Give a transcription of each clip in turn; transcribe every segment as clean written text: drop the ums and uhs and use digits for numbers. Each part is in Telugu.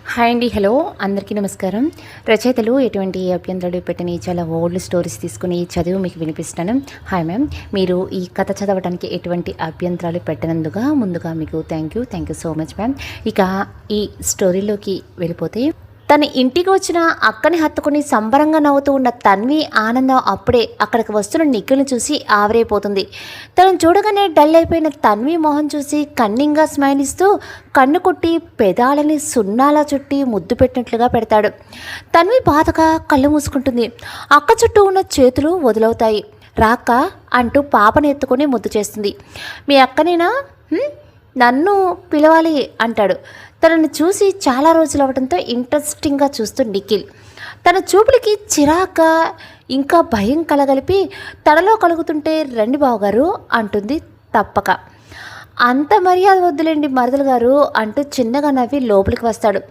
హాయ్ అండి, హలో, అందరికీ నమస్కారం. రచయితలు ఎటువంటి అభ్యంతరాలు పెట్టని చాలా ఓల్డ్ స్టోరీస్ తీసుకుని చదివి మీకు వినిపిస్తాను. హాయ్ మ్యామ్, మీరు ఈ కథ చదవడానికి ఎటువంటి అభ్యంతరాలు పెట్టనందుగా ముందుగా మీకు thank you so much ma'am. ఇక ఈ స్టోరీలోకి వెళ్ళిపోతే, తన ఇంటికి వచ్చిన అక్కని హత్తుకుని సంబరంగా నవ్వుతూ ఉన్న తన్వి ఆనందం అప్పుడే అక్కడికి వస్తున్న నిఖిల్ని చూసి ఆవిరైపోతుంది. తనను చూడగానే డల్ అయిపోయిన తన్వి మొహం చూసి కన్నింగ్గా స్మైల్ ఇస్తూ కన్ను కొట్టి పెదాలని సున్నాలా చుట్టి ముద్దు పెట్టినట్లుగా పెడతాడు. తన్వి బాధగా కళ్ళు మూసుకుంటుంది. అక్క చుట్టూ ఉన్న చేతులు వదులవుతాయి. రాక్క అంటూ పాపను ఎత్తుకొని ముద్దు చేస్తుంది. మీ అక్కనేనా? నన్ను పిలవాలి అంటాడు. తనని చూసి చాలా రోజులు అవ్వడంతో ఇంట్రెస్టింగ్గా చూస్తూ నిఖిల్ తన చూపులకి చిరాక ఇంకా భయం కలగలిపి తనలో కలుగుతుంటే రండి బావగారు అంటుంది తప్పక. అంత మర్యాద వద్దులేండి మరదలు గారు అంటూ చిన్నగా నవ్వి లోపలికి వస్తాడు.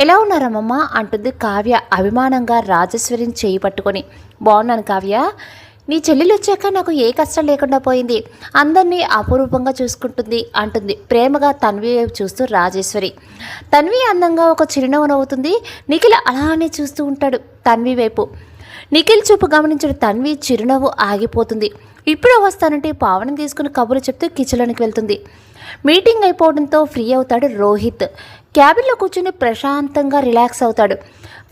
ఎలా ఉన్నారమ్మమ్మ అంటుంది కావ్య అభిమానంగా రాజేశ్వరిని చేయి పట్టుకొని. బాగున్నాను కావ్య, నీ చెల్లెలు వచ్చాక నాకు ఏ కష్టం లేకుండా పోయింది, అందరినీ అపురూపంగా చూసుకుంటుంది అంటుంది ప్రేమగా తన్వి వైపు చూస్తూ రాజేశ్వరి. తన్వి అందంగా ఒక చిరునవ్వు నవ్వుతుంది. నిఖిల్ అలానే చూస్తూ ఉంటాడు తన్వి వైపు. నిఖిల్ చూపు గమనించిన తన్వి చిరునవ్వు ఆగిపోతుంది. ఇప్పుడే వస్తానంటే పావనం తీసుకుని కబుర్లు చెప్తూ కిచెన్లోకి వెళ్తుంది. మీటింగ్ అయిపోవడంతో ఫ్రీ అవుతాడు రోహిత్. క్యాబిన్లో కూర్చుని ప్రశాంతంగా రిలాక్స్ అవుతాడు.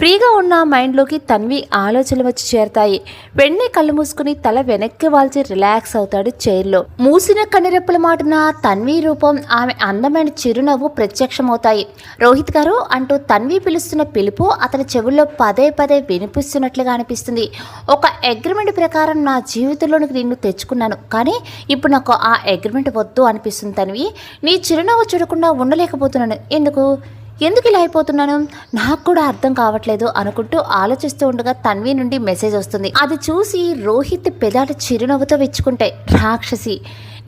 ఫ్రీగా ఉన్న మైండ్లోకి తన్వి ఆలోచనలు వచ్చి చేరతాయి. వెంటనే కళ్ళు మూసుకుని తల వెనక్కి వాల్చి రిలాక్స్ అవుతాడు చైర్లో. మూసిన కన్నెరెప్పల మాటన తన్వి రూపం, ఆమె అందమైన చిరునవ్వు ప్రత్యక్షమవుతాయి. రోహిత్ గారు అంటూ తన్వి పిలుస్తున్న పిలుపు అతని చెవుల్లో పదే పదే వినిపిస్తున్నట్లుగా అనిపిస్తుంది. ఒక అగ్రిమెంట్ ప్రకారం నా జీవితంలోనికి నిన్ను తెచ్చుకున్నాను, కానీ ఇప్పుడు నాకు ఆ అగ్రిమెంట్ వద్దు అనిపిస్తుంది తన్వి. నీ చిరునవ్వు చూడకుండా ఉండలేకపోతున్నాను. ఎందుకు ఇలా అయిపోతున్నాను నాకు కూడా అర్థం కావట్లేదు అనుకుంటూ ఆలోచిస్తూ ఉండగా తన్వి నుండి మెసేజ్ వస్తుంది. అది చూసి రోహిత్ పెదాలు చిరునవ్వుతో విచ్చుకుంటాయి. రాక్షసి,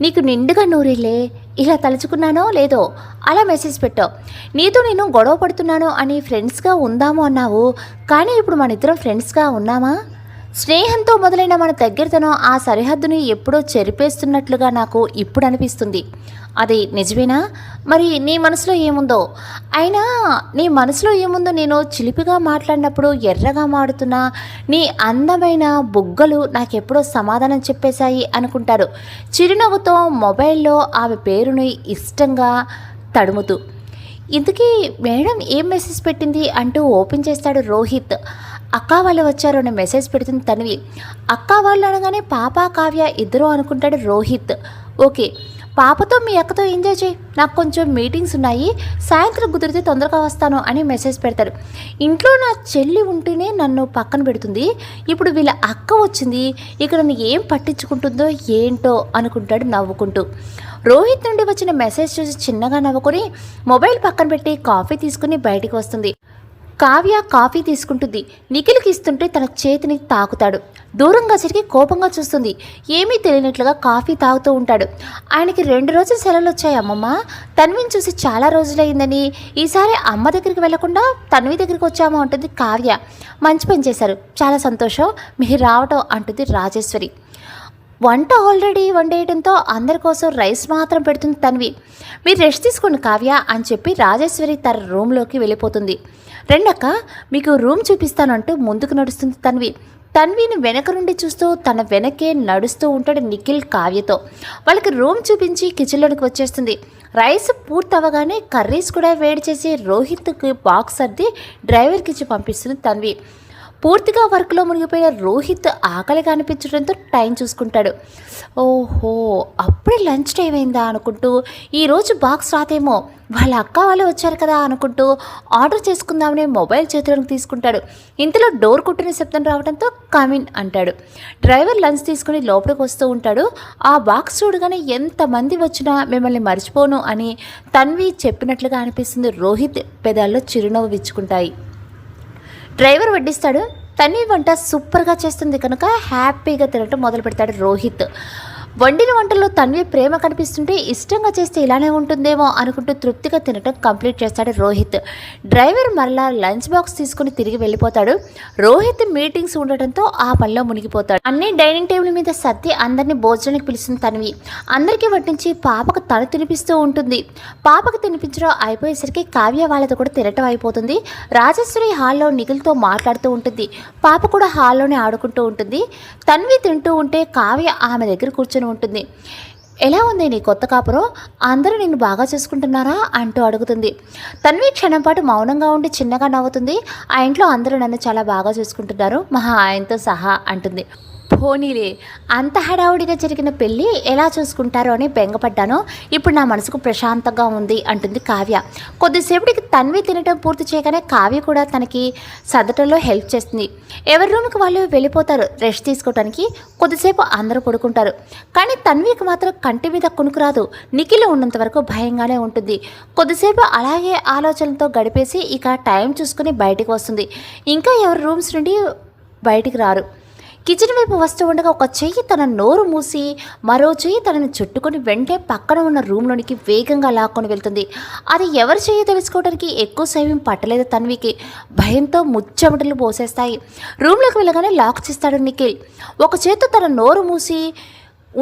నీకు నిండుగా నూరిలే, ఇలా తలుచుకున్నానో లేదో అలా మెసేజ్ పెట్టావు. నీతో నేను గొడవ పడుతున్నాను అని ఫ్రెండ్స్గా ఉందాము అన్నావు, కానీ ఇప్పుడు మన ఇద్దరం ఫ్రెండ్స్గా ఉన్నామా? స్నేహంతో మొదలైన మన దగ్గరతనం ఆ సరిహద్దుని ఎప్పుడో చెరిపేస్తున్నట్లుగా నాకు ఇప్పుడు అనిపిస్తుంది. అది నిజమేనా? మరి నీ మనసులో ఏముందో? అయినా నీ మనసులో ఏముందో నేను చిలిపిగా మాట్లాడినప్పుడు ఎర్రగా మాడుతున్నా నీ అందమైన బుగ్గలు నాకెప్పుడో సమాధానం చెప్పేశాయి అనుకుంటారు చిరునవ్వుతో మొబైల్లో ఆమె పేరుని ఇష్టంగా తడుముతూ. ఇంతకీ మేడం ఏం మెసేజ్ పెట్టింది అంటూ ఓపెన్ చేస్తాడు రోహిత్. అక్క వాళ్ళు వచ్చారు అనే మెసేజ్ పెడుతుంది తన్వి. అక్క వాళ్ళు అనగానే పాప కావ్య ఇద్దరు అనుకుంటాడు రోహిత్. ఓకే, పాపతో మీ అక్కతో ఎంజాయ్ చేయి, నాకు కొంచెం మీటింగ్స్ ఉన్నాయి, సాయంత్రం కుదిరితే తొందరగా వస్తాను అని మెసేజ్ పెడతాడు. ఇంట్లో నా చెల్లి ఉంటేనే నన్ను పక్కన పెడుతుంది, ఇప్పుడు వీళ్ళ అక్క వచ్చింది, ఇక నన్ను ఏం పట్టించుకుంటుందో ఏంటో అనుకుంటాడు నవ్వుకుంటూ. రోహిత్ నుండి వచ్చిన మెసేజ్ చూసి చిన్నగా నవ్వుకొని మొబైల్ పక్కన పెట్టి కాఫీ తీసుకుని బయటికి వస్తుంది. కావ్య కాఫీ తీసుకుంటుంది. నిఖిల్కి ఇస్తుంటే తన చేతిని తాకుతాడు. దూరంగా జరిగి కోపంగా చూస్తుంది. ఏమీ తెలియనట్లుగా కాఫీ తాగుతూ ఉంటాడు. ఆయనకి 2 రోజులు సెలవులు వచ్చాయి అమ్మమ్మ, తన్విని చూసి చాలా రోజులైందని ఈసారి అమ్మ దగ్గరికి వెళ్లకుండా తన్వి దగ్గరికి వచ్చాము అంటుంది కావ్య. మంచి పని చేశారు, చాలా సంతోషం మీరు రావటం అంటుంది రాజేశ్వరి. వంట ఆల్రెడీ వండేయడంతో అందరి కోసం రైస్ మాత్రం పెడుతుంది తన్వి. మీరు రెస్ట్ తీసుకోండి కావ్య అని చెప్పి రాజేశ్వరి తన రూమ్లోకి వెళ్ళిపోతుంది. రెండక్క మీకు రూమ్ చూపిస్తానంటూ ముందుకు నడుస్తుంది తన్వి. తన్విని వెనక నుండి చూస్తూ తన వెనకే నడుస్తూ ఉంటాడు నిఖిల్ కావ్యతో. వాళ్ళకి రూమ్ చూపించి కిచెన్లోనికి వచ్చేస్తుంది. రైస్ పూర్తవగానే కర్రీస్ కూడా వేడి చేసి రోహిత్కి బాక్స్ సర్ది డ్రైవర్కి ఇచ్చి పంపిస్తుంది తన్వి. పూర్తిగా వర్క్లో మునిగిపోయిన రోహిత్ ఆకలిగా అనిపించడంతో టైం చూసుకుంటాడు. ఓహో, అప్పుడే లంచ్ టైం అయిందా అనుకుంటూ ఈరోజు బాక్స్ రాదేమో, వాళ్ళ అక్క వాళ్ళే వచ్చారు కదా అనుకుంటూ ఆర్డర్ చేసుకుందామని మొబైల్ చేతిలోకి తీసుకుంటాడు. ఇంతలో డోర్ కొట్టిన శబ్దం రావడంతో కమిన్ అంటాడు. డ్రైవర్ లంచ్ తీసుకుని లోపలికి వస్తూ ఉంటాడు. ఆ బాక్స్ చూడగానే ఎంతమంది వచ్చినా మిమ్మల్ని మర్చిపోను అని తన్వి చెప్పినట్లుగా అనిపిస్తుంది. రోహిత్ పెదాల్లో చిరునవ్వు విచ్చుకుంటాయి. డ్రైవర్ వడ్డిస్తాడు. తన్వి వంట సూపర్గా చేస్తుంది కనుక హ్యాపీగా తినటం మొదలు పెడతాడు రోహిత్. వండిన వంటల్లో తన్వి ప్రేమ కనిపిస్తుంటే ఇష్టంగా చేస్తే ఇలానే ఉంటుందేమో అనుకుంటూ తృప్తిగా తినటం కంప్లీట్ చేస్తాడు రోహిత్. డ్రైవర్ మరలా లంచ్ బాక్స్ తీసుకుని తిరిగి వెళ్ళిపోతాడు. రోహిత్ మీటింగ్స్ ఉండటంతో ఆ పనిలో మునిగిపోతాడు. అన్ని డైనింగ్ టేబుల్ మీద సర్ది అందరినీ భోజనానికి పిలుస్తుంది తన్వి. అందరికీ వడ్డించి పాపకు తను తినిపిస్తూ ఉంటుంది. పాపకు తినిపించడం అయిపోయేసరికి కావ్య వాళ్ళతో కూడా తినటం అయిపోతుంది. రాజేశ్వరి హాల్లో నిఖిల్తో మాట్లాడుతూ ఉంటుంది. పాప కూడా హాల్లోనే ఆడుకుంటూ ఉంటుంది. తన్వి తింటూ ఉంటే కావ్య ఆమె దగ్గర కూర్చొని ఉంటుంది. ఎలా ఉంది నీ కొత్త కాపురం, అందరూ నిన్ను బాగా చూసుకుంటున్నారా అంటూ అడుగుతుంది. తన్వి క్షణం పాటు మౌనంగా ఉండి చిన్నగా నవ్వుతుంది. ఆ ఇంట్లో అందరూ నన్ను చాలా బాగా చూసుకుంటున్నారు, మహా ఆయనతో సహా అంటుంది. పోనీలే, అంత హడావుడిగా జరిగిన పెళ్ళి ఎలా చూసుకుంటారో అని బెంగపడ్డాను. ఇప్పుడు నా మనసుకు ప్రశాంతంగా ఉంది అంటుంది కావ్య. కొద్దిసేపటికి తన్వి తినటం పూర్తి చేయగానే కావ్య కూడా తనకి సదటంలో హెల్ప్ చేస్తుంది. ఎవరి రూమ్కి వాళ్ళు వెళ్ళిపోతారు రెస్ట్ తీసుకోవడానికి. కొద్దిసేపు అందరూ పడుకుంటారు. కానీ తన్వికి మాత్రం కంటి మీద కునుకు రాదు. నిఖిల్ ఉన్నంత వరకు భయంగానే ఉంటుంది. కొద్దిసేపు అలాగే ఆలోచనలతో గడిపేసి ఇక టైం చూసుకుని బయటికి వస్తుంది. ఇంకా ఎవరి రూమ్స్ నుండి బయటికి రారు. కిచెన్ వైపు వస్తూ ఉండగా ఒక చెయ్యి తన నోరు మూసి మరో చెయ్యి తనని చుట్టుకొని వెంటనే పక్కన ఉన్న రూమ్లోనికి వేగంగా లాక్కొని వెళ్తుంది. అది ఎవరి చెయ్యి తెలుసుకోవడానికి ఎక్కువ సమయం పట్టలేదు తన్వికి. భయంతో ముచ్చెమటలు పోసేస్తాయి. రూమ్లోకి వెళ్ళగానే లాక్ చేస్తాడు నిఖిల్. ఒక చేత్తో తన నోరు మూసి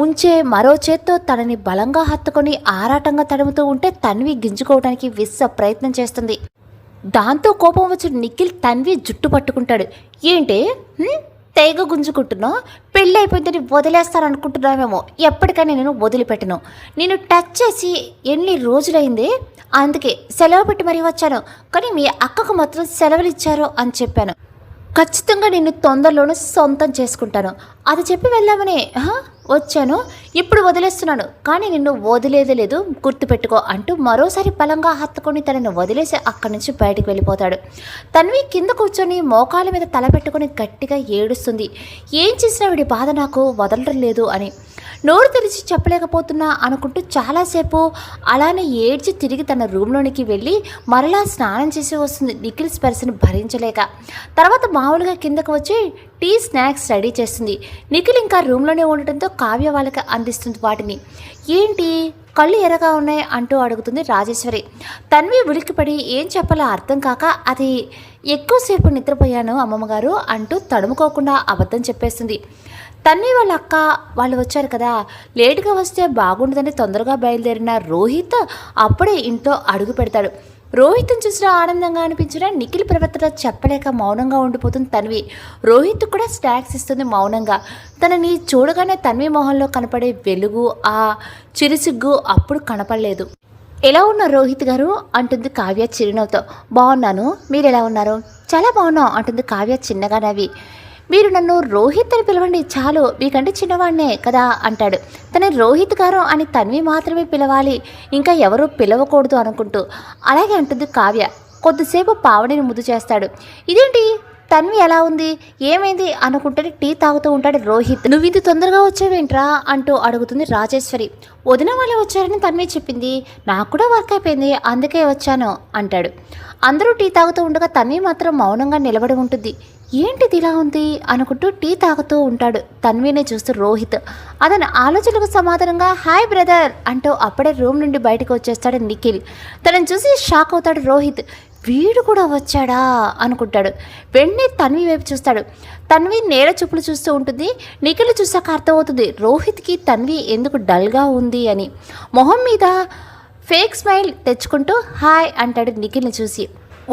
ఉంచే మరో చేత్తో తనని బలంగా హత్తుకొని ఆరాటంగా తడుముతూ ఉంటే తన్వి గింజుకోవడానికి విశ్వ ప్రయత్నం చేస్తుంది. దాంతో కోపం వచ్చిన నిఖిల్ తన్వి జుట్టు పట్టుకుంటాడు. ఏంటి తెగ గుంజుకుంటున్నావు? పెళ్ళి అయిపోయిందని వదిలేస్తాననుకుంటున్నావేమో. ఎప్పటికైనా నేను వదిలిపెట్టను. నేను టచ్ చేసి ఎన్ని రోజులైంది, అందుకే సెలవు పెట్టి మరీ వచ్చాను. కానీ మీ అక్కకు మాత్రం సెలవులు ఇచ్చారు అని చెప్పాను. ఖచ్చితంగా నిన్ను తొందరలోనే సొంతం చేసుకుంటాను. అది చెప్పి వెళ్దామని వచ్చాను. ఇప్పుడు వదిలేస్తున్నాను, కానీ నిన్ను వదిలేదే లేదు, గుర్తుపెట్టుకో అంటూ మరోసారి బలంగా హత్తుకొని తనను వదిలేసి అక్కడి నుంచి బయటికి వెళ్ళిపోతాడు. తన్వి కింద కూర్చొని మోకాల మీద తల పెట్టుకొని గట్టిగా ఏడుస్తుంది. ఏం చేసినా వీడి బాధ నాకు వదలడం లేదు అని. నోరు తెరిచి చెప్పలేకపోతున్నా అనుకుంటూ చాలాసేపు అలానే ఏడ్చి తిరిగి తన రూమ్లోనికి వెళ్ళి మరలా స్నానం చేసి వస్తుంది నిఖిల్ స్పర్శను భరించలేక. తర్వాత మామూలుగా కిందకు వచ్చి టీ స్నాక్స్ రెడీ చేస్తుంది. నిఖిల్ ఇంకా రూమ్లోనే ఉండటంతో కావ్య వాళ్ళకి అందిస్తుంది వాటిని. ఏంటి కళ్ళు ఎర్రగా ఉన్నాయి అంటూ అడుగుతుంది రాజేశ్వరి. తన్వి ఉలిక్కిపడి ఏం చెప్పాలో అర్థం కాక అది ఎక్కువసేపు నిద్రపోయాను అమ్మమ్మగారు అంటూ తడుముకోకుండా అబద్ధం చెప్పేస్తుంది. తన్వి వాళ్ళ అక్క వాళ్ళు వచ్చారు కదా, లేటుగా వస్తే బాగుండదని తొందరగా బయలుదేరిన రోహిత్ అప్పుడే ఇంట్లో అడుగు పెడతాడు. రోహిత్ని చూసిన ఆనందంగా అనిపించిన నిఖిల్ ప్రవర్తన చెప్పలేక మౌనంగా ఉండిపోతుంది తన్వి. రోహిత్ కూడా స్నాక్స్ ఇస్తుంది మౌనంగా. తనని చూడగానే తన్వి మొహంలో కనపడే వెలుగు, ఆ చిరుసిగ్గు అప్పుడు కనపడలేదు. ఎలా ఉన్నారు రోహిత్ గారు అంటుంది కావ్య చిరునవ్వుతో. బాగున్నాను, మీరు ఎలా ఉన్నారు? చాలా బాగున్నాం అంటుంది కావ్య చిన్నగా నవ్వి. మీరు నన్ను రోహిత్ అని పిలవండి చాలు, మీకంటే చిన్నవాడినే కదా అంటాడు. తన రోహిత్ గారు అని తన్వి మాత్రమే పిలవాలి, ఇంకా ఎవరూ పిలవకూడదు అనుకుంటూ. అలాగే అంటుంది కావ్య. కొద్దిసేపు పావడిని ముద్దు చేస్తాడు. ఇదేంటి తన్వి ఎలా ఉంది, ఏమైంది అనుకుంటే టీ తాగుతూ ఉంటాడు రోహిత్. నువ్వు ఇది తొందరగా వచ్చావేంట్రా అంటూ అడుగుతుంది రాజేశ్వరి. వదిన వాళ్ళు వచ్చారని తన్వి చెప్పింది, నాకు కూడా వర్క్ అయిపోయింది అందుకే వచ్చాను అంటాడు. అందరూ టీ తాగుతూ ఉండగా తన్వి మాత్రం మౌనంగా నిలబడి ఉంటుంది. ఏంటిది ఇలా ఉంది అనుకుంటూ టీ తాగుతూ ఉంటాడు తన్వినే చూస్తూ రోహిత్. అతని ఆలోచనలకు సమాధానంగా హాయ్ బ్రదర్ అంటూ అప్పుడే రూమ్ నుండి బయటకు వచ్చేస్తాడు నిఖిల్. తనని చూసి షాక్ అవుతాడు రోహిత్. వీడు కూడా వచ్చాడా అనుకుంటాడు. వెంటనే తన్వి వైపు చూస్తాడు. తన్వి నేల చూపులు చూస్తూ ఉంటుంది. నిఖిల్ చూసాక అర్థమవుతుంది రోహిత్కి తన్వి ఎందుకు డల్గా ఉంది అని. మొహం మీద ఫేక్ స్మైల్ తెచ్చుకుంటూ హాయ్ అంటాడు నిఖిల్ని చూసి.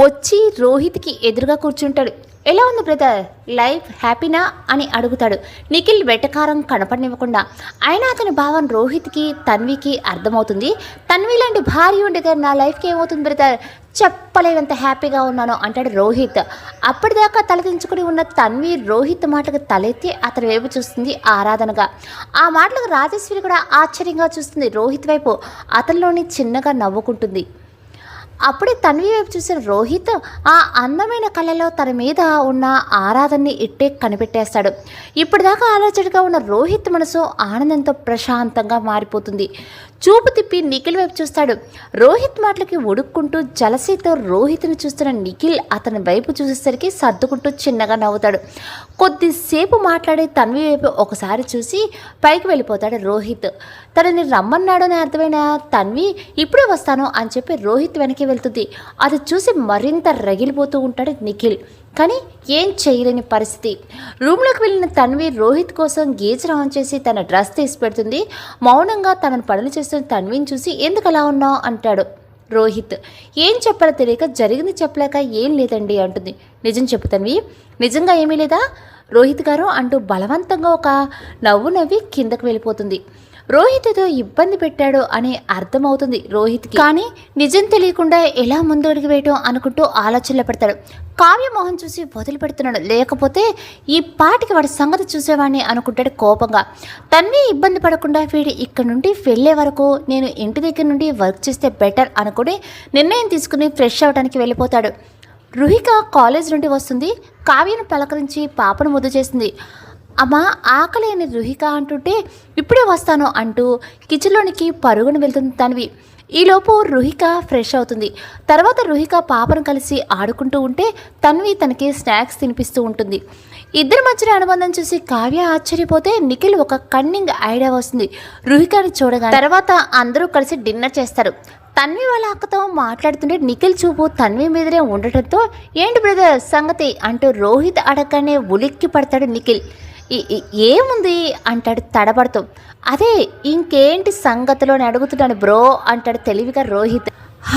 వచ్చి రోహిత్కి ఎదురుగా కూర్చుంటాడు. ఎలా ఉంది బ్రదర్, లైఫ్ హ్యాపీనా అని అడుగుతాడు నిఖిల్ వెటకారం కనపడనివ్వకుండా. అయినా అతని భావం రోహిత్కి తన్వికి అర్థమవుతుంది. తన్వి లాంటి భార్య ఉండగా నా లైఫ్కి ఏమవుతుంది బ్రదర్, చెప్పలేనంత హ్యాపీగా ఉన్నాను అంటాడు రోహిత్. అప్పటిదాకా తలదించుకుని ఉన్న తన్వి రోహిత్ మాటకు తలెత్తి అతని వైపు చూస్తుంది ఆరాధనగా. ఆ మాటలకు రాజేశ్వరి కూడా ఆశ్చర్యంగా చూస్తుంది రోహిత్ వైపు. అతనిలోని చిన్నగా నవ్వుకుంటుంది. అప్పుడే తన్వి వైపు చూసిన రోహిత్ ఆ అందమైన కళ్ళలో తన మీద ఉన్న ఆరాధనని ఇట్టే కనిపెట్టేస్తాడు. ఇప్పటిదాకా ఆలోచనగా ఉన్న రోహిత్ మనసు ఆనందంతో ప్రశాంతంగా మారిపోతుంది. చూపు తిప్పి నిఖిల్ వైపు చూస్తాడు. రోహిత్ మాటలకి ఉడుక్కుంటూ జలసీతో రోహిత్ని చూస్తున్న నిఖిల్ అతని వైపు చూసేసరికి సర్దుకుంటూ చిన్నగా నవ్వుతాడు. కొద్దిసేపు మాట్లాడి తన్వి వైపు ఒకసారి చూసి పైకి వెళ్ళిపోతాడు రోహిత్. తనని రమ్మన్నాడని అర్థమైన తన్వి ఇప్పుడే వస్తాను అని చెప్పి రోహిత్ వెనక్కి వెళ్తుంది. అది చూసి మరింత రగిలిపోతూ ఉంటాడు నిఖిల్. కానీ ఏం చేయలేని పరిస్థితి. రూమ్లోకి వెళ్ళిన తన్వి రోహిత్ కోసం గీజర్ ఆన్ చేసి తన డ్రెస్ తీసి పెడుతుంది. మౌనంగా తనను పనులు చేస్తున్న తన్విని చూసి ఎందుకు అలా ఉన్నావు అంటాడు రోహిత్. ఏం చెప్పాలో తెలియక జరిగింది చెప్పలేక ఏం లేదండి అంటుంది. నిజం చెప్పు తన్వి, నిజంగా ఏమీ లేదా రోహిత్ గారు అంటూ బలవంతంగా ఒక నవ్వు నవ్వి కిందకు వెళ్ళిపోతుంది. రోహిత్ ఏదో ఇబ్బంది పెట్టాడు అని అర్థమవుతుంది రోహిత్కి. కానీ నిజం తెలియకుండా ఎలా ముందు అడుగు వేయటం అనుకుంటూ ఆలోచనలో పెడతాడు. కావ్య మోహన్ చూసి వదిలిపెడుతున్నాడు. లేకపోతే ఈ పాటికి వాడి సంగతి చూసేవాడిని అనుకుంటాడు కోపంగా. తన్వి ఇబ్బంది పడకుండా వీడి ఇక్కడ నుండి వెళ్ళే వరకు నేను ఇంటి దగ్గర నుండి వర్క్ చేస్తే బెటర్ అనుకుని నిర్ణయం తీసుకుని ఫ్రెష్ అవ్వడానికి వెళ్ళిపోతాడు. రుహిక కాలేజ్ నుండి వస్తుంది. కావ్యను పలకరించి పాపను ముద్దు చేస్తుంది. అమ్మా ఆకలి అని రుహిక అంటుంటే ఇప్పుడే వస్తాను అంటూ కిచెన్లోనికి పరుగును వెళ్తుంది తన్వి. ఈలోపు రుహిక ఫ్రెష్ అవుతుంది. తర్వాత రుహిక పాపను కలిసి ఆడుకుంటూ ఉంటే తన్వి తనకి స్నాక్స్ తినిపిస్తూ ఉంటుంది. ఇద్దరి మధ్యన అనుబంధం చూసి కావ్య ఆశ్చర్యపోతే నిఖిల్ ఒక కన్నింగ్ ఐడియా వస్తుంది రుహికని చూడగా. తర్వాత అందరూ కలిసి డిన్నర్ చేస్తారు. తన్వి వాళ్ళ అక్కతో మాట్లాడుతుంటే నిఖిల్ చూపు తన్వి మీదనే ఉండటంతో ఏంటి బ్రదర్ సంగతి అంటూ రోహిత్ అడగగానే ఉలిక్కి పడతాడు నిఖిల్. ఏముంది అంటాడు తడబడుతూ. అదే ఇంకేంటి సంగతిలో అని అడుగుతున్నాను బ్రో అంటాడు తెలివిగా రోహిత్.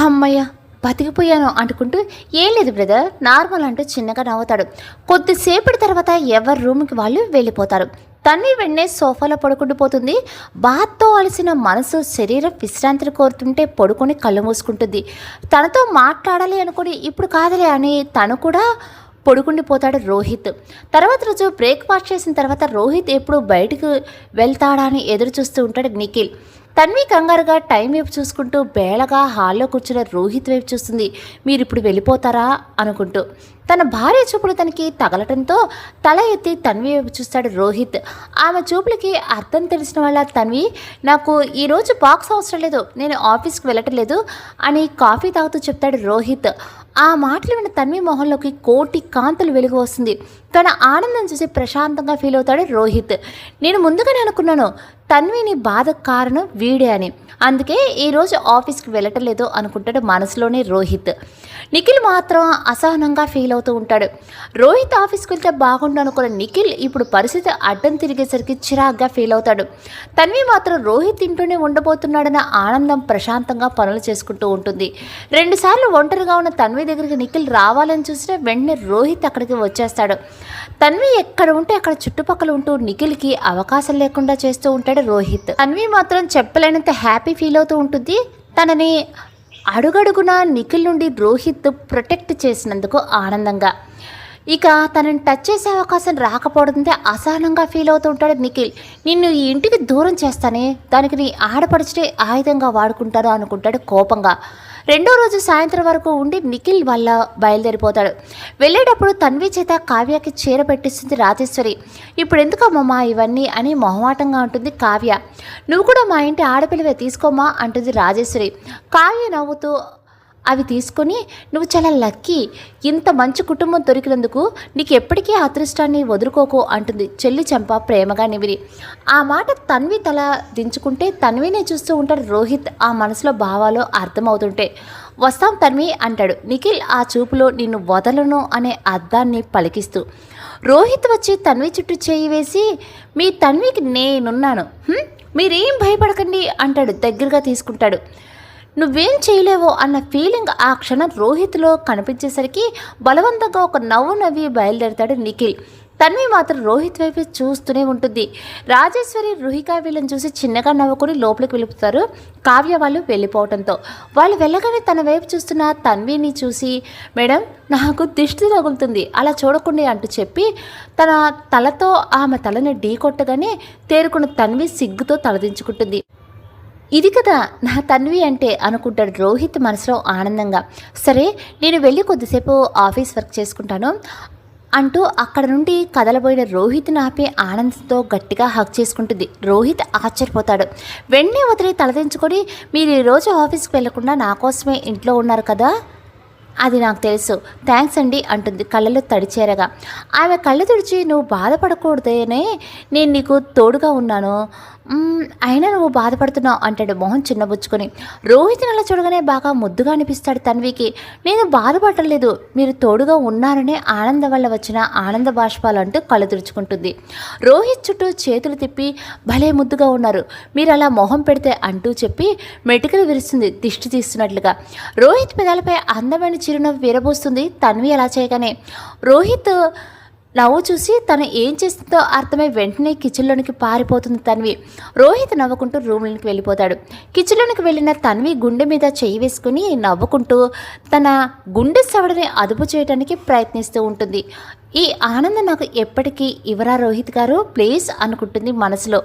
అమ్మయ్య బతికిపోయాను అనుకుంటూ ఏం లేదు బ్రదర్ నార్మల్ అంటూ చిన్నగా నవ్వుతాడు. కొద్దిసేపటి తర్వాత ఎవరి రూమ్కి వాళ్ళు వెళ్ళిపోతారు. తన్వి వెంటనే సోఫాలో పడుకుండిపోతుంది. బాత్తో అలసిన మనసు శరీరం విశ్రాంతిని కోరుతుంటే పడుకొని కళ్ళు మూసుకుంటుంది. తనతో మాట్లాడాలి అనుకుని ఇప్పుడు కాదులే అని తను కూడా పడుకుండిపోతాడు రోహిత్. తర్వాత రోజు బ్రేక్ఫాస్ట్ చేసిన తర్వాత రోహిత్ ఎప్పుడు బయటకు వెళ్తాడా అని ఎదురు చూస్తూ ఉంటాడు నిఖిల్. తన్వి కంగారుగా టైం వైపు చూసుకుంటూ బేళగా హాల్లో కూర్చున్న రోహిత్ వైపు చూస్తుంది. మీరు ఇప్పుడు వెళ్ళిపోతారా అనుకుంటూ. తన భార్య చూపులు తనకి తగలటంతో తల ఎత్తి తన్వి వైపు చూస్తాడు రోహిత్. ఆమె చూపులకి అర్థం తెలిసిన వాళ్ళ తన్వి నాకు ఈరోజు బాక్స్ అవసరం లేదు, నేను ఆఫీస్కి వెళ్ళటం లేదు అని కాఫీ తాగుతూ చెప్తాడు రోహిత్. ఆ మాటలు విన్న తన్వి మొహంలోకి కోటి కాంతులు వెలుగు వస్తుంది. తన ఆనందం చూసి ప్రశాంతంగా ఫీల్ అవుతాడు రోహిత్. నేను ముందుగానే అనుకున్నాను తన్విని బాధకు కారణం వీడే అని, అందుకే ఈరోజు ఆఫీస్కి వెళ్ళటం లేదు అనుకుంటాడు మనసులోనే రోహిత్. నిఖిల్ మాత్రం అసహనంగా ఫీల్ అవుతూ ఉంటాడు. రోహిత్ ఆఫీస్కి వెళ్తే బాగుండు అనుకున్న నిఖిల్ ఇప్పుడు పరిస్థితి అడ్డం తిరిగేసరికి చిరాగ్గా ఫీల్ అవుతాడు. తన్వి మాత్రం రోహిత్ ఇంట్లోనే ఉండబోతున్నాడన్న ఆనందం ప్రశాంతంగా పనులు చేసుకుంటూ ఉంటుంది. 2 సార్లు ఒంటరిగా ఉన్న తన్వి దగ్గరికి నిఖిల్ రావాలని చూసినా వెంటనే రోహిత్ అక్కడికి వచ్చేస్తాడు. తన్వి ఎక్కడ ఉంటే అక్కడ చుట్టుపక్కల ఉంటూ నిఖిల్కి అవకాశం లేకుండా చేస్తూ ఉంటాడు రోహిత్. తన్వి మాత్రం చెప్పలేనంత హ్యాపీ ఫీల్ అవుతూ ఉంటుంది. తనని అడుగడుగున నిఖిల్ నుండి రోహిత్ ప్రొటెక్ట్ చేసినందుకు ఆనందంగా. ఇక తనని టచ్ చేసే అవకాశం రాకపోవడంతో అసహనంగా ఫీల్ అవుతూ ఉంటాడు నిఖిల్. నిన్ను ఈ ఇంటికి దూరం చేస్తానే, దానికి నీ ఆడపడిచే ఆయుధంగా వాడుకుంటారు అనుకుంటాడు కోపంగా. 2వ రోజు సాయంత్రం వరకు ఉండి నిఖిల్ వల్ల బయలుదేరిపోతాడు. వెళ్ళేటప్పుడు తన్వి చేత కావ్యకి చీర పెట్టిస్తుంది రాజేశ్వరి. ఇప్పుడు ఎందుకమ్మా ఇవన్నీ అని మొహమాటంగా ఉంటుంది కావ్య. నువ్వు కూడా మా ఇంటి ఆడపిల్లవే తీసుకోమా అంటుంది రాజేశ్వరి. కావ్య నవ్వుతూ అవి తీసుకొని నువ్వు చాలా లక్కీ, ఇంత మంచి కుటుంబం దొరికినందుకు నీకు ఎప్పటికీ అదృష్టాన్ని వదులుకోకు అంటుంది చెల్లి చెంప ప్రేమగా నిమిరి. ఆ మాట తన్వి తల దించుకుంటే తన్వినే చూస్తూ ఉంటాడు రోహిత్. ఆ మనసులో భావాలు అర్థమవుతుంటే వస్తాం తన్వి అంటాడు నిఖిల్ ఆ చూపులో నిన్ను వదలను అనే అర్థాన్ని పలికిస్తూ. రోహిత్ వచ్చి తన్వి చుట్టూ చేయి వేసి మీ తన్వికి నేనున్నాను, మీరేం భయపడకండి అంటాడు. దగ్గరగా తీసుకుంటాడు. నువ్వేం చేయలేవో అన్న ఫీలింగ్ ఆ క్షణం రోహిత్లో కనిపించేసరికి బలవంతంగా ఒక నవ్వు నవ్వి బయలుదేరుతాడు నిఖిల్. తన్వి మాత్రం రోహిత్ వైపు చూస్తూనే ఉంటుంది. రాజేశ్వరి రుహిక వీళ్ళని చూసి చిన్నగా నవ్వుకొని లోపలికి వెళ్ళిపోతారు. కావ్య వాళ్ళు వెళ్ళిపోవడంతో వాళ్ళు వెళ్ళగానే తన వైపు చూస్తున్న తన్విని చూసి మేడం నాకు దిష్టి తగులుతుంది అలా చూడకుండా అంటూ చెప్పి తన తలతో ఆమె తలని ఢీ కొట్టగానే తేరుకున్న తన్వి సిగ్గుతో తలదించుకుంటుంది. ఇది కదా నా తన్వి అంటే అనుకుంటాడు రోహిత్ మనసులో ఆనందంగా. సరే నేను వెళ్ళి కొద్దిసేపు ఆఫీస్ వర్క్ చేసుకుంటాను అంటూ అక్కడ నుండి కదలబోయిన రోహిత్ని ఆపి ఆనందంతో గట్టిగా హగ్ చేసుకుంటుంది. రోహిత్ ఆశ్చర్యపోతాడు. వెంటనే వదిలి తలదించుకొని, మీరు ఈరోజు ఆఫీస్కి వెళ్లకుండా నా కోసమే ఇంట్లో ఉన్నారు కదా, అది నాకు తెలుసు, థ్యాంక్స్ అండి అంటుంది కళ్ళలో తడిచేరగా. ఆమె కళ్ళు తుడిచి, నువ్వు బాధపడకూడదనే నేను నీకు తోడుగా ఉన్నాను, అయినా నువ్వు బాధపడుతున్నావు అంటాడు మొహం చిన్నబుచ్చుకొని. రోహిత్ని అలా చూడగానే బాగా ముద్దుగా అనిపిస్తాడు తన్వికి. నేను బాధపడలేదు, మీరు తోడుగా ఉన్నారనే ఆనందం వల్ల వచ్చిన ఆనంద బాష్పాలు అంటూ కళ్ళు తుడుచుకుంటుంది. రోహిత్ చుట్టూ చేతులు తిప్పి, భలే ముద్దుగా ఉన్నారు, మీరు అలా మొహం పెడితే అంటూ చెప్పి మెటికలు విరుస్తుంది దిష్టి తీస్తున్నట్లుగా. రోహిత్ పెదాలపై అందమైన చిరునవ్వు విరబోస్తుంది తన్వి అలా చేయగానే. రోహిత్ నవ్వు చూసి తను ఏం చేస్తుందో అర్థమై వెంటనే కిచెన్లోనికి పారిపోతుంది తన్వి. రోహిత్ నవ్వుకుంటూ రూమ్లోనికి వెళ్ళిపోతాడు. కిచెన్లోనికి వెళ్ళిన తన్వి గుండె మీద చెయ్యి వేసుకుని నవ్వుకుంటూ తన గుండె సవడని అదుపు చేయడానికి ప్రయత్నిస్తూ ఉంటుంది. ఈ ఆనందం నాకు ఎప్పటికీ ఇవరా రోహిత్ గారు ప్లీజ్ అనుకుంటుంది మనసులో.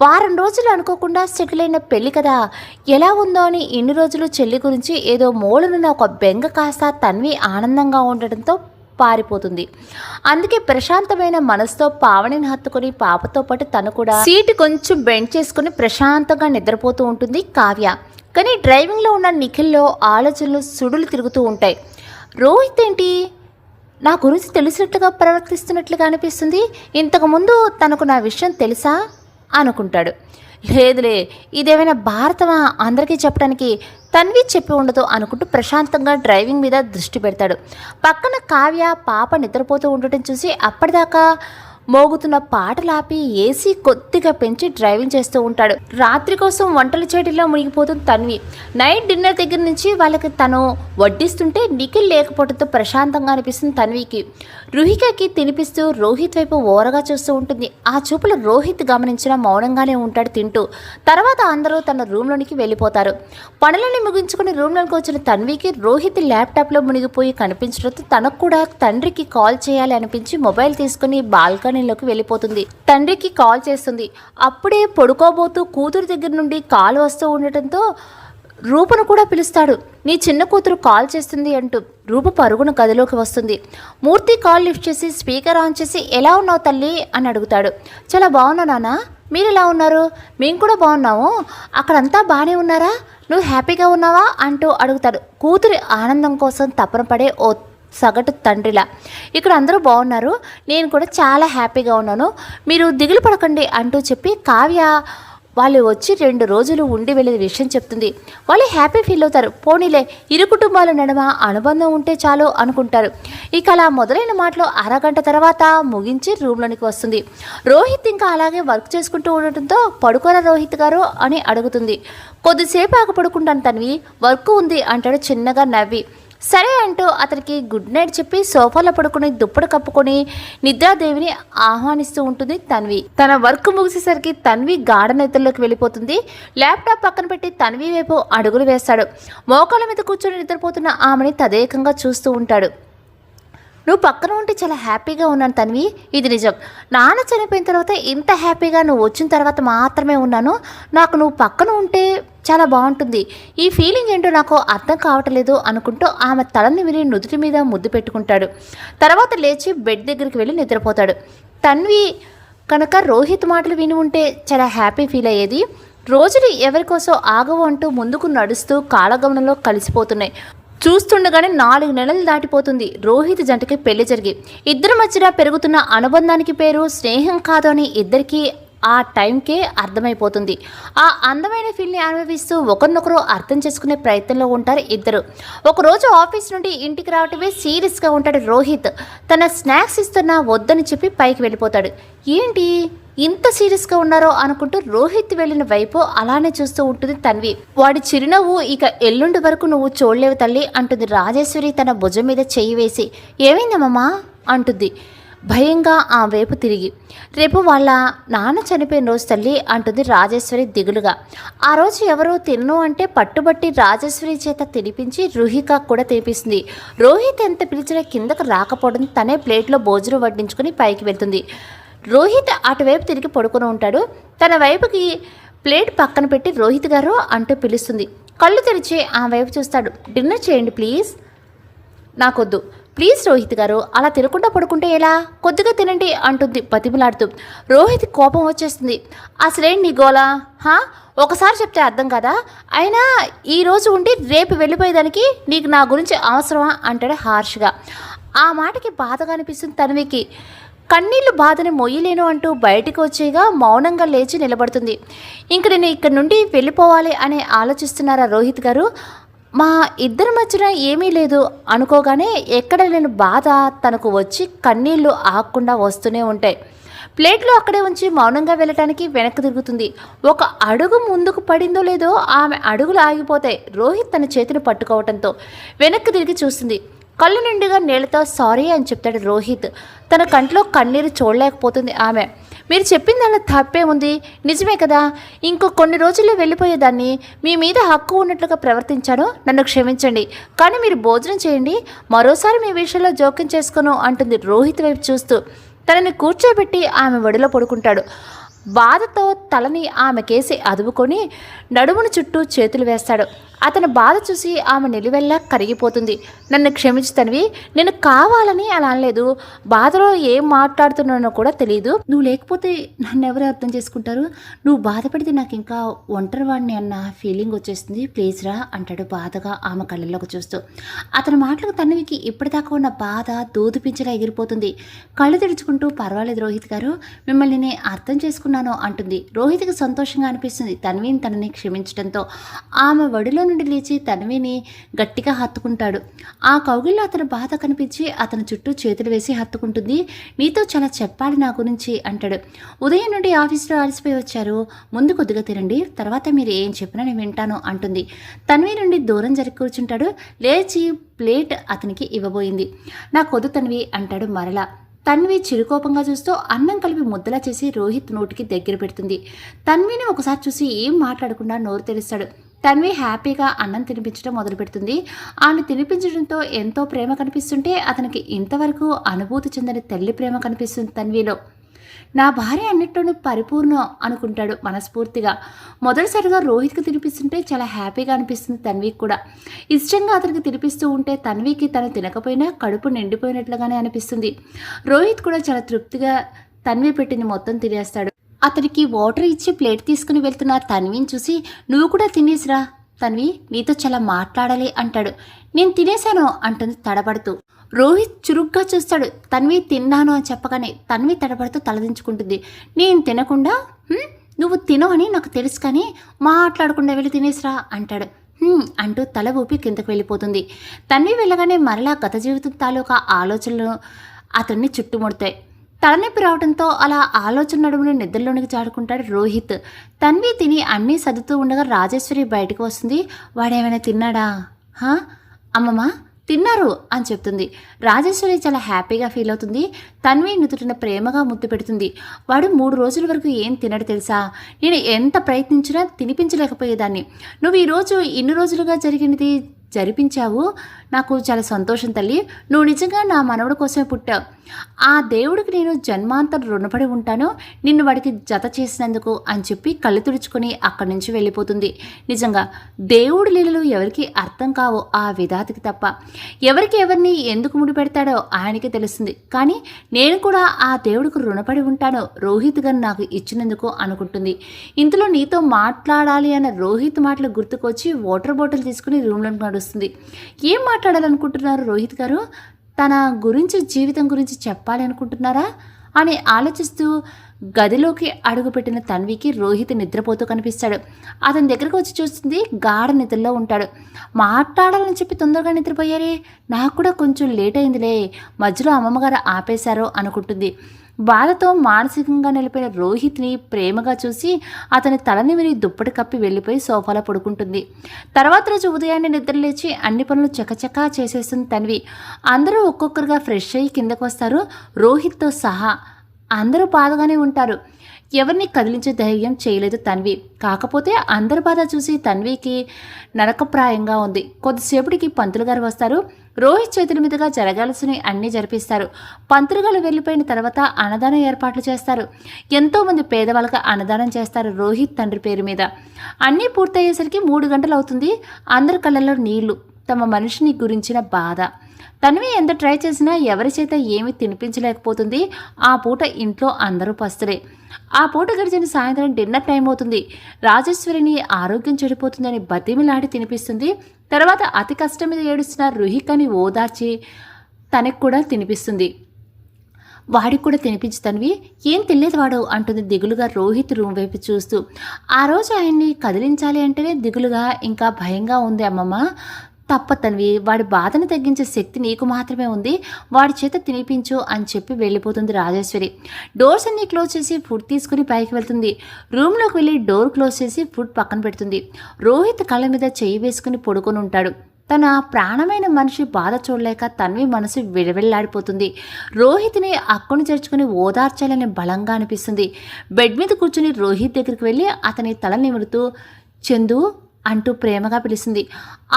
వారం రోజులు అనుకోకుండా సెటిల్ అయిన పెళ్ళి కదా, ఎలా ఉందో అని ఇన్ని రోజులు చెల్లి గురించి ఏదో మూలనున్న ఒక బెంగ కాస్త తన్వి ఆనందంగా ఉండడంతో పారిపోతుంది. అందుకే ప్రశాంతమైన మనసుతో పావనిని హత్తుకొని పాపతో పాటు తను కూడా సీటు కొంచెం బెండ్ చేసుకుని ప్రశాంతంగా నిద్రపోతూ ఉంటుంది కావ్య. కానీ డ్రైవింగ్లో ఉన్న నిఖిల్లో ఆలోచనలు సుడులు తిరుగుతూ ఉంటాయి. రోహిత్ ఏంటి నా గురించి తెలిసినట్లుగా ప్రవర్తిస్తున్నట్లుగా అనిపిస్తుంది, ఇంతకుముందు తనకు నా విషయం తెలుసా అనుకుంటాడు. లేదులే, ఇదేమైనా భారతమా అందరికీ చెప్పడానికి, తన్వి చెప్పి ఉండదు అనుకుంటూ ప్రశాంతంగా డ్రైవింగ్ మీద దృష్టి పెడతాడు. పక్కన కావ్య పాప నిద్రపోతూ ఉండటం చూసి అప్పటిదాకా మోగుతున్న పాటలు ఆపి ఏసీ కొద్దిగా పెంచి డ్రైవింగ్ చేస్తూ ఉంటాడు. రాత్రి కోసం వంటలు చేయడంలో మునిగిపోతుంది తన్వి. నైట్ డిన్నర్ దగ్గర నుంచి వాళ్ళకి తను వడ్డిస్తుంటే నిఖిల్ లేకపోవడంతో ప్రశాంతంగా అనిపిస్తుంది తన్వికి. రుహికకి తినిపిస్తూ రోహిత్ వైపు ఓరగా చూస్తూ ఉంటుంది. ఆ చూపులు రోహిత్ గమనించిన మౌనంగానే ఉంటాడు తింటూ. తర్వాత అందరూ తన రూమ్లోనికి వెళ్ళిపోతారు. పనులని ముగించుకుని రూమ్లోకి వచ్చిన తన్వికి రోహిత్ ల్యాప్టాప్లో మునిగిపోయి కనిపించడంతో తనకు కూడా తండ్రికి కాల్ చేయాలి అనిపించి మొబైల్ తీసుకుని బాల్కనీలోకి వెళ్ళిపోతుంది. తండ్రికి కాల్ చేస్తుంది. అప్పుడే పడుకోబోతూ కూతురు దగ్గర నుండి కాల్ వస్తూ ఉండటంతో రూపను కూడా పిలుస్తాడు. నీ చిన్న కూతురు కాల్ చేస్తుంది అంటూ. రూప పరుగున గదిలోకి వస్తుంది. మూర్తి కాల్ లిఫ్ట్ చేసి స్పీకర్ ఆన్ చేసి, ఎలా ఉన్నావు తల్లి అని అడుగుతాడు. చాలా బాగున్నా నాన్న, మీరు ఎలా ఉన్నారు? మేము కూడా బాగున్నాము, అక్కడంతా బాగానే ఉన్నారా, నువ్వు హ్యాపీగా ఉన్నావా అంటూ అడుగుతాడు. కూతురి ఆనందం కోసం తపన పడే ఓ సగటు తండ్రిలా. ఇక్కడ అందరూ బాగున్నారు, నేను కూడా చాలా హ్యాపీగా ఉన్నాను, మీరు దిగులు పడకండి అంటూ చెప్పి కావ్య వాళ్ళు వచ్చి 2 రోజులు ఉండి వెళ్ళే విషయం చెప్తుంది. వాళ్ళు హ్యాపీ ఫీల్ అవుతారు. పోనీలే, ఇరు కుటుంబాల నడుమ అనుబంధం ఉంటే చాలు అనుకుంటారు. ఇక అలా మొదలైన మాటలు అరగంట తర్వాత ముగించి రూమ్లోనికి వస్తుంది. రోహిత్ ఇంకా అలాగే వర్క్ చేసుకుంటూ ఉండటంతో పడుకోరా రోహిత్ గారు అని అడుగుతుంది. కొద్దిసేపు ఆగ పడుకుంటాను తన్వి, వర్క్ ఉంది అంటాడు చిన్నగా నవ్వి. సరే అంటూ అతనికి గుడ్ నైట్ చెప్పి సోఫాలో పడుకుని దుప్పటి కప్పుకొని నిద్రాదేవిని ఆహ్వానిస్తూ ఉంటుంది తన్వి. తన వర్క్ ముగిసేసరికి తన్వి గాఢ నిద్రలోకి వెళ్ళిపోతుంది. ల్యాప్టాప్ పక్కన పెట్టి తన్వి వైపు అడుగులు వేస్తాడు. మోకాళ్ళ మీద కూర్చొని నిద్రపోతున్న ఆమెని తదేకంగా చూస్తూ ఉంటాడు. నువ్వు పక్కన ఉంటే చాలా హ్యాపీగా ఉన్నాను తన్వి, ఇది నిజం. నాన్న చనిపోయిన తర్వాత ఇంత హ్యాపీగా నువ్వు వచ్చిన తర్వాత మాత్రమే ఉన్నాను. నాకు నువ్వు పక్కన ఉంటే చాలా బాగుంటుంది. ఈ ఫీలింగ్ ఏంటో నాకు అర్థం కావట్లేదు అనుకుంటూ ఆమె తలని విని నుదుటి మీద ముద్దు పెట్టుకుంటాడు. తర్వాత లేచి బెడ్ దగ్గరికి వెళ్ళి నిద్రపోతాడు. తన్వి కనుక రోహిత్ మాటలు విని ఉంటే చాలా హ్యాపీ ఫీల్ అయ్యేది. రోజులు ఎవరికోసం ఆగవు అంటూ ముందుకు నడుస్తూ కాలగమనంలో కలిసిపోతున్నాయి. చూస్తుండగానే 4 నెలలు దాటిపోతుంది రోహిత్ జంటకి పెళ్లి జరిగి. ఇద్దరి మధ్యన పెరుగుతున్న అనుబంధానికి పేరు స్నేహం కాదు అని ఇద్దరికీ ఆ టైంకే అర్థమైపోతుంది. ఆ అందమైన ఫీల్ని అనుభవిస్తూ ఒకరినొకరు అర్థం చేసుకునే ప్రయత్నంలో ఉంటారు ఇద్దరు. ఒకరోజు ఆఫీస్ నుండి ఇంటికి రావటమే సీరియస్గా ఉంటాడు రోహిత్. తన స్నాక్స్ ఇస్తున్నా వద్దని చెప్పి పైకి వెళ్ళిపోతాడు. ఏంటి ఇంత సీరియస్గా ఉన్నారో అనుకుంటూ రోహిత్ వెళ్ళిన వైపు అలానే చూస్తూ ఉంటుంది తన్వి. వాడి చిరునవ్వు ఇక ఎల్లుండి వరకు నువ్వు చూడలేవు తల్లి అంటుంది రాజేశ్వరి తన భుజం మీద చెయ్యి వేసి. ఏమైందమ్మా అంటుంది భయంగా ఆ వైపు తిరిగి. రేపు వాళ్ళ నాన్న చనిపోయిన రోజు తల్లి అంటుంది రాజేశ్వరి దిగులుగా. ఆ రోజు ఎవరో తినను అంటే పట్టుబట్టి రాజేశ్వరి చేత తినిపించి రుహిక కూడా తినిపిస్తుంది. రోహిత్ ఎంత పిలిచినా కిందకు రాకపోవడం తనే ప్లేట్లో భోజనం వడ్డించుకుని పైకి వెళ్తుంది. రోహిత్ అటువైపు తిరిగి పడుకుని ఉంటాడు. తన వైపుకి ప్లేట్ పక్కన పెట్టి రోహిత్ గారు అంటూ పిలుస్తుంది. కళ్ళు తెరిచి ఆ వైపు చూస్తాడు. డిన్నర్ చేయండి ప్లీజ్. నాకొద్దు ప్లీజ్ రోహిత్ గారు, అలా తినకుండా పడుకుంటే ఎలా, కొద్దిగా తినండి అంటుంది బతిమలాడుతూ. రోహిత్ కోపం వచ్చేస్తుంది. అసలేంటి నీ గోలా? ఒకసారి చెప్తే అర్థం కదా, అయినా ఈరోజు ఉండి రేపు వెళ్ళిపోయేదానికి నీకు నా గురించి అవసరమా అంటాడు హార్ష్గా. ఆ మాటకి బాధగా అనిపిస్తుంది తన్వికి. కన్నీళ్లు బాధని మొయ్యలేను అంటూ బయటికి వచ్చేగా మౌనంగా లేచి నిలబడుతుంది. ఇంక నేను ఇక్కడి నుండి వెళ్ళిపోవాలి అని ఆలోచిస్తున్నారా రోహిత్ గారు? మా ఇద్దరి మధ్యన ఏమీ లేదు అనుకోగానే ఎక్కడ లేని బాధ తనకు వచ్చి కన్నీళ్లు ఆగకుండా వస్తూనే ఉంటాయి. ప్లేట్లో అక్కడే ఉంచి మౌనంగా వెళ్ళటానికి వెనక్కి తిరుగుతుంది. ఒక అడుగు ముందుకు పడిందో లేదో ఆమె అడుగులు ఆగిపోతాయి రోహిత్ తన చేతిని పట్టుకోవడంతో. వెనక్కి తిరిగి చూస్తుంది. కళ్ళు నిండుగా నీళ్లతో సారీ అని చెప్తాడు రోహిత్. తన కంట్లో కన్నీరు చూడలేకపోతుంది ఆమె. మీరు చెప్పింది దానిలో తప్పే ఉంది, నిజమే కదా, ఇంకో కొన్ని రోజుల్లో వెళ్ళిపోయేదాన్ని, మీ మీద హక్కు ఉన్నట్లుగా ప్రవర్తించాను, నన్ను క్షమించండి, కానీ మీరు భోజనం చేయండి, మరోసారి మీ విషయంలో జోక్యం చేసుకోను అంటుంది రోహిత్ వైపు చూస్తూ. తనని కూర్చోబెట్టి ఆమె ఒడిలో పడుకుంటాడు. బాధతో తలని ఆమె కేసి అదుపుకొని నడుమును చుట్టూ చేతులు వేస్తాడు. అతని బాధ చూసి ఆమె నిలువెల్లా కరిగిపోతుంది. నన్ను క్షమించు తన్వి, నేను కావాలని అలా అనలేదు, బాధలో ఏం మాట్లాడుతున్నానో కూడా తెలియదు, నువ్వు లేకపోతే నన్ను ఎవరు అర్థం చేసుకుంటారు, నువ్వు బాధపడితే నాకు ఇంకా ఒంటరివాడిని అన్న ఫీలింగ్ వచ్చేస్తుంది, ప్లీజ్ రా అంటాడు బాధగా ఆమె కళ్ళల్లోకి చూస్తూ. అతని మాటలకు తన్వికి ఇప్పటిదాకా ఉన్న బాధ దూదిపించలా ఎగిరిపోతుంది. కళ్ళు తెరుచుకుంటూ పర్వాలేదు రోహిత్ గారు, మిమ్మల్ని నేను అర్థం చేసుకున్నాను అంటుంది. రోహిత్కి సంతోషంగా అనిపిస్తుంది తన్విని తనని క్షమించడంతో. ఆమె వడిలో నుండి లేచి తన్విని గట్టిగా హత్తుకుంటాడు. ఆ కౌగిల్లో అతని బాధ కనిపించి అతని చుట్టూ చేతులు వేసి హత్తుకుంటుంది. నీతో చాలా చెప్పాలి నా గురించి అంటాడు. ఉదయం నుండి ఆఫీస్లో అలసిపోయి వచ్చారు, ముందు కొద్దిగా తినండి, తర్వాత మీరు ఏం చెప్పినా నేను వింటాను అంటుంది. తన్వి నుండి దూరం జరిగి కూర్చుంటాడు. లేచి ప్లేట్ అతనికి ఇవ్వబోయింది. నాకొద్దు తన్వి అంటాడు మరలా. తన్వి చిరుకోపంగా చూస్తూ అన్నం కలిపి ముద్దలా చేసి రోహిత్ నోటికి దగ్గర పెడుతుంది. తన్విని ఒకసారి చూసి ఏం మాట్లాడకుండా నోరు తెరుస్తాడు. తన్వి హ్యాపీగా అన్నం తినిపించడం మొదలు పెడుతుంది. ఆమె తినిపించడంతో ఎంతో ప్రేమ కనిపిస్తుంటే అతనికి ఇంతవరకు అనుభూతి చెందని తల్లి ప్రేమ కనిపిస్తుంది తన్విలో. నా భార్య అన్నిట్లోనూ పరిపూర్ణం అనుకుంటాడు మనస్ఫూర్తిగా. మొదటిసారిగా రోహిత్కి తినిపిస్తుంటే చాలా హ్యాపీగా అనిపిస్తుంది తన్వికి కూడా. ఇష్టంగా అతనికి తినిపిస్తూ ఉంటే తన్వికి తను తినకపోయినా కడుపు నిండిపోయినట్లుగానే అనిపిస్తుంది. రోహిత్ కూడా చాలా తృప్తిగా తన్వి పెట్టింది మొత్తం తినేస్తాడు. అతనికి వాటర్ ఇచ్చి ప్లేట్ తీసుకుని వెళ్తున్న తన్విని చూసి నువ్వు కూడా తినేసిరా తన్వి, నీతో చాలా మాట్లాడాలి అంటాడు. నేను తినేశాను అంటుంది తడబడుతూ. రోహిత్ చురుగ్గా చూస్తాడు. తన్వి తిన్నాను అని చెప్పగానే తన్వి తడబడుతూ తలదించుకుంటుంది. నేను తినకుండా నువ్వు తిను అని నాకు తెలుసు కానీ మాట్లాడకుండా వెళ్ళి తినేసిరా అంటాడు. అంటూ తల ఊపి కిందకు వెళ్ళిపోతుంది. తన్వి వెళ్ళగానే మరలా గత జీవితం తాలూకా ఆలోచనలు అతన్ని చుట్టుముడతాయి. తలనొప్పి రావడంతో అలా ఆలోచన నడుముని నిద్రలోనికి జాడుకుంటాడు రోహిత్. తన్వి తిని అన్నీ సర్దుతూ ఉండగా రాజేశ్వరి బయటకు వస్తుంది. వాడేమైనా తిన్నాడా? అమ్మమ్మ తిన్నారు అని చెప్తుంది. రాజేశ్వరి చాలా హ్యాపీగా ఫీల్ అవుతుంది. తన్వి నుదుటిన ప్రేమగా ముద్దు పెడుతుంది. వాడు 3 రోజుల వరకు ఏం తినడు తెలుసా, నేను ఎంత ప్రయత్నించినా తినిపించలేకపోయేదాన్ని, నువ్వు ఈరోజు ఇన్ని రోజులుగా జరిపించావు, నాకు చాలా సంతోషం తల్లి, నువ్వు నిజంగా నా మనవడి కోసమే పుట్టావు, ఆ దేవుడికి నేను జన్మాంతరం రుణపడి ఉంటాను నిన్ను వాడికి జత చేసినందుకు అని చెప్పి కళ్ళు తుడుచుకొని అక్కడి నుంచి వెళ్ళిపోతుంది. నిజంగా దేవుడి లీలలు ఎవరికి అర్థం కావో ఆ విధాతకి తప్ప. ఎవరికి ఎవరిని ఎందుకు ముడిపెడతాడో ఆయనకి తెలుస్తుంది. కానీ నేను కూడా ఆ దేవుడికి రుణపడి ఉంటాను రోహిత్ గారు నాకు ఇచ్చినందుకు అనుకుంటుంది. ఇంతలో నీతో మాట్లాడాలి అన్న రోహిత్ మాటలు గుర్తుకొచ్చి వాటర్ బాటిల్ తీసుకుని రూమ్లోకి నడుస్తుంది. ఏం మాట్లాడాలనుకుంటున్నారు రోహిత్ గారు? తన గురించి జీవితం గురించి చెప్పాలి అనుకుంటున్నారా అని ఆలోచిస్తూ గదిలోకి అడుగుపెట్టిన తన్వికి రోహిత్ నిద్రపోతూ కనిపిస్తాడు. అతని దగ్గరకు వచ్చి చూస్తుంది. గాఢ నిద్రలో ఉంటాడు. మాట్లాడాలని చెప్పి తొందరగా నిద్రపోయారే, నాకు కూడా కొంచెం లేట్ అయిందిలే, మధ్యలో అమ్మమ్మగారు ఆపేశారో అనుకుంటుంది. బాధతో మానసికంగా నిలిపిన రోహిత్ని ప్రేమగా చూసి అతని తలనిమిరి దుప్పటి కప్పి వెళ్ళిపోయి సోఫాలో పడుకుంటుంది. తర్వాత రోజు ఉదయాన్నే నిద్రలేచి అన్ని పనులు చకచకా చేసేస్తుంది తన్వి. అందరూ ఒక్కొక్కరుగా ఫ్రెష్ అయ్యి కిందకు వస్తారు, రోహిత్తో సహా. అందరూ బాధగానే ఉంటారు. ఎవరిని కదిలించే ధైర్యం చేయలేదు తన్వి. కాకపోతే అందరి బాధ చూసి తన్వికి నరకప్రాయంగా ఉంది. కొద్దిసేపటికి పంతులు గారు వస్తారు. రోహిత్ చేతుల మీదుగా జరగాల్సినవి అన్నీ జరిపిస్తారు. పంతులుగారు వెళ్ళిపోయిన తర్వాత అన్నదాన ఏర్పాట్లు చేస్తారు. ఎంతోమంది పేదవాళ్ళకి అన్నదానం చేస్తారు రోహిత్ తండ్రి పేరు మీద. అన్నీ పూర్తయ్యేసరికి 3 గంటలు అవుతుంది. అందరి కళ్ళల్లో నీళ్లు, తమ మనిషిని గురించిన బాధ. తన్వి ఎంత ట్రై చేసినా ఎవరి చేత ఏమీ తినిపించలేకపోతుంది. ఆ పూట ఇంట్లో అందరూ పస్తులే. ఆ పూట గడిచిన సాయంత్రం డిన్నర్ టైం అవుతుంది. రాజేశ్వరిని ఆరోగ్యం చెడిపోతుందని బతిమిలాడి తినిపిస్తుంది. తర్వాత అతి కష్టం మీద ఏడుస్తున్న రుహికని ఓదార్చి తనకు కూడా తినిపిస్తుంది. వాడికి కూడా తినిపించి తన్వి ఏం తెలియదు వాడు అంటుంది దిగులుగా రోహిత్ రూమ్ వైపు చూస్తూ. ఆ రోజు ఆయన్ని కదిలించాలి అంటేనే దిగులుగా ఇంకా భయంగా ఉంది అమ్మమ్మ. తప్పతన్వి, వాడి బాధను తగ్గించే శక్తి నీకు మాత్రమే ఉంది, వాడి చేత తినిపించు అని చెప్పి వెళ్ళిపోతుంది రాజేశ్వరి. డోర్స్ అన్నీ క్లోజ్ చేసి ఫుడ్ తీసుకుని పైకి వెళ్తుంది. రూమ్లోకి వెళ్ళి డోర్ క్లోజ్ చేసి ఫుడ్ పక్కన పెడుతుంది. రోహిత్ కళ్ళ మీద చేయి వేసుకుని పడుకొని ఉంటాడు. తన ప్రాణమైన మనిషి బాధ చూడలేక తన్వి మనసు విడవెళ్లాడిపోతుంది. రోహిత్ని అక్కను చేర్చుకుని ఓదార్చాలని బలంగా అనిపిస్తుంది. బెడ్ మీద కూర్చుని రోహిత్ దగ్గరికి వెళ్ళి అతని తల నిమురుతూ చందు అంటూ ప్రేమగా పిలిచింది.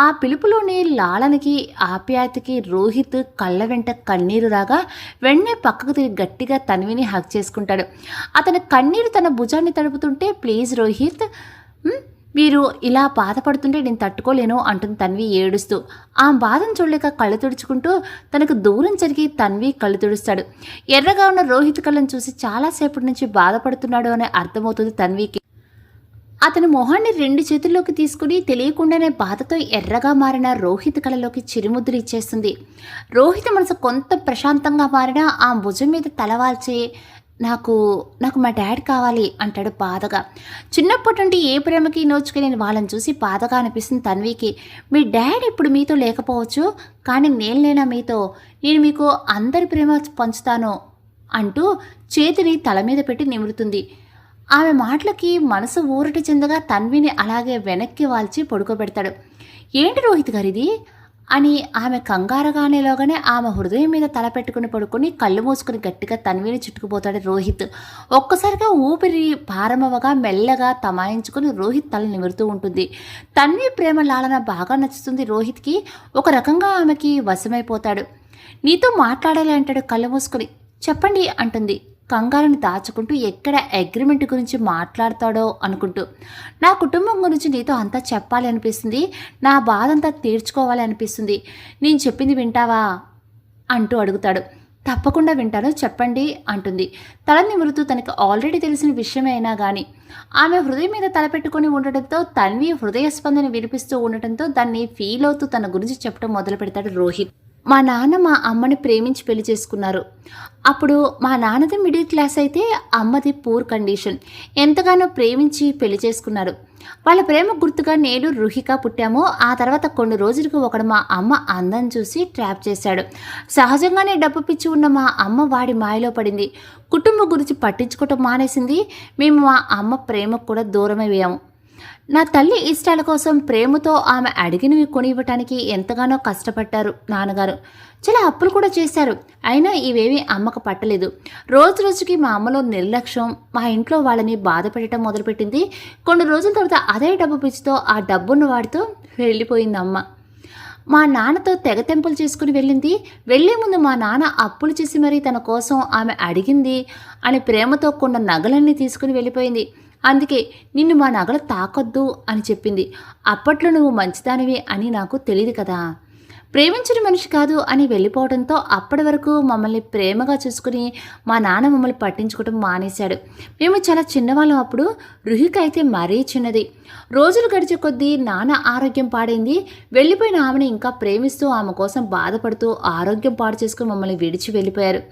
ఆ పిలుపులోని లాలనకి ఆప్యాయతకి రోహిత్ కళ్ళ వెంట కన్నీరు రాగా వెంటనే పక్కకు తిరిగి గట్టిగా తన్విని హగ్ చేసుకుంటాడు. అతని కన్నీరు తన భుజాన్ని తడుపుతుంటే ప్లీజ్ రోహిత్, మీరు ఇలా బాధపడుతుంటే నేను తట్టుకోలేను అంటుంది తన్వి ఏడుస్తూ. ఆ బాధను చూడలేక కళ్ళు తుడుచుకుంటూ తనకు దూరం జరిగి తన్వి కళ్ళు తుడుస్తాడు. ఎర్రగా ఉన్న రోహిత్ కళ్ళను చూసి చాలాసేపటి నుంచి బాధపడుతున్నాడు అని అర్థమవుతుంది తన్వికి. అతని మొహాన్ని 2 చేతుల్లోకి తీసుకుని తెలియకుండానే బాధతో ఎర్రగా మారిన రోహిత్ కళలోకి చిరుముద్ర ఇచ్చేస్తుంది. రోహిత్ మనసు కొంత ప్రశాంతంగా మారినా ఆ భుజం మీద తలవాల్చి నాకు మా డాడీ కావాలి అంటాడు బాధగా. చిన్నప్పటి నుండి ఏ ప్రేమకి నోచుకెళ్ళిన వాళ్ళని చూసి బాధగా అనిపిస్తుంది తన్వికి. మీ డాడీ ఇప్పుడు మీతో లేకపోవచ్చు, కానీ నేను లేనా మీతో, నేను మీకు అందరి ప్రేమ పంచుతాను అంటూ చేతిని తల మీద పెట్టి నిమురుతుంది. ఆమె మాటలకి మనసు ఊరటి చెందగా తన్విని అలాగే వెనక్కి వాల్చి పడుకోబెడతాడు. ఏంటి రోహిత్ గారిది అని ఆమె కంగారుగానేలోగానే ఆమె హృదయం మీద తల పెట్టుకుని పడుకొని కళ్ళు మూసుకుని గట్టిగా తన్విని చుట్టుకుపోతాడు రోహిత్. ఒక్కసారిగా ఊపిరి భారమవగా మెల్లగా తమాయించుకుని రోహిత్ తల నిమురుతూ ఉంటుంది. తన్వి ప్రేమ లాలన బాగా నచ్చుతుంది రోహిత్కి. ఒక రకంగా ఆమెకి వశమైపోతాడు. నీతో మాట్లాడాలి అంటాడు కళ్ళు మూసుకుని. చెప్పండి అంటుంది కంగారుని దాచుకుంటూ. ఎక్కడ అగ్రిమెంట్ గురించి మాట్లాడతాడో అనుకుంటూ. నా కుటుంబం గురించి నీతో అంతా చెప్పాలి అనిపిస్తుంది, నా బాధ అంతా తీర్చుకోవాలి అనిపిస్తుంది, నేను చెప్పింది వింటావా అంటూ అడుగుతాడు. తప్పకుండా వింటాను, చెప్పండి అంటుంది తల నిమురుతూ. తనకు ఆల్రెడీ తెలిసిన విషయమే అయినా కానీ ఆమె హృదయం మీద తలపెట్టుకొని ఉండటంతో తన్వి హృదయ స్పందన వినిపిస్తూ ఉండటంతో దాన్ని ఫీల్ అవుతూ తన గురించి చెప్పడం మొదలు పెడతాడు రోహిత్. మా నాన్న మా అమ్మని ప్రేమించి పెళ్లి చేసుకున్నారు. అప్పుడు మా నాన్నది మిడిల్ క్లాస్ అయితే అమ్మది పూర్ కండిషన్. ఎంతగానో ప్రేమించి పెళ్లి చేసుకున్నారు. వాళ్ళ ప్రేమ గుర్తుగా నేను రుహిక పుట్టాము. ఆ తర్వాత కొన్ని రోజులకు ఒకడు మా అమ్మ అందం చూసి ట్రాప్ చేశాడు. సహజంగానే డబ్బు పిచ్చి ఉన్న మా అమ్మ వాడి మాయలో పడింది. కుటుంబం గురించి పట్టించుకోవటం మానేసింది. మేము మా అమ్మ ప్రేమకు కూడా దూరమయ్యాము. నా తల్లి ఇష్టాల కోసం ప్రేమతో ఆమె అడిగినవి కొనివ్వటానికి ఎంతగానో కష్టపడ్డారు నాన్నగారు. చాలా అప్పులు కూడా చేశారు. అయినా ఇవేమీ అమ్మకు పట్టలేదు. రోజు రోజుకి మా అమ్మలో నిర్లక్ష్యం మా ఇంట్లో వాళ్ళని బాధ పెట్టడం మొదలుపెట్టింది. కొన్ని రోజుల తర్వాత అదే డబ్బు పిచ్చితో ఆ డబ్బున్న వాడితో వెళ్ళిపోయింది అమ్మ. మా నాన్నతో తెగ తెంపులు చేసుకుని వెళ్ళింది. వెళ్లే ముందు మా నాన్న అప్పులు చేసి మరీ తన కోసం ఆమె అడిగింది అని ప్రేమతో కొన్న నగలన్నీ తీసుకుని వెళ్ళిపోయింది. అందుకే నిన్ను మా నగలు తాకొద్దు అని చెప్పింది. అప్పట్లో నువ్వు మంచిదానివి అని నాకు తెలియదు కదా. ప్రేమించిన మనిషి కాదు అని వెళ్ళిపోవడంతో అప్పటి వరకు మమ్మల్ని ప్రేమగా చూసుకుని మా నాన్న మమ్మల్ని పట్టించుకోవడం మానేశాడు. మేము చాలా చిన్నవాళ్ళం అప్పుడు. రుహిక అయితే మరీ చిన్నది. రోజులు గడిచే కొద్దీ నాన్న ఆరోగ్యం పాడైంది. వెళ్ళిపోయిన ఆమెను ఇంకా ప్రేమిస్తూ ఆమె కోసం బాధపడుతూ ఆరోగ్యం పాడు చేసుకుని మమ్మల్ని విడిచి వెళ్ళిపోయారు.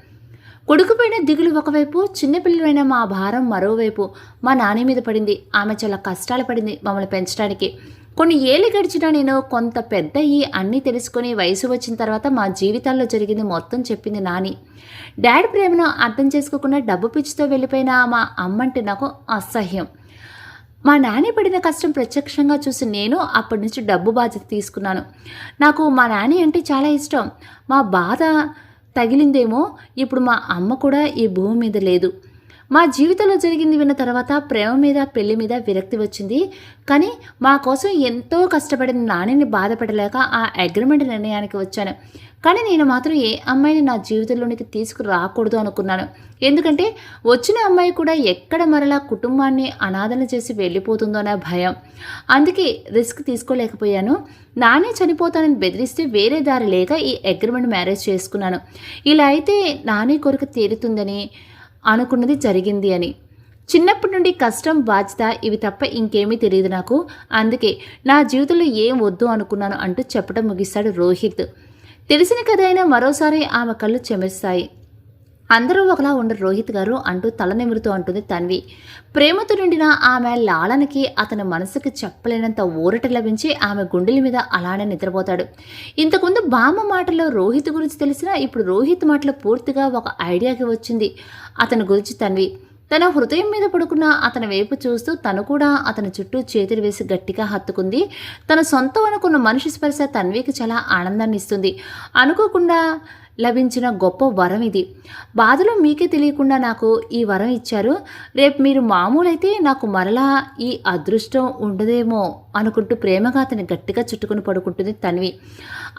కొడుకుపోయిన దిగులు ఒకవైపు, చిన్నపిల్లలైన మా భారం మరోవైపు మా నాని మీద పడింది. ఆమె చాలా కష్టాలు పడింది మమ్మల్ని పెంచడానికి. కొన్ని ఏళ్ళు గడిచినా నేను కొంత పెద్ద అన్నీ తెలుసుకొని వయసు వచ్చిన తర్వాత మా జీవితాల్లో జరిగింది మొత్తం చెప్పింది నాని. డాడీ ప్రేమను అర్థం చేసుకోకుండా డబ్బు పిచ్చితో వెళ్ళిపోయిన మా అమ్మంటే నాకు అసహ్యం. మా నాని పడిన కష్టం ప్రత్యక్షంగా చూసి నేను అప్పటి నుంచి డబ్బు బాధ్యత తీసుకున్నాను. నాకు మా నాని అంటే చాలా ఇష్టం. మా బాధ తగిలిందేమో ఇప్పుడు మా అమ్మ కూడా ఈ భూమి మీద లేదు. మా జీవితంలో జరిగింది విన్న తర్వాత ప్రేమ మీద పెళ్లి మీద విరక్తి వచ్చింది. కానీ మా కోసం ఎంతో కష్టపడిన నానిని బాధపడలేక ఆ అగ్రిమెంట్ నిర్ణయానికి వచ్చాను. కానీ నేను మాత్రం ఏ అమ్మాయిని నా జీవితంలోనికి తీసుకురాకూడదు అనుకున్నాను. ఎందుకంటే వచ్చిన అమ్మాయి కూడా ఎక్కడ మరలా కుటుంబాన్ని అనాథన చేసి వెళ్ళిపోతుందో అనే భయం. అందుకే రిస్క్ తీసుకోలేకపోయాను. నానే చనిపోతానని బెదిరిస్తే వేరే దారి లేక ఈ అగ్రిమెంట్ మ్యారేజ్ చేసుకున్నాను. ఇలా అయితే నానే కోరిక తీరుతుందని అనుకున్నది జరిగింది అని. చిన్నప్పటి నుండి కష్టం, బాధ్యత ఇవి తప్ప ఇంకేమీ తెలియదు నాకు. అందుకే నా జీవితంలో ఏం వద్దు అనుకున్నాను అంటూ చెప్పడం ముగిస్తాడు రోహిత్. తెలిసిన కథ అయినా మరోసారి ఆమె కళ్ళు చెమెరుస్తాయి. అందరూ ఒకలా ఉండరు రోహిత్ గారు అంటూ తల నిమురుతూ అంటుంది తన్వి. ప్రేమతో నిండిన ఆమె లాలనకి అతని మనసుకి చెప్పలేనంత ఊరట లభించి ఆమె గుండెల మీద అలానే నిద్రపోతాడు. ఇంతకుముందు బామ్మ మాటల్లో రోహిత్ గురించి తెలిసినా ఇప్పుడు రోహిత్ మాటలో పూర్తిగా ఒక ఐడియాకి వచ్చింది అతని గురించి తన్వి. తన హృదయం మీద పడుకున్న అతని వైపు చూస్తూ తను కూడా అతని చుట్టూ చేతులు వేసి గట్టిగా హత్తుకుంది. తన సొంతం అనుకున్న మనిషి స్పర్శ తన్వికి చాలా ఆనందాన్ని ఇస్తుంది. అనుకోకుండా లభించిన గొప్ప వరం ఇది. బాధలో మీకే తెలియకుండా నాకు ఈ వరం ఇచ్చారు. రేపు మీరు మామూలైతే నాకు మరలా ఈ అదృష్టం ఉండదేమో అనుకుంటూ ప్రేమగా అతని గట్టిగా చుట్టుకుని పడుకుంటుంది తన్వి.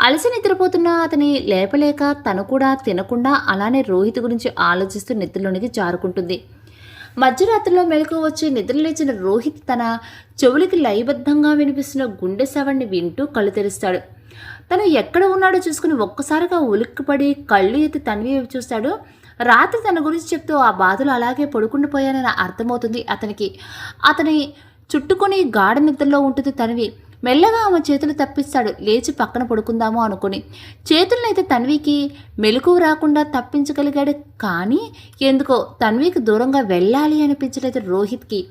అలసి నిద్రపోతున్న అతని లేపలేక తను కూడా తినకుండా అలానే రోహిత్ గురించి ఆలోచిస్తూ నిద్రలోనికి జారుకుంటుంది. మధ్యరాత్రిలో మెలకు వచ్చి నిద్రలేచిన రోహిత్ తన చెవులకి లయబద్ధంగా వినిపిస్తున్న గుండె సవడిని వింటూ కళ్ళు తెరుస్తాడు. తను ఎక్కడ ఉన్నాడో చూసుకుని ఒక్కసారిగా ఉలిక్కిపడి కళ్ళు ఎత్తి తన్వి వైపు చూస్తాడు. రాత్రి తన గురించి చెప్తూ ఆ బాధలు అలాగే పడుకుండిపోయానని అర్థమవుతుంది అతనికి. అతని చుట్టుకొని గాఢ నిద్రలో ఉంటుంది తన్వి. మెల్లగా ఆమె చేతులు తప్పిస్తాడు. లేచి పక్కన పడుకుందాము అనుకుని చేతులనైతే తన్వికి మెలకువ రాకుండా తప్పించగలిగాడు. కానీ ఎందుకో తన్వికి దూరంగా వెళ్ళాలి అనిపించలేదు రోహిత్కి.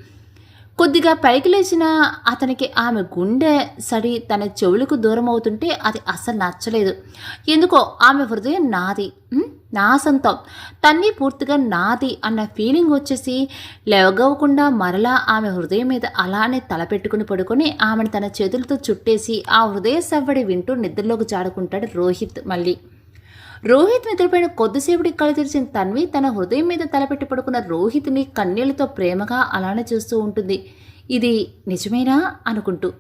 కొద్దిగా పైకి లేచిన అతనికి ఆమె గుండె సడి తన చెవులకు దూరం అవుతుంటే అది అస్సలు నచ్చలేదు. ఎందుకో ఆమె హృదయం నాది, నా సొంతం, తన్ని పూర్తిగా నాది అన్న ఫీలింగ్ వచ్చేసి లేవగవకుండా మరలా ఆమె హృదయం మీద అలానే తలపెట్టుకుని పడుకొని ఆమెను తన చేతులతో చుట్టేసి ఆ హృదయ సవ్వడి వింటూ నిద్రలోకి జాడుకుంటాడు రోహిత్. మళ్ళీ రోహిత్ నిద్రపోయిన కొద్దిసేపటికి కళ్ళు తెరిచిన తన్వి తన హృదయం మీద తలపెట్టి పడుకున్న రోహిత్ని కన్నీళ్లతో ప్రేమగా అలానే చూస్తూ ఉంటుంది. ఇది నిజమేనా అనుకుంటూ.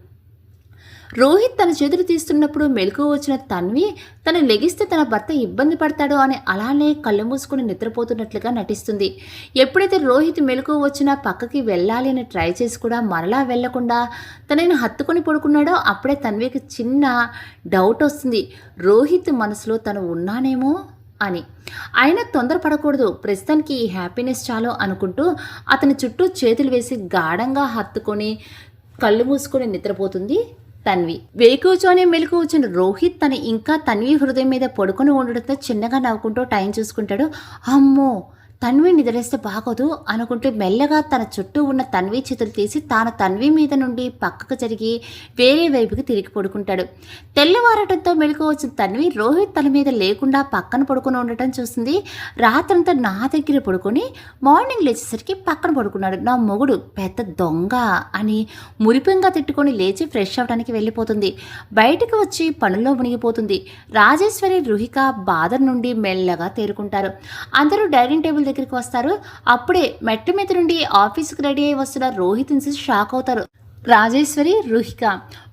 రోహిత్ తన చేతులు తీస్తున్నప్పుడు మెలకువ వచ్చిన తన్వి తను లెగిస్తే తన భర్త ఇబ్బంది పడతాడో అని అలానే కళ్ళు మూసుకుని నిద్రపోతున్నట్లుగా నటిస్తుంది. ఎప్పుడైతే రోహిత్ మెలకువ వచ్చినా పక్కకి వెళ్ళాలి అని ట్రై చేసి కూడా మరలా వెళ్లకుండా తనని హత్తుకొని పడుకున్నాడో అప్పుడే తన్వికి చిన్న డౌట్ వస్తుంది. రోహిత్ మనసులో తను ఉన్నానేమో అని. అయినా తొందరపడకూడదు, ప్రస్తుతానికి ఈ హ్యాపీనెస్ చాలు అనుకుంటూ అతని చుట్టూ చేతులు వేసి గాఢంగా హత్తుకొని కళ్ళు మూసుకొని నిద్రపోతుంది తన్వి. వేకువచోనే మెలకు వచ్చిన రోహిత్ తను ఇంకా తన్వి హృదయం మీద పడుకొని ఉండడంతో చిన్నగా నవ్వుకుంటూ టైం చూసుకుంటాడు. అమ్మో, తన్వి నిద్రేస్తే బాగోదు అనుకుంటూ మెల్లగా తన చుట్టూ ఉన్న తన్వి చేతులు తీసి తాను తన్వి మీద నుండి పక్కకు జరిగి వేరే వైపుకి తిరిగి పడుకుంటాడు. తెల్లవారటంతో మెలకు వచ్చిన తన్వి రోహిత్ తన మీద లేకుండా పక్కన పడుకుని ఉండటం చూస్తుంది. రాత్రంతా నా దగ్గర పడుకొని మార్నింగ్ లేచేసరికి పక్కన పడుకున్నాడు, నా మొగుడు పెద్ద దొంగ అని మురిపంగా తిట్టుకొని లేచి ఫ్రెష్ అవ్వడానికి వెళ్ళిపోతుంది. బయటకు వచ్చి పనుల్లో మునిగిపోతుంది. రాజేశ్వరి, రుహిక బాధ నుండి మెల్లగా తేరుకుంటారు. అందరూ డైనింగ్ టేబుల్ దగ్గరికి వస్తారు. అప్పుడే మెట్ల మీద నుండి ఆఫీస్కి రెడీ అయి వస్తున్న రోహిత్ చూసి షాక్ అవుతారు. రాజేశ్వరి, రుహిక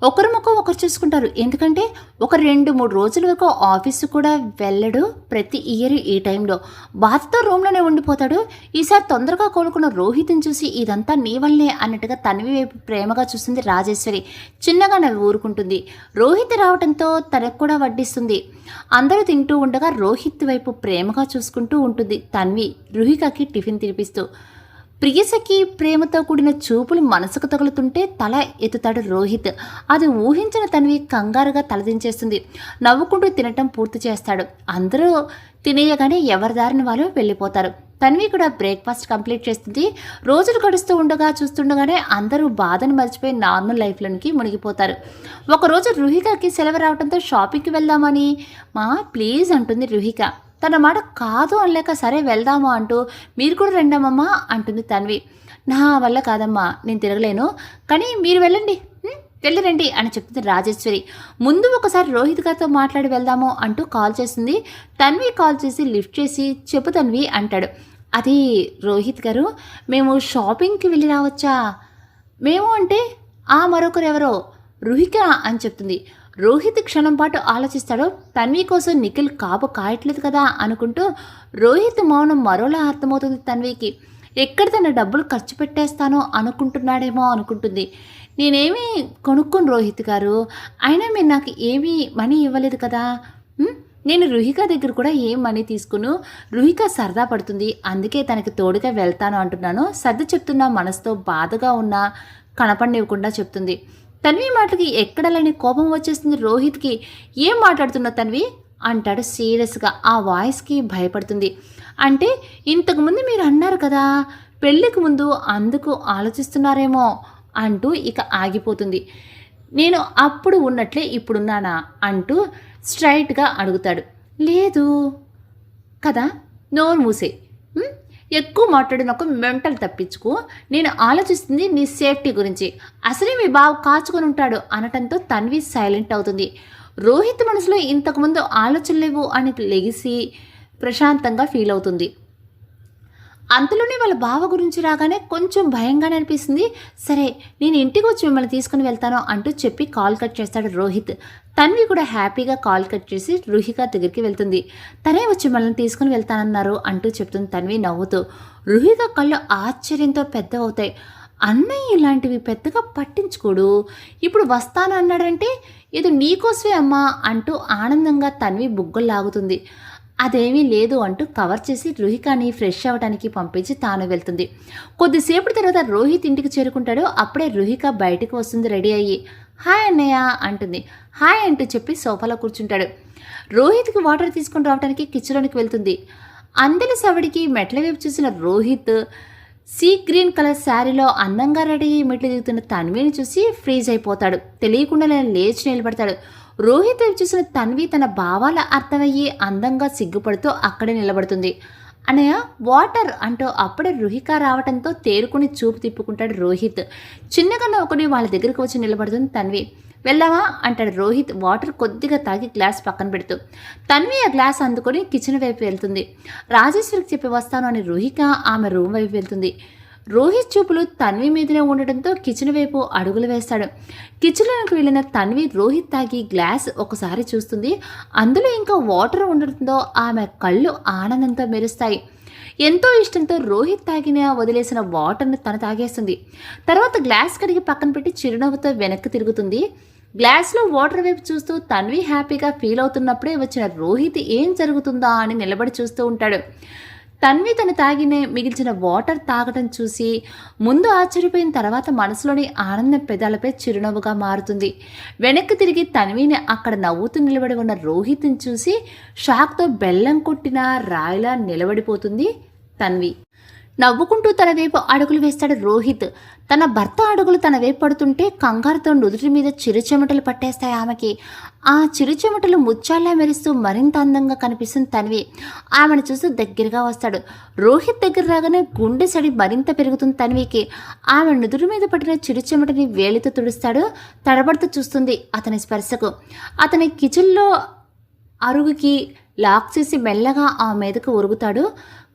ఒకరి ముఖం ఒకరు చూసుకుంటారు. ఎందుకంటే ఒక 2-3 రోజుల వరకు ఆఫీసు కూడా వెళ్ళడు ప్రతి ఇయర్ ఈ టైంలో. బాధతో రూమ్లోనే ఉండిపోతాడు. ఈసారి తొందరగా కోలుకున్న రోహిత్ని చూసి ఇదంతా నీ వల్లే అన్నట్టుగా తన్వి వైపు ప్రేమగా చూస్తుంది రాజేశ్వరి. చిన్నగా నవ్వి ఊరుకుంటుంది. రోహిత్ రావడంతో తనకు కూడా వడ్డిస్తుంది. అందరూ తింటూ ఉండగా రోహిత్ వైపు ప్రేమగా చూసుకుంటూ ఉంటుంది తన్వి రుహికకి టిఫిన్ తినిపిస్తూ. ప్రియసకి ప్రేమతో కూడిన చూపులు మనసుకు తగులుతుంటే తల ఎత్తుతాడు రోహిత్. అది ఊహించిన తన్వి కంగారుగా తలదించేస్తుంది. నవ్వుకుంటూ తినటం పూర్తి చేస్తాడు. అందరూ తినేయగానే ఎవరి దారిని వాళ్ళు వెళ్ళిపోతారు. తన్వి కూడా బ్రేక్ఫాస్ట్ కంప్లీట్ చేస్తుంది. రోజులు గడుస్తూ చూస్తుండగానే అందరూ బాధను మర్చిపోయి నార్మల్ లైఫ్లోనికి మునిగిపోతారు. ఒకరోజు రుహికకి సెలవు రావడంతో షాపింగ్కి వెళ్దామని మా ప్లీజ్ అంటుంది రుహిక. తన మాట కాదు అనలేక సరే వెళ్దామా అంటూ మీరు కూడా రండమ్మా అంటుంది తన్వి. నా వల్ల కాదమ్మా, నేను తిరగలేను, కానీ మీరు వెళ్ళండి, వెళ్ళరండి అని చెప్తుంది రాజేశ్వరి. ముందు ఒకసారి రోహిత్ గారితో మాట్లాడి వెళ్దాము అంటూ కాల్ చేస్తుంది. తన్వి కాల్ చేసి లిఫ్ట్ చేసి చెప్పు తన్వి అంటాడు. అది రోహిత్ గారు, మేము షాపింగ్కి వెళ్ళి రావచ్చా? మేము అంటే మరొకరెవరో రుహిక అని చెప్తుంది. రోహిత్ క్షణం పాటు ఆలోచిస్తాడు. తన్వి కోసం నిఖిల్ కాపు కాయట్లేదు కదా అనుకుంటూ రోహిత్ మౌనం మరోలా అర్థమవుతుంది తన్వికి. ఎక్కడ తన డబ్బులు ఖర్చు పెట్టేస్తానో అనుకుంటున్నాడేమో అనుకుంటుంది. నేనేమీ కొనుక్కోను రోహిత్ గారు, అయినా మీరు నాకు ఏమీ మనీ ఇవ్వలేదు కదా. నేను రుహిక దగ్గర కూడా ఏం మనీ తీసుకును. రుహిక సరదా పడుతుంది, అందుకే తనకి తోడుగా వెళ్తాను అంటున్నాను. సర్ది చెప్తున్నా మనసుతో బాధగా ఉన్నా కనపడివ్వకుండా చెప్తుంది. తన్వి మాటలకి ఎక్కడలేని కోపం వచ్చేస్తుంది రోహిత్కి. ఏం మాట్లాడుతున్నా తన్వి అంటాడు సీరియస్గా. ఆ వాయిస్కి భయపడుతుంది. అంటే ఇంతకుముందు మీరు అన్నారు కదా పెళ్ళికి ముందు, అందుకు ఆలోచిస్తున్నారేమో అంటూ ఇక ఆగిపోతుంది. నేను అప్పుడు ఉన్నట్లే ఇప్పుడున్నానా అంటూ స్ట్రైట్గా అడుగుతాడు. లేదు కదా, నోరు మూసే, ఎక్కువ మాట్లాడినొక మెంటల్ తప్పించుకో. నేను ఆలోచిస్తుంది నీ సేఫ్టీ గురించి. అసలే మీ బావ కాచుకొని ఉంటాడు అనటంతో తన్వి సైలెంట్ అవుతుంది. రోహిత్ మనసులో ఇంతకుముందు ఆలోచనలు లేవు అని లెగిసి ప్రశాంతంగా ఫీల్ అవుతుంది. అంతలోనే వాళ్ళ బావ గురించి రాగానే కొంచెం భయంగానే అనిపిస్తుంది. సరే, నేను ఇంటికి వచ్చి మిమ్మల్ని తీసుకుని వెళ్తాను అంటూ చెప్పి కాల్ కట్ చేస్తాడు రోహిత్. తన్వి కూడా హ్యాపీగా కాల్ కట్ చేసి రుహిక దగ్గరికి వెళ్తుంది. తనే వచ్చి మిమ్మల్ని తీసుకుని వెళ్తానన్నారు అంటూ చెప్తుంది తన్వి నవ్వుతూ. రుహిక కళ్ళు ఆశ్చర్యంతో పెద్ద అవుతాయి. అన్నయ్య ఇలాంటివి పెద్దగా పట్టించుకోడు, ఇప్పుడు వస్తాను అన్నాడంటే ఇది నీకోసమే అమ్మా అంటూ ఆనందంగా తన్వి బుగ్గల్లాగుతుంది. అదేమీ లేదు అంటూ కవర్ చేసి రుహికాని ఫ్రెష్ అవ్వడానికి పంపించి తాను వెళ్తుంది. కొద్దిసేపటి తర్వాత రోహిత్ ఇంటికి చేరుకుంటాడు. అప్పుడే రుహిక బయటకు వస్తుంది రెడీ అయ్యి. హాయ్ అన్నయ్య అంటుంది. హాయ్ అంటూ చెప్పి సోఫాలో కూర్చుంటాడు. రోహిత్కి వాటర్ తీసుకుని రావడానికి కిచెన్లోనికి వెళ్తుంది. అందరి సవడికి మెట్ల వైపు చూసిన రోహిత్ సీ గ్రీన్ కలర్ శారీలో అందంగా రెడీ అయ్యి మెట్లు దిగుతున్న తన్విని చూసి ఫ్రీజ్ అయిపోతాడు. తెలియకుండా లేచి నిలబడతాడు. రోహిత్ వైపు చూసిన తన్వి తన భావాల అర్థమయ్యి అందంగా సిగ్గుపడుతూ అక్కడే నిలబడుతుంది. అన్నయ్య వాటర్ అంటూ అప్పుడే రుహిక రావడంతో తేరుకుని చూపు తిప్పుకుంటాడు రోహిత్. చిన్నగా నవ్వుకుని వాళ్ళ దగ్గరికి వచ్చి నిలబడుతుంది తన్వి. వెళ్దామా అంటాడు రోహిత్ వాటర్ కొద్దిగా తాగి గ్లాస్ పక్కన పెడుతూ. తన్వి ఆ గ్లాస్ అందుకొని కిచెన్ వైపు వెళ్తుంది. రాజేశ్వరికి చెప్పి వస్తాను అని రుహిక ఆమె రూమ్ వైపు వెళ్తుంది. రోహిత్ చూపులు తన్వి మీదనే ఉండటంతో కిచెన్ వైపు అడుగులు వేస్తాడు. కిచెన్లోకి వెళ్ళిన తన్వి రోహిత్ తాగి గ్లాస్ ఒకసారి చూస్తుంది. అందులో ఇంకా వాటర్ ఉండటంతో ఆమె కళ్ళు ఆనందంతో మెరుస్తాయి. ఎంతో ఇష్టంతో రోహిత్ వదిలేసిన వాటర్ను తను తాగేస్తుంది. తర్వాత గ్లాస్ కడిగి పక్కన పెట్టి చిరునవ్వుతో వెనక్కి తిరుగుతుంది. గ్లాస్లో వాటర్ వైపు చూస్తూ తన్వి హ్యాపీగా ఫీల్ అవుతున్నప్పుడే వచ్చిన రోహిత్ ఏం జరుగుతుందా అని నిలబడి చూస్తూ ఉంటాడు. తన్వి తను మిగిల్చిన వాటర్ తాగటం చూసి ముందు ఆశ్చర్యపోయిన తర్వాత మనసులోని ఆనందం పెదాలపై చిరునవ్వుగా మారుతుంది. వెనక్కి తిరిగి తన్విని అక్కడ నవ్వుతూ నిలబడి ఉన్న రోహిత్ని చూసి షాక్తో బెల్లం కొట్టిన రాయిలా నిలబడిపోతుంది తన్వి. నవ్వుకుంటూ తన వైపు అడుగులు వేస్తాడు రోహిత్. తన భర్త అడుగులు తన వైపు పడుతుంటే కంగారుతో నుదుటి మీద చిరుచెమటలు పట్టేస్తాయి ఆమెకి. ఆ చిరుచెమటలు ముచ్చాల్లా మెరుస్తూ మరింత అందంగా కనిపిస్తుంది తన్వి. ఆమెను చూస్తూ దగ్గరగా వస్తాడు. రోహిత్ దగ్గర రాగానే గుండె సడి మరింత పెరుగుతుంది తన్వికి. ఆమె నుదురు మీద పట్టిన చిరుచెమటని వేలితో తుడుస్తాడు. తడబడుతూ చూస్తుంది అతని స్పర్శకు. అతని కిచెన్లో అరుగుకి లాక్ చేసి మెల్లగా ఆ మీదకు ఉరుగుతాడు.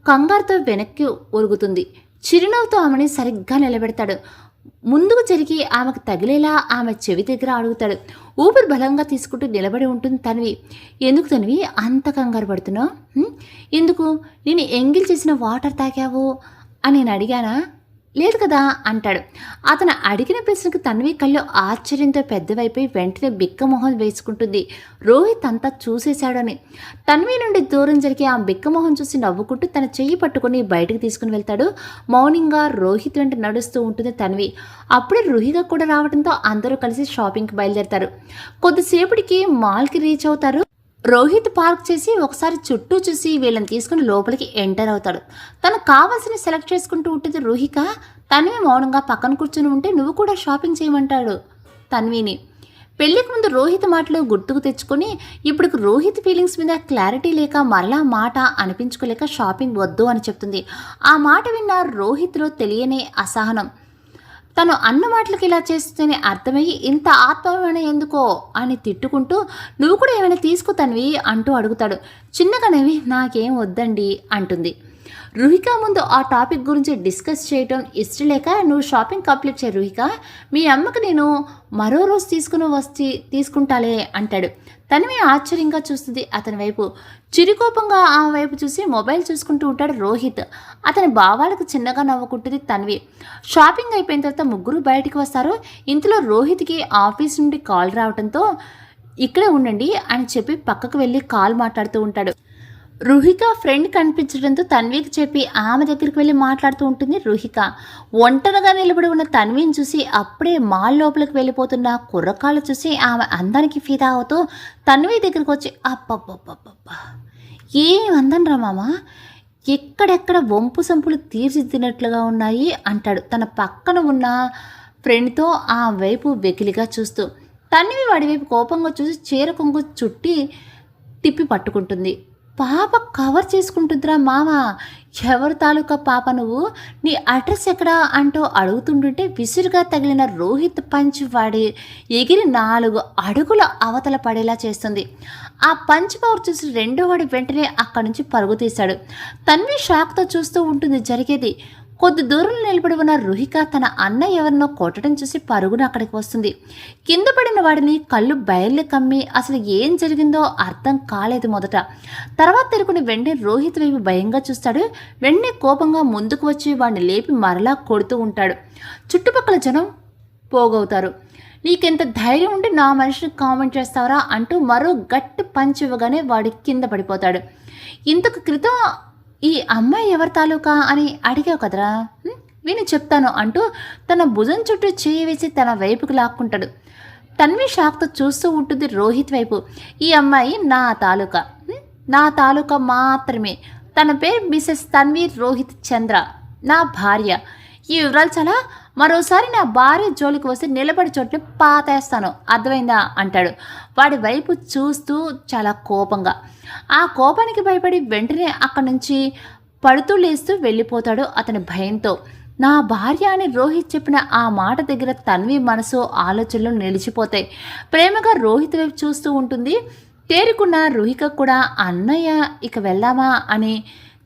కంగారుతో వెనక్కి ఒరుగుతుంది. చిరునవ్వుతో ఆమెని సరిగ్గా నిలబెడతాడు. ముందుకు జరిగి ఆమెకు తగిలేలా ఆమె చెవి దగ్గర అడుగుతాడు. ఊపిరి బలంగా తీసుకుంటూ నిలబడి ఉంటుంది తన్వి. ఎందుకు తన్వి అంత కంగారు పడుతున్నావు? ఎందుకు? నేను ఎంగిల్ చేసిన వాటర్ తాగావు అని నేను అడిగానా? లేదు కదా అంటాడు. అతను అడిగిన ప్రశ్నకు తన్వి కళ్ళు ఆశ్చర్యంతో పెద్దవైపోయి వెంటనే బిక్కమొహం వేసుకుంటుంది. రోహిత్ అంతా చూసేశాడని. తన్వి నుండి దూరం జరిగి ఆ బిక్కమొహం చూసి నవ్వుకుంటూ తన చెయ్యి పట్టుకుని బయటకు తీసుకుని వెళ్తాడు. మౌనంగా రోహిత్ వెంట నడుస్తూ ఉంటుంది తన్వి. అప్పుడే రుహిగా కూడా రావడంతో అందరూ కలిసి షాపింగ్కి బయలుదేరతారు. కొద్దిసేపటికి మాల్కి రీచ్ అవుతారు. రోహిత్ పార్క్ చేసి ఒకసారి చుట్టూ చూసి వీళ్ళని తీసుకుని లోపలికి ఎంటర్ అవుతాడు. తనకు కావాల్సిన సెలెక్ట్ చేసుకుంటూ ఉంటుంది రుహిక. తన్వి మౌనంగా పక్కన కూర్చుని ఉంటే నువ్వు కూడా షాపింగ్ చేయమంటాడు తన్విని. పెళ్లికి ముందు రోహిత్ మాటలు గుర్తుకు తెచ్చుకొని ఇప్పుడు రోహిత్ ఫీలింగ్స్ మీద క్లారిటీ లేక మరలా మాట అనిపించుకోలేక షాపింగ్ వద్దు అని చెప్తుంది. ఆ మాట విన్న రోహిత్లో తెలియని అసహనం. తను అన్న మాటలకి ఇలా చేస్తేనే అర్థమయ్యి ఇంత ఆత్మవిమర్శ ఎందుకో అని తిట్టుకుంటూ నువ్వు కూడా ఏమైనా తీసుకుతనివి అంటూ అడుగుతాడు. చిన్నగానేవి నాకేం వద్దండి అంటుంది. రుహిక ముందు ఆ టాపిక్ గురించి డిస్కస్ చేయటం ఇష్టం లేక, నువ్వు షాపింగ్ కంప్లీట్ చేయి రుహిక, మీ అమ్మకి నేను మరో రోజు తీసుకుంటాలే అంటాడు. తన్వి ఆశ్చర్యంగా చూస్తుంది అతని వైపు. చిరుకోపంగా ఆ వైపు చూసి మొబైల్ చూసుకుంటూ ఉంటాడు రోహిత్. అతని భావాలకు చిన్నగా నవ్వుకుంటుంది తన్వి. షాపింగ్ అయిపోయిన తర్వాత ముగ్గురు బయటికి వస్తారు. ఇంతలో రోహిత్కి ఆఫీస్ నుండి కాల్ రావడంతో ఇక్కడే ఉండండి అని చెప్పి పక్కకు వెళ్ళి కాల్ మాట్లాడుతూ ఉంటాడు. రుహిక ఫ్రెండ్ కనిపించడంతో తన్వికి చెప్పి ఆమె దగ్గరికి వెళ్ళి మాట్లాడుతూ ఉంటుంది రుహిక. ఒంటరిగా నిలబడి ఉన్న తన్విని చూసి అప్పుడే మాల్ లోపలికి వెళ్ళిపోతున్న కుర్రకాళ్ళు చూసి ఆమె అందానికి ఫిదా అవుతూ తన్వి దగ్గరికి వచ్చి అబ్బబ్బబ్బబ్బబ్బా ఏం అందనరా మామ, ఎక్కడెక్కడ వంపు సంపులు తీర్చిదిద్దినట్లుగా ఉన్నాయి అంటాడు తన పక్కన ఉన్న ఫ్రెండ్తో ఆ వైపు వెకిలిగా చూస్తూ. తన్వి వాడి వైపు కోపంగా చూసి చీర కొంగు చుట్టి తిప్పి పట్టుకుంటుంది. పాప కవర్ చేసుకుంటుందిరా మామ, ఎవరి తాలూకా పాప నువ్వు, నీ అడ్రస్ ఎక్కడా అంటూ అడుగుతుంటుంటే విసురుగా తగిలిన రోహిత్ పంచ్ వాడి ఎగిరి 4 అడుగుల అవతల పడేలా చేస్తుంది. ఆ పంచ్ పవర్ చూసి రెండో వాడి వెంటనే అక్కడి నుంచి పరుగు తీశాడు. తన్వి షాక్తో చూస్తూ ఉంటుంది జరిగేది. కొద్ది దూరంలో నిలబడి ఉన్న రుహిక తన అన్న ఎవరినో కొట్టడం చూసి పరుగున అక్కడికి వస్తుంది. కింద పడిన వాడిని కళ్ళు బయళ్ళు కమ్మి అసలు ఏం జరిగిందో అర్థం కాలేదు మొదట. తర్వాత తెరుకుని వెంటనే రోహిత్ వైపు భయంగా చూస్తాడు. వెంటనే కోపంగా ముందుకు వచ్చి వాడిని లేపి మరలా కొడుతూ ఉంటాడు. చుట్టుపక్కల జనం పోగవుతారు. నీకెంత ధైర్యం ఉంటే నా మనిషిని కామెంట్ చేస్తావరా అంటూ మరో గట్టి పంచ్ ఇవ్వగానే వాడి కింద పడిపోతాడు. ఇంతకు క్రితం ఈ అమ్మాయి ఎవరి తాలూకా అని అడిగావు కదరా, విని చెప్తాను అంటూ తన భుజం చుట్టూ చేయి వేసి తన వైపుకు లాక్కుంటాడు. తన్వి షాక్తో చూస్తూ ఉంటుంది రోహిత్ వైపు. ఈ అమ్మాయి నా తాలూకా మాత్రమే. తన పేరు మిసెస్ తన్వి రోహిత్ చంద్ర, నా భార్య. ఈ వివరాలు చాలా, మరోసారి నా భార్య జోలికి వస్తే నిలబడి చోట్ని పాతేస్తాను, అర్థమైందా అంటాడు వాడి వైపు చూస్తూ చాలా కోపంగా. ఆ కోపానికి భయపడి వెంటనే అక్కడి నుంచి పడుతూ లేస్తూ వెళ్ళిపోతాడు అతని భయంతో. నా భార్య అని రోహిత్ చెప్పిన ఆ మాట దగ్గర తన్వి మనసు ఆలోచనలు నిలిచిపోతాయి. ప్రేమగా రోహిత్ వైపు చూస్తూ ఉంటుంది. తేరుకున్న రుహిక కూడా అన్నయ్య ఇక వెళ్దామా అని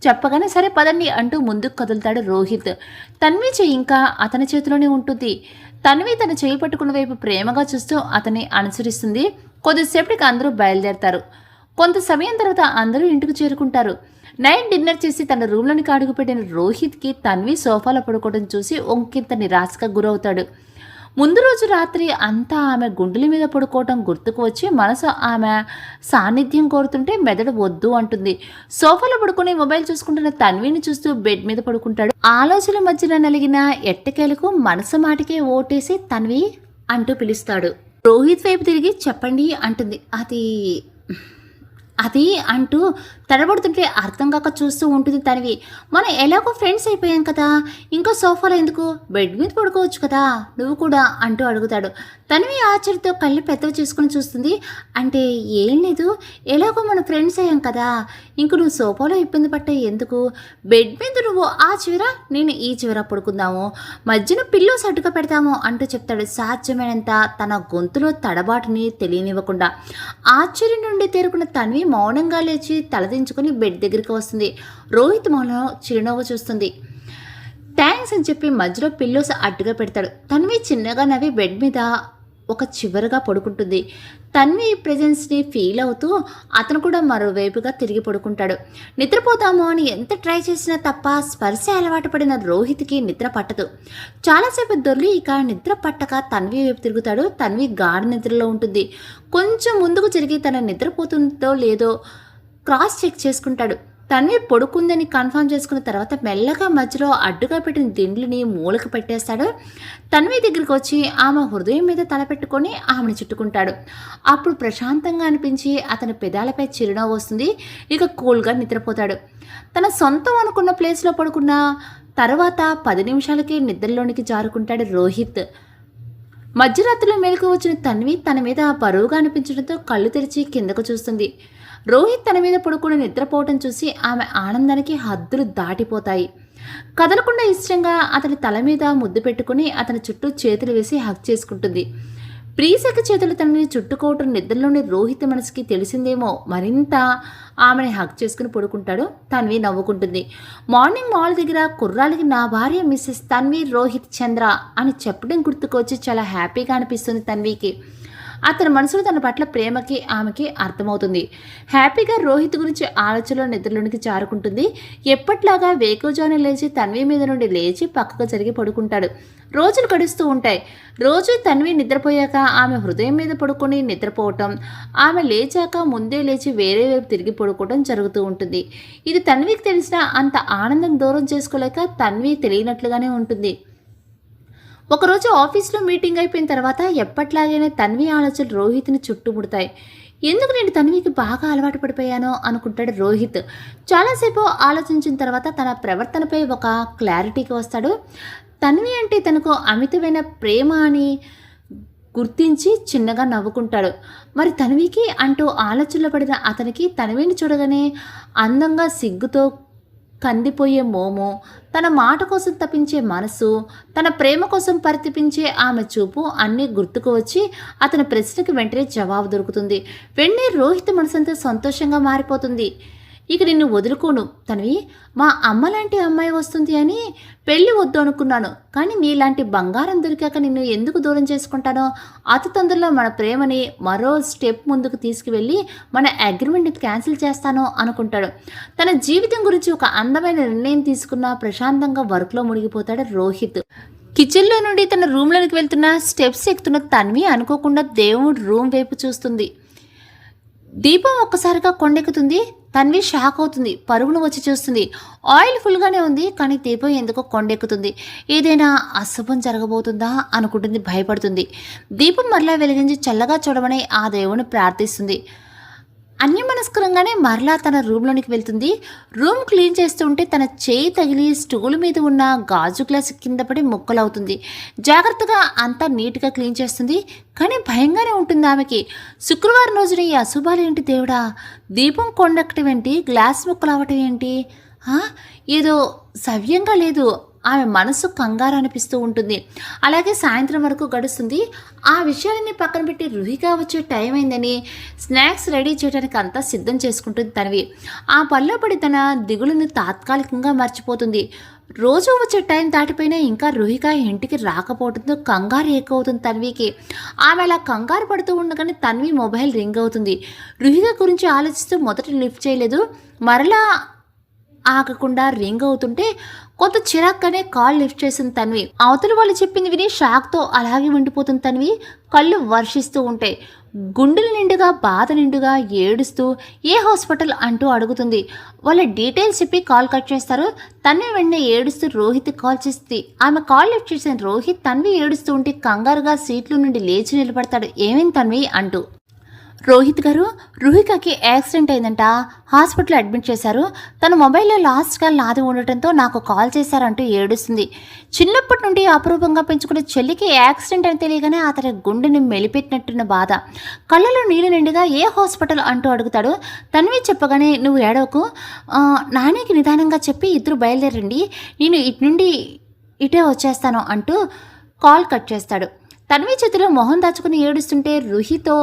చెప్పగానే సరే పదండి అంటూ ముందుకు కదులుతాడు రోహిత్. తన్వి చెయ్యి ఇంకా అతని చేతిలోనే ఉంటుంది. తన్వి తన చేయి పట్టుకున్న వైపు ప్రేమగా చూస్తూ అతన్ని అనుసరిస్తుంది. కొద్దిసేపటికి అందరూ బయలుదేరతారు. కొంత సమయం తర్వాత అందరూ ఇంటికి చేరుకుంటారు. నైట్ డిన్నర్ చేసి తన రూమ్లోనికి అడుగుపెట్టిన రోహిత్కి తన్వి సోఫాలో పడుకోవడం చూసి ఒంకింత నిరాశగా గురవుతాడు. ముందు రోజు రాత్రి అంతా ఆమె గుండెల మీద పడుకోవటం గుర్తుకు వచ్చి మనసు ఆమె సాన్నిధ్యం కోరుతుంటే మెదడు వద్దు అంటుంది. సోఫాలో పడుకుని మొబైల్ చూసుకుంటున్న తన్విని చూస్తూ బెడ్ మీద పడుకుంటాడు. ఆలోచన మధ్యన నలిగిన ఎట్టకేలకు మనసు మాటికే ఓటేసి తన్వి అంటూ పిలుస్తాడు. రోహిత్ వైపు తిరిగి చెప్పండి అంటుంది. అది అంటూ తడబడుతుంటే అర్థం కాక చూస్తూ ఉంటుంది తన్వి. మనం ఎలాగో ఫ్రెండ్స్ అయిపోయాం కదా, ఇంకా సోఫాలో ఎందుకు, బెడ్ మీద పడుకోవచ్చు కదా నువ్వు కూడా అంటూ అడుగుతాడు. తన్వి ఆశ్చర్యతో కళ్ళు పెద్దవి చేసుకుని చూస్తుంది. అంటే ఏం లేదు, ఎలాగో మన ఫ్రెండ్స్ అయ్యాం కదా, ఇంక నువ్వు సోఫాలో ఇబ్బంది పట్టే ఎందుకు, బెడ్ మీద నువ్వు ఆ చివర నేను ఈ చివర పడుకుందాము, మధ్యన పిల్లోస్ అడ్డుగా పెడతాము అంటూ చెప్తాడు సాధ్యమైనంత తన గొంతులో తడబాటుని తెలియనివ్వకుండా. ఆశ్చర్యం నుండి తేరుకున్న తన్వి మౌనంగా లేచి తలదించుకుని బెడ్ దగ్గరికి వస్తుంది. రోహిత్ మొహంలో చిరునవ్వు చూస్తుంది. థ్యాంక్స్ అని చెప్పి మధ్యలో పిల్లోస్ అడ్డుగా పెడతాడు. తన్వి చిన్నగా నవ్వి బెడ్ మీద ఒక చివరగా పడుకుంటుంది. తన్వి ప్రెజెన్స్ని ఫీల్ అవుతూ అతను కూడా మరోవైపుగా తిరిగి పడుకుంటాడు. నిద్రపోతామో అని ఎంత ట్రై చేసినా తప్ప స్పర్శ అలవాటు పడిన రోహిత్కి నిద్ర పట్టదు. చాలాసేపు దొర్లి ఇక నిద్ర పట్టక తన్వి వైపు తిరుగుతాడు. తన్వి గాఢ నిద్రలో ఉంటుంది. కొంచెం ముందుకు జరిగి తన నిద్రపోతుందో లేదో క్రాస్ చెక్ చేసుకుంటాడు. తన్వి పడుకుందని కన్ఫర్మ్ చేసుకున్న తర్వాత మెల్లగా మధ్యలో అడ్డుగా పెట్టిన దిండ్లని మూలకి పెట్టేస్తాడు. తన్వి దగ్గరికి వచ్చి ఆమె హృదయం మీద తలపెట్టుకొని ఆమెను చుట్టుకుంటాడు. అప్పుడు ప్రశాంతంగా అనిపించి అతని పెదాలపై చిరునవ్వు వస్తుంది. ఇక కూల్గా నిద్రపోతాడు. తన సొంతం అనుకున్న ప్లేస్లో పడుకున్న తర్వాత 10 నిమిషాలకి నిద్రలోనికి జారుకుంటాడు రోహిత్. మధ్యరాత్రిలో మేలుకు వచ్చిన తన్వి తన మీద బరువుగా అనిపించడంతో కళ్ళు తెరిచి కిందకు చూస్తుంది. రోహిత్ తన మీద పడుకుని నిద్రపోవటం చూసి ఆమె ఆనందానికి హద్దులు దాటిపోతాయి. కదలకుండా ఇష్టంగా అతని తల మీద ముద్దు పెట్టుకుని అతని చుట్టూ చేతులు వేసి హగ్ చేసుకుంటుంది. ప్రీశక చేతులు తనని చుట్టుకోవటం నిద్రలోని రోహిత్ మనసుకి తెలిసిందేమో మరింత ఆమెని హక్ చేసుకుని పడుకుంటాడు. తన్వి నవ్వుకుంటుంది. మార్నింగ్ మాల్ దగ్గర కుర్రాలకి నా భార్య మిస్సెస్ తన్వి రోహిత్ చంద్ర అని చెప్పడం గుర్తుకొచ్చి చాలా హ్యాపీగా అనిపిస్తుంది తన్వికి. అతని మనసులో తన పట్ల ప్రేమకి ఆమెకి అర్థమవుతుంది. హ్యాపీగా రోహిత్ గురించి ఆలోచనలో నిద్రలోనికి జారుకుంటుంది. ఎప్పట్లాగా వేకోజాను లేచి తన్వి మీద నుండి లేచి పక్కకు జరిగి పడుకుంటాడు. రోజులు గడుస్తూ ఉంటాయి. రోజు తన్వి నిద్రపోయాక ఆమె హృదయం మీద పడుకొని నిద్రపోవటం, ఆమె లేచాక ముందే లేచి వేరే వైపు తిరిగి పడుకోవడం జరుగుతూ ఉంటుంది. ఇది తన్వికి తెలిసిన అంత ఆనందం దూరం చేసుకోలేక తన్వి తెలియనట్లుగానే ఉంటుంది. ఒకరోజు ఆఫీస్లో మీటింగ్ అయిపోయిన తర్వాత ఎప్పట్లాగైనా తన్వి ఆలోచనలు రోహిత్ని చుట్టుముడతాయి. ఎందుకు నేను తన్వికి బాగా అలవాటు పడిపోయానో అనుకుంటాడు రోహిత్. చాలాసేపు ఆలోచించిన తర్వాత తన ప్రవర్తనపై ఒక క్లారిటీకి వస్తాడు. తన్వి అంటే తనకు అమితమైన ప్రేమ అని గుర్తించి చిన్నగా నవ్వుకుంటాడు. మరి తన్వికి అంటూ ఆలోచనలో పడిన అతనికి తన్విని చూడగానే అందంగా సిగ్గుతో కందిపోయే మోము, తన మాట కోసం తప్పించే మనసు, తన ప్రేమ కోసం పరితపించే ఆమె చూపు అన్నీ గుర్తుకు వచ్చి అతని ప్రశ్నకు వెంటనే జవాబు దొరుకుతుంది. వెంటనే రోహిత్ మనసంతా సంతోషంగా మారిపోతుంది. ఇక నిన్ను వదులుకోను తన్వి, మా అమ్మ లాంటి అమ్మాయి వస్తుంది అని పెళ్ళి వద్దు అనుకున్నాను. కానీ నీలాంటి బంగారం దొరికాక నిన్ను ఎందుకు దూరం చేసుకుంటానో, అతి తొందరలో మన ప్రేమని మరో స్టెప్ ముందుకు తీసుకువెళ్ళి మన అగ్రిమెంట్ని క్యాన్సిల్ చేస్తానో అనుకుంటాడు. తన జీవితం గురించి ఒక అందమైన నిర్ణయం తీసుకున్న ప్రశాంతంగా వర్క్లో మునిగిపోతాడు రోహిత్. కిచెన్లో నుండి తన రూమ్లోకి వెళ్తున్న స్టెప్స్ ఎక్కుతున్న తన్వి అనుకోకుండా దేవుడు రూమ్ వైపు చూస్తుంది. దీపం ఒక్కసారిగా కొండెక్కుతుంది. తన్వి షాక్ అవుతుంది. పరుగును వచ్చి చూస్తుంది. ఆయిల్ ఫుల్గానే ఉంది, కానీ దీపం ఎందుకో కొండెక్కుతుంది. ఏదైనా అశుభం జరగబోతుందా అనుకుంటుంది, భయపడుతుంది. దీపం మరలా వెలిగించి చల్లగా చూడమని ఆ దేవుని ప్రార్థిస్తుంది. అన్యమనస్కరంగానే మరలా తన రూమ్లోనికి వెళ్తుంది. రూమ్ క్లీన్ చేస్తుంటే తన చేయి తగిలి స్టూల్ మీద ఉన్న గాజు గ్లాస్ కింద పడి ముక్కలవుతుంది. జాగ్రత్తగా అంతా నీట్గా క్లీన్ చేస్తుంది, కానీ భయంగానే ఉంటుంది ఆమెకి. శుక్రవారం రోజున ఈ అశుభాలు ఏంటి దేవుడా? దీపం కొండక్కటం ఏంటి, గ్లాస్ ముక్కలు అవ్వటం ఏంటి? ఏదో సవ్యంగా లేదు. ఆమె మనసు కంగారు అనిపిస్తూ ఉంటుంది. అలాగే సాయంత్రం వరకు గడుస్తుంది. ఆ విషయాలన్నీ పక్కన పెట్టి రుహిగా వచ్చే టైం అయిందని స్నాక్స్ రెడీ చేయడానికి అంతా సిద్ధం చేసుకుంటుంది తనవి. ఆ పనిలో పడి తన దిగులుని తాత్కాలికంగా మర్చిపోతుంది. రోజు వచ్చే టైం దాటిపోయినా ఇంకా రుహిక ఇంటికి రాకపోవడంతో కంగారు ఎక్కువవుతుంది తన్వికి. ఆమె అలా కంగారు పడుతూ ఉండగానే తన్వి మొబైల్ రింగ్ అవుతుంది. రుహిక గురించి ఆలోచిస్తూ మొదట లిఫ్ట్ చేయలేదు. మరలా ఆగకుండా రింగ్ అవుతుంటే కొంత చిరాక్కనే కాల్ లిఫ్ట్ చేసింది తన్వి. అవతల వాళ్ళు చెప్పింది విని షాక్తో అలాగే ఉండిపోతుంది తన్వి. కళ్ళు వర్షిస్తూ ఉంటాయి. గుండెల నిండుగా బాధ నిండుగా ఏడుస్తూ ఏ హాస్పిటల్ అంటూ అడుగుతుంది. వాళ్ళ డీటెయిల్స్ చెప్పి కాల్ కట్ చేస్తారు. తన్వి వెంటనే ఏడుస్తూ రోహిత్ కాల్ చేస్తుంది. ఆమె కాల్ లిఫ్ట్ చేసిన రోహిత్ తన్వి ఏడుస్తూ ఉంటే కంగారుగా సీట్లో నుండి లేచి నిలబడతాడు. ఏమైంది తన్వి అంటూ. రోహిత్ గారు, రుహికకి యాక్సిడెంట్ అయిందంట, హాస్పిటల్ అడ్మిట్ చేశారు. తన మొబైల్లో లాస్ట్ కాల్ నాది ఉండటంతో నాకు కాల్ చేశారంటూ ఏడుస్తుంది. చిన్నప్పటి నుండి అపరూపంగా పెంచుకునే చెల్లికి యాక్సిడెంట్ అని తెలియగానే అతని గుండెని మెలిపెట్టినట్టున్న బాధ. కళ్ళలో నీళ్ళు నిండుగా ఏ హాస్పిటల్ అంటూ అడుగుతాడు. తన్వి చెప్పగానే నువ్వు ఏడవకు, నానికి నిదానంగా చెప్పి ఇద్దరు బయలుదేరండి, నేను ఇటు నుండి ఇటే వచ్చేస్తాను అంటూ కాల్ కట్ చేస్తాడు. తన్వి చేతిలో మొహం దాచుకుని ఏడుస్తుంటే రుహితో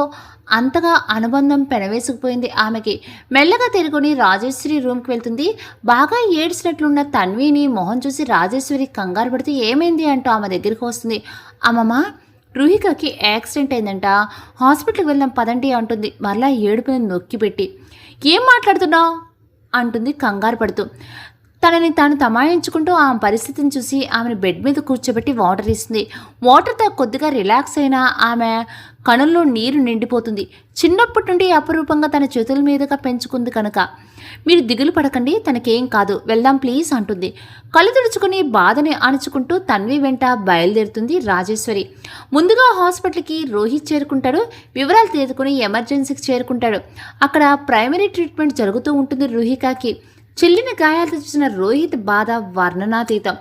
అంతగా అనుబంధం పెనవేసుకుపోయింది ఆమెకి. మెల్లగా తిరుగుని రాజేశ్వరి రూమ్కి వెళ్తుంది. బాగా ఏడ్చినట్లున్న తన్విని మొహం చూసి రాజేశ్వరి కంగారు పడితే ఏమైంది అంటూ ఆమె దగ్గరికి వస్తుంది. అమ్మమ్మ, రుహికకి యాక్సిడెంట్ అయిందంట, హాస్పిటల్కి వెళ్దాం పదండి అంటుంది మరలా ఏడుపుని నొక్కిపెట్టి. ఏం మాట్లాడుతున్నావు అంటుంది కంగారు పడుతూ. తనని తాను తమాయించుకుంటూ ఆమె పరిస్థితిని చూసి ఆమెను బెడ్ మీద కూర్చోబెట్టి వాటర్ ఇస్తుంది. వాటర్తో కొద్దిగా రిలాక్స్ అయిన ఆమె కనుల్లో నీరు నిండిపోతుంది. చిన్నప్పటి నుండి అపరూపంగా తన చేతుల మీదుగా పెంచుకుంది కనుక. మీరు దిగులు పడకండి, తనకేం కాదు, వెళ్దాం ప్లీజ్ అంటుంది. కళ్ళు తుడుచుకుని బాధని అణుచుకుంటూ తన్వి వెంట బయలుదేరుతుంది రాజేశ్వరి. ముందుగా హాస్పిటల్కి రోహిత్ చేరుకుంటాడు. వివరాలు తీసుకుని ఎమర్జెన్సీకి చేరుకుంటాడు. అక్కడ ప్రైమరీ ట్రీట్మెంట్ జరుగుతూ ఉంటుంది రుహికకి. చెల్లిని గాయాలతో చూసిన రోహిత్ బాధ వర్ణనాతీతం.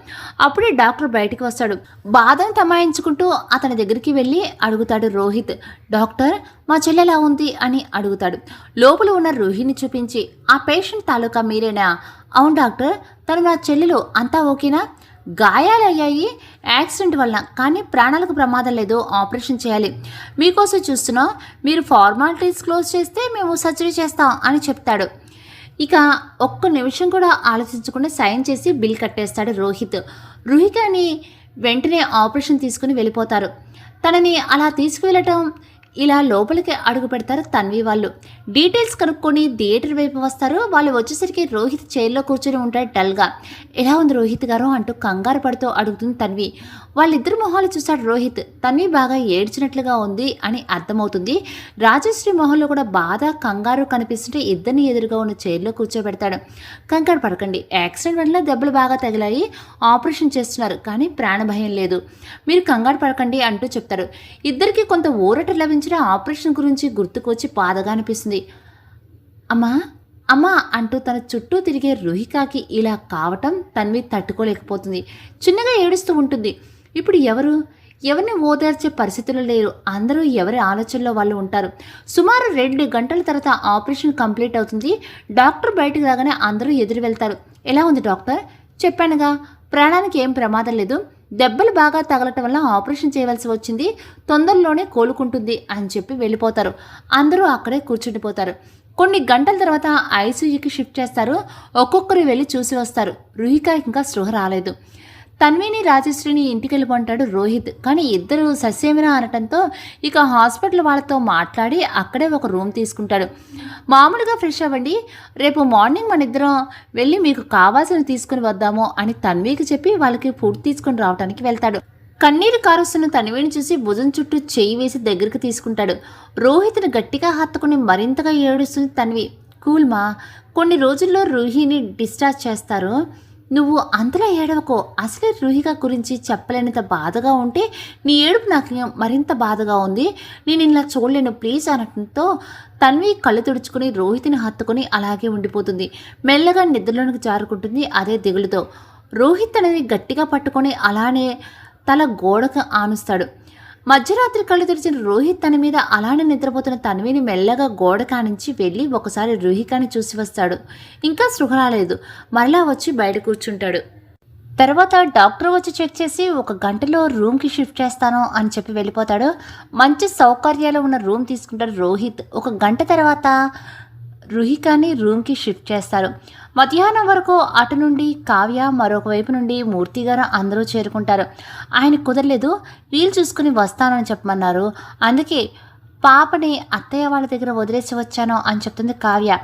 అప్పుడే డాక్టర్ బయటికి వస్తాడు. బాధను తమాయించుకుంటూ అతని దగ్గరికి వెళ్ళి అడుగుతాడు రోహిత్. డాక్టర్, మా చెల్లి ఎలా ఉంది అని అడుగుతాడు. లోపల ఉన్న రోహిని చూపించి, ఆ పేషెంట్ తాలూకా మీరేనా? అవును డాక్టర్, తను నా చెల్లెలు, అంతా ఓకేనా? గాయాలయ్యాయి యాక్సిడెంట్ వల్ల, కానీ ప్రాణాలకు ప్రమాదం లేదు, ఆపరేషన్ చేయాలి, మీకోసం చూస్తున్నాం, మీరు ఫార్మాలిటీస్ క్లోజ్ చేస్తే మేము సర్జరీ చేస్తాం అని చెప్తాడు. ఇక ఒక్క నిమిషం కూడా ఆలోచించకుండా సైన్ చేసి బిల్ కట్టేస్తాడు రోహిత్. రుహికాని వెంటనే ఆపరేషన్ తీసుకుని వెళ్ళిపోతారు. తనని అలా తీసుకువెళ్ళటం, ఇలా లోపలికి అడుగు పెడతారు తన్వి వాళ్ళు. డీటెయిల్స్ కనుక్కొని థియేటర్ వైపు వస్తారు. వాళ్ళు వచ్చేసరికి రోహిత్ చైర్లో కూర్చొని ఉంటాడు డల్గా. ఎలా ఉంది రోహిత్ గారు అంటూ కంగారు పడుతూ అడుగుతుంది తన్వి. వాళ్ళిద్దరు మొహాలు చూశాడు రోహిత్. తన్వి బాగా ఏడ్చినట్లుగా ఉంది అని అర్థమవుతుంది. రాజశ్రీ మొహంలో కూడా బాధ, కంగారు కనిపిస్తుంటే ఇద్దరిని ఎదురుగా ఉన్న చైర్లో కూర్చోబెడతాడు. కంగారు పడకండి, యాక్సిడెంట్ వల్ల దెబ్బలు బాగా తగిలాయి, ఆపరేషన్ చేస్తున్నారు, కానీ ప్రాణభయం లేదు, మీరు కంగారు పడకండి అంటూ చెప్తారు. ఇద్దరికి కొంత ఊరట లభించిన ఆపరేషన్ గురించి గుర్తుకొచ్చి బాధగా అనిపిస్తుంది. అమ్మా అమ్మా అంటూ తన చుట్టూ తిరిగే రుహికాకి ఇలా కావటం తన్వి తట్టుకోలేకపోతుంది. చిన్నగా ఏడుస్తూ ఉంటుంది. ఇప్పుడు ఎవరిని ఓదార్చే పరిస్థితులు లేరు. అందరూ ఎవరి ఆలోచనలో వాళ్ళు ఉంటారు. సుమారు 2 గంటల తర్వాత ఆపరేషన్ కంప్లీట్ అవుతుంది. డాక్టర్ బయటకు రాగానే అందరూ ఎదురు వెళ్తారు. ఎలా ఉంది డాక్టర్? చెప్పానుగా, ప్రాణానికి ఏం ప్రమాదం లేదు, దెబ్బలు బాగా తగలటం వల్ల ఆపరేషన్ చేయవలసి వచ్చింది, తొందరలోనే కోలుకుంటుంది అని చెప్పి వెళ్ళిపోతారు. అందరూ అక్కడే కూర్చుండిపోతారు. కొన్ని గంటల తర్వాత ఐసీయూకి షిఫ్ట్ చేస్తారు. ఒక్కొక్కరు వెళ్ళి చూసి వస్తారు. రుహిక ఇంకా స్పృహ రాలేదు. తన్విని, రాజశ్రీని ఇంటికి వెళ్ళిపోంటాడు రోహిత్. కానీ ఇద్దరు సస్యమిరా అనటంతో ఇక హాస్పిటల్ వాళ్ళతో మాట్లాడి అక్కడే ఒక రూమ్ తీసుకుంటాడు. మామూలుగా ఫ్రెష్ అవ్వండి, రేపు మార్నింగ్ మన ఇద్దరం వెళ్ళి మీకు కావాల్సిన తీసుకుని వద్దాము అని తన్వికి చెప్పి వాళ్ళకి ఫుడ్ తీసుకుని రావడానికి వెళ్తాడు. కన్నీరు కారుస్తున్న తన్విని చూసి భుజం చుట్టూ చేయి వేసి దగ్గరికి తీసుకుంటాడు. రోహిత్ని గట్టిగా హత్తుకుని మరింతగా ఏడుస్తుంది తన్వి. కూల్మా, కొన్ని రోజుల్లో రూహిని డిశ్చార్జ్ చేస్తారు, నువ్వు అంతలా ఏడవకో, అసలే రుహిక గురించి చెప్పలేనంత బాధగా ఉంటే నీ ఏడుపు నాకు మరింత బాధగా ఉంది, నేను ఇలా చూడలేను ప్లీజ్ అనటంతో తన్వి కళ్ళు తుడుచుకుని రోహిత్ని హత్తుకుని అలాగే ఉండిపోతుంది. మెల్లగా నిద్రలోనికి జారుకుంటుంది అదే దిగులుతో. రోహిత్ అనేది గట్టిగా పట్టుకొని అలానే తల గోడకు ఆనుస్తాడు. మధ్యరాత్రి కళ్ళు తెరిచిన రోహిత్ తన మీద అలానే నిద్రపోతున్న తన్విని మెల్లగా గోడ కానించి వెళ్ళి ఒకసారి రుహికాని చూసి వస్తాడు. ఇంకా స్పృహ రాలేదు. మరలా వచ్చి బయట కూర్చుంటాడు. తర్వాత డాక్టర్ వచ్చి చెక్ చేసి 1 గంటలో రూమ్కి షిఫ్ట్ చేస్తాను అని చెప్పి వెళ్ళిపోతాడు. మంచి సౌకర్యాలు ఉన్న రూమ్ తీసుకుంటాడు రోహిత్. 1 గంట తర్వాత రుహికాని రూమ్కి షిఫ్ట్ చేస్తారు. మధ్యాహ్నం వరకు అటు నుండి కావ్య, మరొక వైపు నుండి మూర్తి గారు అందరూ చేరుకుంటారు. ఆయన కుదరలేదు, వీలు చూసుకుని వస్తానని చెప్పమన్నారు, అందుకే పాపని అత్తయ్య వాళ్ళ దగ్గర వదిలేసి వచ్చాను అని చెప్తుంది కావ్య.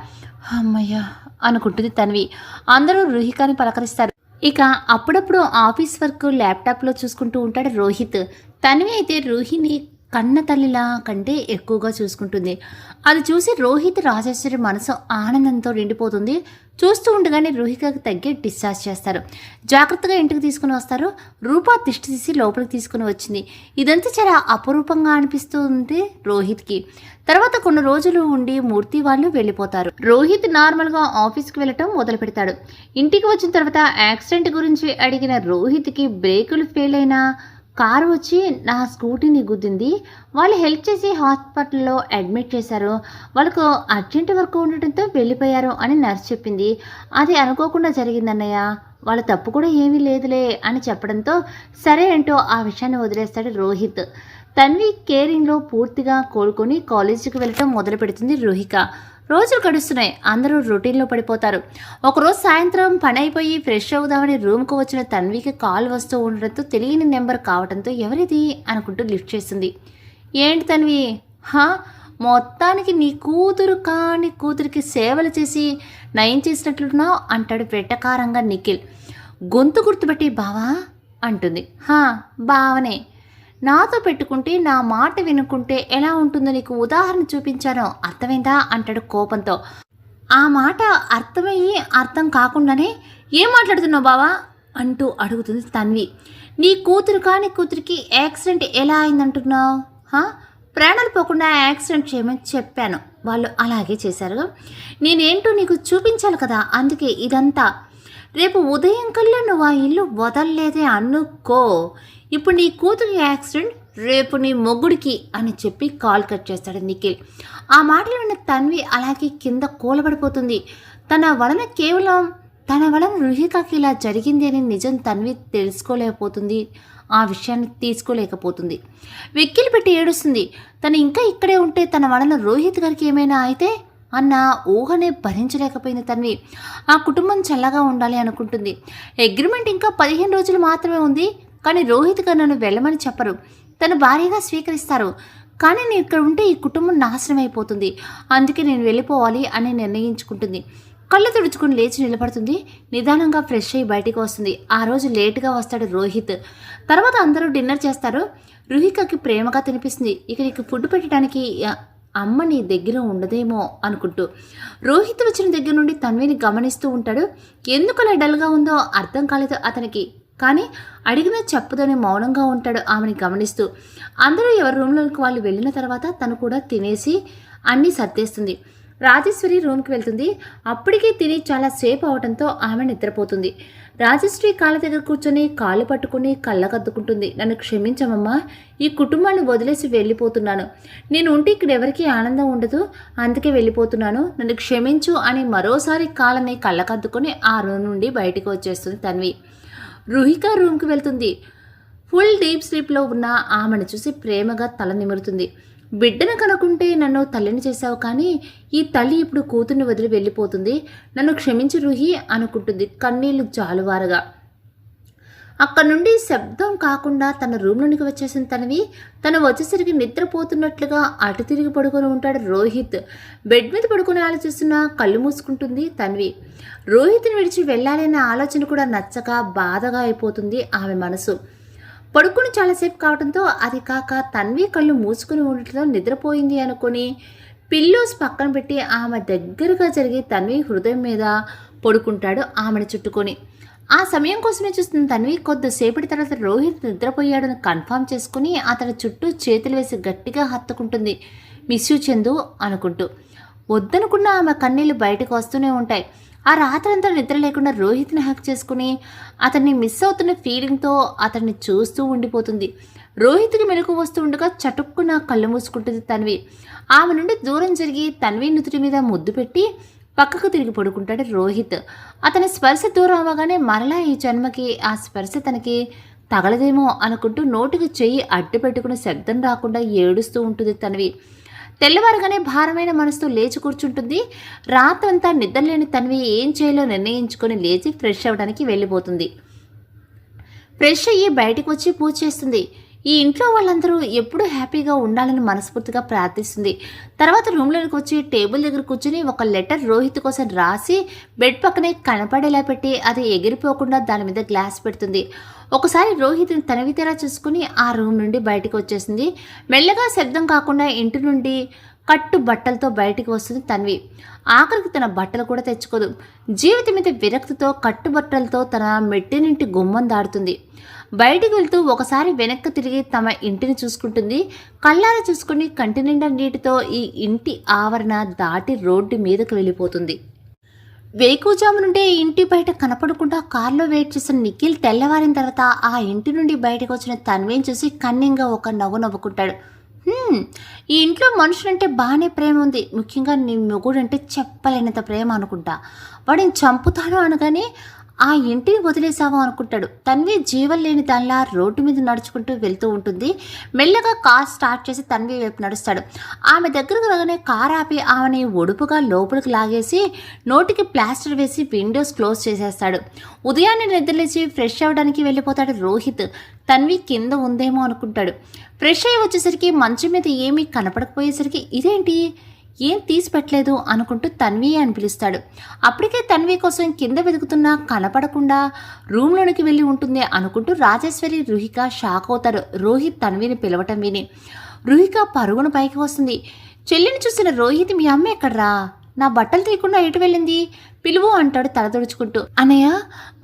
అమ్మయ్య అనుకుంటుంది తన్వి. అందరూ రుహికాని పలకరిస్తారు. ఇక అప్పుడప్పుడు ఆఫీస్ వర్క్ ల్యాప్టాప్లో చూసుకుంటూ ఉంటాడు రోహిత్. తన్వి అయితే రూహిని కన్న తల్లిలా కంటే ఎక్కువగా చూసుకుంటుంది. అది చూసి రోహిత్, రాజేశ్వరి మనసు ఆనందంతో నిండిపోతుంది. చూస్తూ ఉండగానే రుహికకి తగ్గి డిశ్చార్జ్ చేస్తారు. జాగ్రత్తగా ఇంటికి తీసుకుని వస్తారు. రూపా దిష్టి తీసి లోపలికి తీసుకుని వచ్చింది. ఇదంతా చాలా అపరూపంగా అనిపిస్తుంది రోహిత్కి. తర్వాత కొన్ని రోజులు ఉండి మూర్తి వాళ్ళు వెళ్ళిపోతారు. రోహిత్ నార్మల్గా ఆఫీస్కి వెళ్ళటం మొదలు పెడతాడు. ఇంటికి వచ్చిన తర్వాత యాక్సిడెంట్ గురించి అడిగిన రోహిత్కి బ్రేకులు ఫెయిల్ అయినా కారు వచ్చి నా స్కూటీని గుద్దింది, వాళ్ళు హెల్ప్ చేసి హాస్పిటల్లో అడ్మిట్ చేశారు, వాళ్ళకు అర్జెంట్ వర్క్ ఉండటంతో వెళ్ళిపోయారు అని నర్స్ చెప్పింది, అది అనుకోకుండా జరిగిందన్నయ్య, వాళ్ళ తప్పు కూడా ఏమీ లేదులే అని చెప్పడంతో సరే అంటూ ఆ విషయాన్ని వదిలేస్తాడు రోహిత్. తన్వి కేరింగ్లో పూర్తిగా కోలుకొని కాలేజీకి వెళ్ళటం మొదలు పెడుతుంది రుహిక. రోజులు గడుస్తున్నాయి. అందరూ రొటీన్లో పడిపోతారు. ఒకరోజు సాయంత్రం పని అయిపోయి ఫ్రెష్ అవుదామని రూమ్కు వచ్చిన తన్వికి కాల్ వస్తూ ఉండడంతో తెలియని నెంబర్ కావడంతో ఎవరిది అనుకుంటూ లిఫ్ట్ చేస్తుంది. ఏంటి తన్వి? మొత్తానికి నీ కూతురు కాని కూతురికి సేవలు చేసి నయం చేసినట్లున్నావు అంటాడు వెటకారంగా నిఖిల్. గొంతు గుర్తుపెట్టి బావా అంటుంది. బావనే, నాతో పెట్టుకుంటే నా మాట వినుకుంటే ఎలా ఉంటుందో నీకు ఉదాహరణ చూపించాను, అర్థమైందా అంటాడు కోపంతో. ఆ మాట అర్థమయ్యి అర్థం కాకుండానే ఏం మాట్లాడుతున్నావు బావా అంటూ అడుగుతుంది తన్వి. నీ కూతురు కాని కూతురికి యాక్సిడెంట్ ఎలా అయిందంటున్నావు? ప్రాణాలు పోకుండా యాక్సిడెంట్ చేయమని చెప్పాను, వాళ్ళు అలాగే చేశారు, నేనేంటో నీకు చూపించాలి కదా, అందుకే ఇదంతా. రేపు ఉదయం కల్లా నువ్వు ఆ ఇల్లు వదలలేదే అనుకో, ఇప్పుడు నీ కూతురు యాక్సిడెంట్, రేపు నీ మొగుడికి అని చెప్పి కాల్ కట్ చేస్తాడు నిఖిల్. ఆ మాటలు విన్న తన్వి అలాగే కింద కూలబడిపోతుంది. తన వలన కేవలం తన వలన రుహికకి ఇలా జరిగింది అని నిజం తన్వి తెలుసుకోలేకపోతుంది, ఆ విషయాన్ని తీసుకోలేకపోతుంది. వెక్కిలు పెట్టి ఏడుస్తుంది. తను ఇంకా ఇక్కడే ఉంటే తన వలన రోహిత్ గారికి ఏమైనా అయితే అన్న ఊహనే భరించలేకపోయింది తన్వి. ఆ కుటుంబం చల్లగా ఉండాలి అనుకుంటుంది. అగ్రిమెంట్ ఇంకా 15 రోజులు మాత్రమే ఉంది, కానీ రోహిత్ గారు నన్ను వెళ్ళమని చెప్పరు, తను భార్యగా స్వీకరిస్తారు. కానీ నేను ఇక్కడ ఉంటే ఈ కుటుంబం నాశనం అయిపోతుంది, అందుకే నేను వెళ్ళిపోవాలి అని నిర్ణయించుకుంటుంది. కళ్ళు తుడుచుకుని లేచి నిలబడుతుంది. నిదానంగా ఫ్రెష్ అయ్యి బయటికి వస్తుంది. ఆ రోజు లేటుగా వస్తాడు రోహిత్. తర్వాత అందరూ డిన్నర్ చేస్తారు. రుహికకి ప్రేమగా తినిపిస్తుంది. ఇక నీకు ఫుడ్ పెట్టడానికి అమ్మ నీ దగ్గర ఉండదేమో అనుకుంటూ. రోహిత్ వచ్చిన దగ్గర నుండి తన్విని గమనిస్తూ ఉంటాడు. ఎందుకు అలా డల్గా ఉందో అర్థం కాలేదు అతనికి, కానీ అడిగినా చెప్పదని మౌనంగా ఉంటాడు ఆమెని గమనిస్తూ. అందరూ ఎవరి రూమ్లోకి వాళ్ళు వెళ్ళిన తర్వాత తను కూడా తినేసి అన్నీ సర్దేస్తుంది. రాజేశ్వరి రూమ్కి వెళ్తుంది. అప్పటికే తిని చాలా సేపు అవడంతో ఆమె నిద్రపోతుంది. రాజేశ్వరి కాళ్ళ దగ్గర కూర్చొని కాళ్ళు పట్టుకుని కళ్ళకద్దుకుంటుంది. నన్ను క్షమించమమ్మా, ఈ కుటుంబాన్ని వదిలేసి వెళ్ళిపోతున్నాను. నేను ఉంటే ఇక్కడ ఎవరికీ ఆనందం ఉండదు, అందుకే వెళ్ళిపోతున్నాను, నన్ను క్షమించు అని మరోసారి కాళ్ళని కళ్ళకద్దుకొని ఆ రూమ్ నుండి బయటికి వచ్చేస్తుంది తన్వి. రుహిక రూమ్కి వెళ్తుంది. ఫుల్ డీప్ స్లీప్లో ఉన్న ఆమెను చూసి ప్రేమగా తల నిమురుతుంది. బిడ్డను కనుకుంటే నన్ను తల్లిని చేశావు, కానీ ఈ తల్లి ఇప్పుడు కూతుర్ని వదిలి వెళ్ళిపోతుంది, నన్ను క్షమించి రుహి అనుకుంటుంది కన్నీళ్లు జాలువారగా. అక్కడి నుండి శబ్దం కాకుండా తన రూమ్లోనికి వచ్చేసిన తనవి. తను వచ్చేసరికి నిద్రపోతున్నట్లుగా అటు తిరిగి పడుకొని ఉంటాడు రోహిత్. బెడ్ మీద పడుకొని ఆలోచిస్తున్న కళ్ళు మూసుకుంటుంది తన్వి. రోహిత్ని విడిచి వెళ్ళాలనే ఆలోచన కూడా నచ్చక బాధగా అయిపోతుంది ఆమె మనసు. పడుకుని చాలాసేపు కావడంతో అది కాక తన్వి కళ్ళు మూసుకుని ఉండటంతో నిద్రపోయింది అనుకుని పిల్లోస్ పక్కన పెట్టి ఆమె దగ్గరగా జరిగి తన్వి హృదయం మీద పడుకుంటాడు ఆమెను చుట్టుకొని. ఆ సమయం కోసమే చూస్తున్న తన్వి కొద్దిసేపటి తర్వాత రోహిత్ నిద్రపోయాడని కన్ఫర్మ్ చేసుకుని అతని చుట్టూ చేతులు వేసి గట్టిగా హత్తుకుంటుంది, మిస్ యూ చందు అనుకుంటూ. వద్దనుకున్న ఆమె కన్నీళ్లు బయటకు వస్తూనే ఉంటాయి. ఆ రాత్రంతా నిద్ర లేకుండా రోహిత్ని హక్ చేసుకుని అతన్ని మిస్ అవుతున్న ఫీలింగ్తో అతన్ని చూస్తూ ఉండిపోతుంది. రోహిత్కి మెలకు వస్తూ ఉండగా చటుక్కున కళ్ళు మూసుకుంటుంది తన్వి. ఆమె నుండి దూరం జరిగి తన్వి నుదుటి మీద ముద్దు పెట్టి పక్కకు తిరిగి పడుకుంటాడు రోహిత్. అతని స్పర్శ దూరం అవ్వగానే మరలా ఈ జన్మకి ఆ స్పర్శ తనకి తగలదేమో అనుకుంటూ నోటికి చెయ్యి అడ్డు పెట్టుకుని శబ్దం రాకుండా ఏడుస్తూ ఉంటుంది తన్వి. తెల్లవారుగానే భారమైన మనసుతో లేచి కూర్చుంటుంది. రాత్రంతా నిద్రలేని తన్వి ఏం చేయాలో నిర్ణయించుకొని లేచి ఫ్రెష్ అవ్వడానికి వెళ్ళిపోతుంది. ఫ్రెష్ అయ్యి బయటకు వచ్చి పూజ చేస్తుంది. ఈ ఇంట్లో వాళ్ళందరూ ఎప్పుడూ హ్యాపీగా ఉండాలని మనస్ఫూర్తిగా ప్రార్థిస్తుంది. తర్వాత రూమ్లోకి వచ్చి టేబుల్ దగ్గర కూర్చుని ఒక లెటర్ రోహిత్ కోసం రాసి బెడ్ పక్కనే కనపడేలా పెట్టి అది ఎగిరిపోకుండా దాని మీద గ్లాస్ పెడుతుంది. ఒకసారి రోహిత్ని తనవి తెరా చూసుకుని ఆ రూమ్ నుండి బయటకు వచ్చేసింది. మెల్లగా శబ్దం కాకుండా ఇంటి నుండి కట్టు బట్టలతో బయటికి వస్తుంది తన్వి. ఆఖరికి తన బట్టలు కూడా తెచ్చుకోదు. జీవితం మీద విరక్తితో కట్టుబట్టలతో తన మెట్టినింటి గుమ్మం దాడుతుంది. బయటికి వెళ్తూ ఒకసారి వెనక్కి తిరిగి తమ ఇంటిని చూసుకుంటుంది. కళ్ళారా చూసుకుని కంటి నిండా నీటితో ఈ ఇంటి ఆవరణ దాటి రోడ్డు మీదకు వెళ్ళిపోతుంది. వేకుజాము నుండి ఇంటి బయట కనపడకుండా కారులో వెయిట్ చేసిన నిఖిల్ తెల్లవారిన తర్వాత ఆ ఇంటి నుండి బయటకు వచ్చిన తన్విని చూసి కన్నింగా ఒక నవ్వు నవ్వుకుంటాడు. ఈ ఇంట్లో మనుషులంటే బాగానే ప్రేమ ఉంది, ముఖ్యంగా నీ మొగుడంటే చెప్పలేనంత ప్రేమ అనుకుంటా, వాడిని చంపుతాను అనగానే ఆ ఇంటిని వదిలేసావా అనుకుంటాడు. తన్వి జీవం లేని దానిలా రోడ్డు మీద నడుచుకుంటూ వెళ్తూ ఉంటుంది. మెల్లగా కార్ స్టార్ట్ చేసి తన్వి వైపు నడుస్తాడు. ఆమె దగ్గరకు రాగానే కార్ ఆపి ఆమెని ఒడుపుగా లోపలికి లాగేసి నోటికి ప్లాస్టర్ వేసి విండోస్ క్లోజ్ చేసేస్తాడు. ఉదయాన్నే నిద్రలేచి ఫ్రెష్ అవ్వడానికి వెళ్ళిపోతాడు రోహిత్. తన్వి కింద ఉందేమో అనుకుంటాడు. ఫ్రెష్ అయ్యి వచ్చేసరికి మంచం మీద ఏమీ కనపడకపోయేసరికి ఇదేంటి, ఏం తీసి పెట్టలేదు అనుకుంటూ తన్వి అని పిలుస్తాడు. అప్పటికే తన్వి కోసం కింద వెతుకుతున్నా కనపడకుండా రూమ్లోనికి వెళ్ళి ఉంటుంది అనుకుంటూ రాజేశ్వరి రుహిక షాక్ అవుతారు రోహిత్ తన్విని పిలవటం విని. రుహిక పరుగున పైకి వస్తుంది. చెల్లిని చూసిన రోహిత్, మీ అమ్మ ఎక్కడ్రా, నా బట్టలు తీయకుండా ఎటు వెళ్ళింది, పిలువు అంటాడు తల తుడుచుకుంటూ. అన్నయ్య,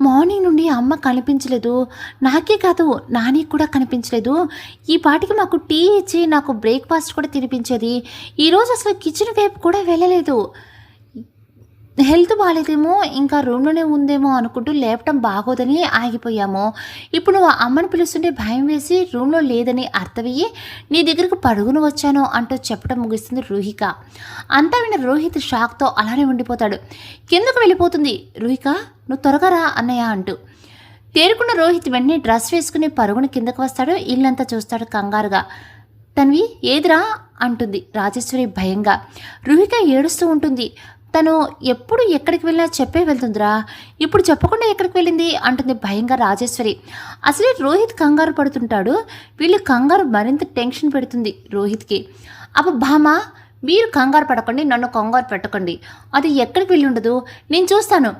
మార్నింగ్ నుండి అమ్మ కనిపించలేదు, నాకే కాదు నానికి కూడా కనిపించలేదు. ఈ పాటికి మాకు టీ ఇచ్చి నాకు బ్రేక్ఫాస్ట్ కూడా తినిపించేది. ఈరోజు అసలు కిచెన్ వైపు కూడా వెళ్ళలేదు. హెల్త్ బాగాలేదేమో ఇంకా రూమ్లోనే ఉందేమో అనుకుంటూ లేపటం బాగోదని ఆగిపోయాము. ఇప్పుడు నువ్వు అమ్మని పిలుస్తుంటే భయం వేసి రూమ్లో లేదని అర్థమయ్యి నీ దగ్గరకు పరుగున వచ్చాను అంటూ చెప్పడం ముగిస్తుంది రూహిక. అంతా విన్న రోహిత్ షాక్తో అలానే ఉండిపోతాడు. కిందకు వెళ్ళిపోతుంది రూహిక, నువ్వు త్వరగా రా అన్నయ్య అంటూ. తేరుకున్న రోహిత్ వెంటనే డ్రెస్ వేసుకుని పరుగున కిందకు వస్తాడు. ఇల్లంతా చూస్తాడు కంగారుగా. తన్వి ఏదిరా అంటుంది రాజేశ్వరి భయంగా. రూహిక ఏడుస్తూ ఉంటుంది. తను ఎప్పుడు ఎక్కడికి వెళ్ళినా చెప్పే వెళ్తుందిరా, ఇప్పుడు చెప్పకుండా ఎక్కడికి వెళ్ళింది అంటుంది భయంగా రాజేశ్వరి. అసలే రోహిత్ కంగారు పడుతుంటాడు. వీళ్ళు కంగారు మరింత టెన్షన్ పెడుతుంది రోహిత్కి. బామా మీరు కంగారు పడకండి, నన్ను కంగారు పెట్టకండి, అది ఎక్కడికి వెళ్ళి ఉండదు, నేను చూస్తాను,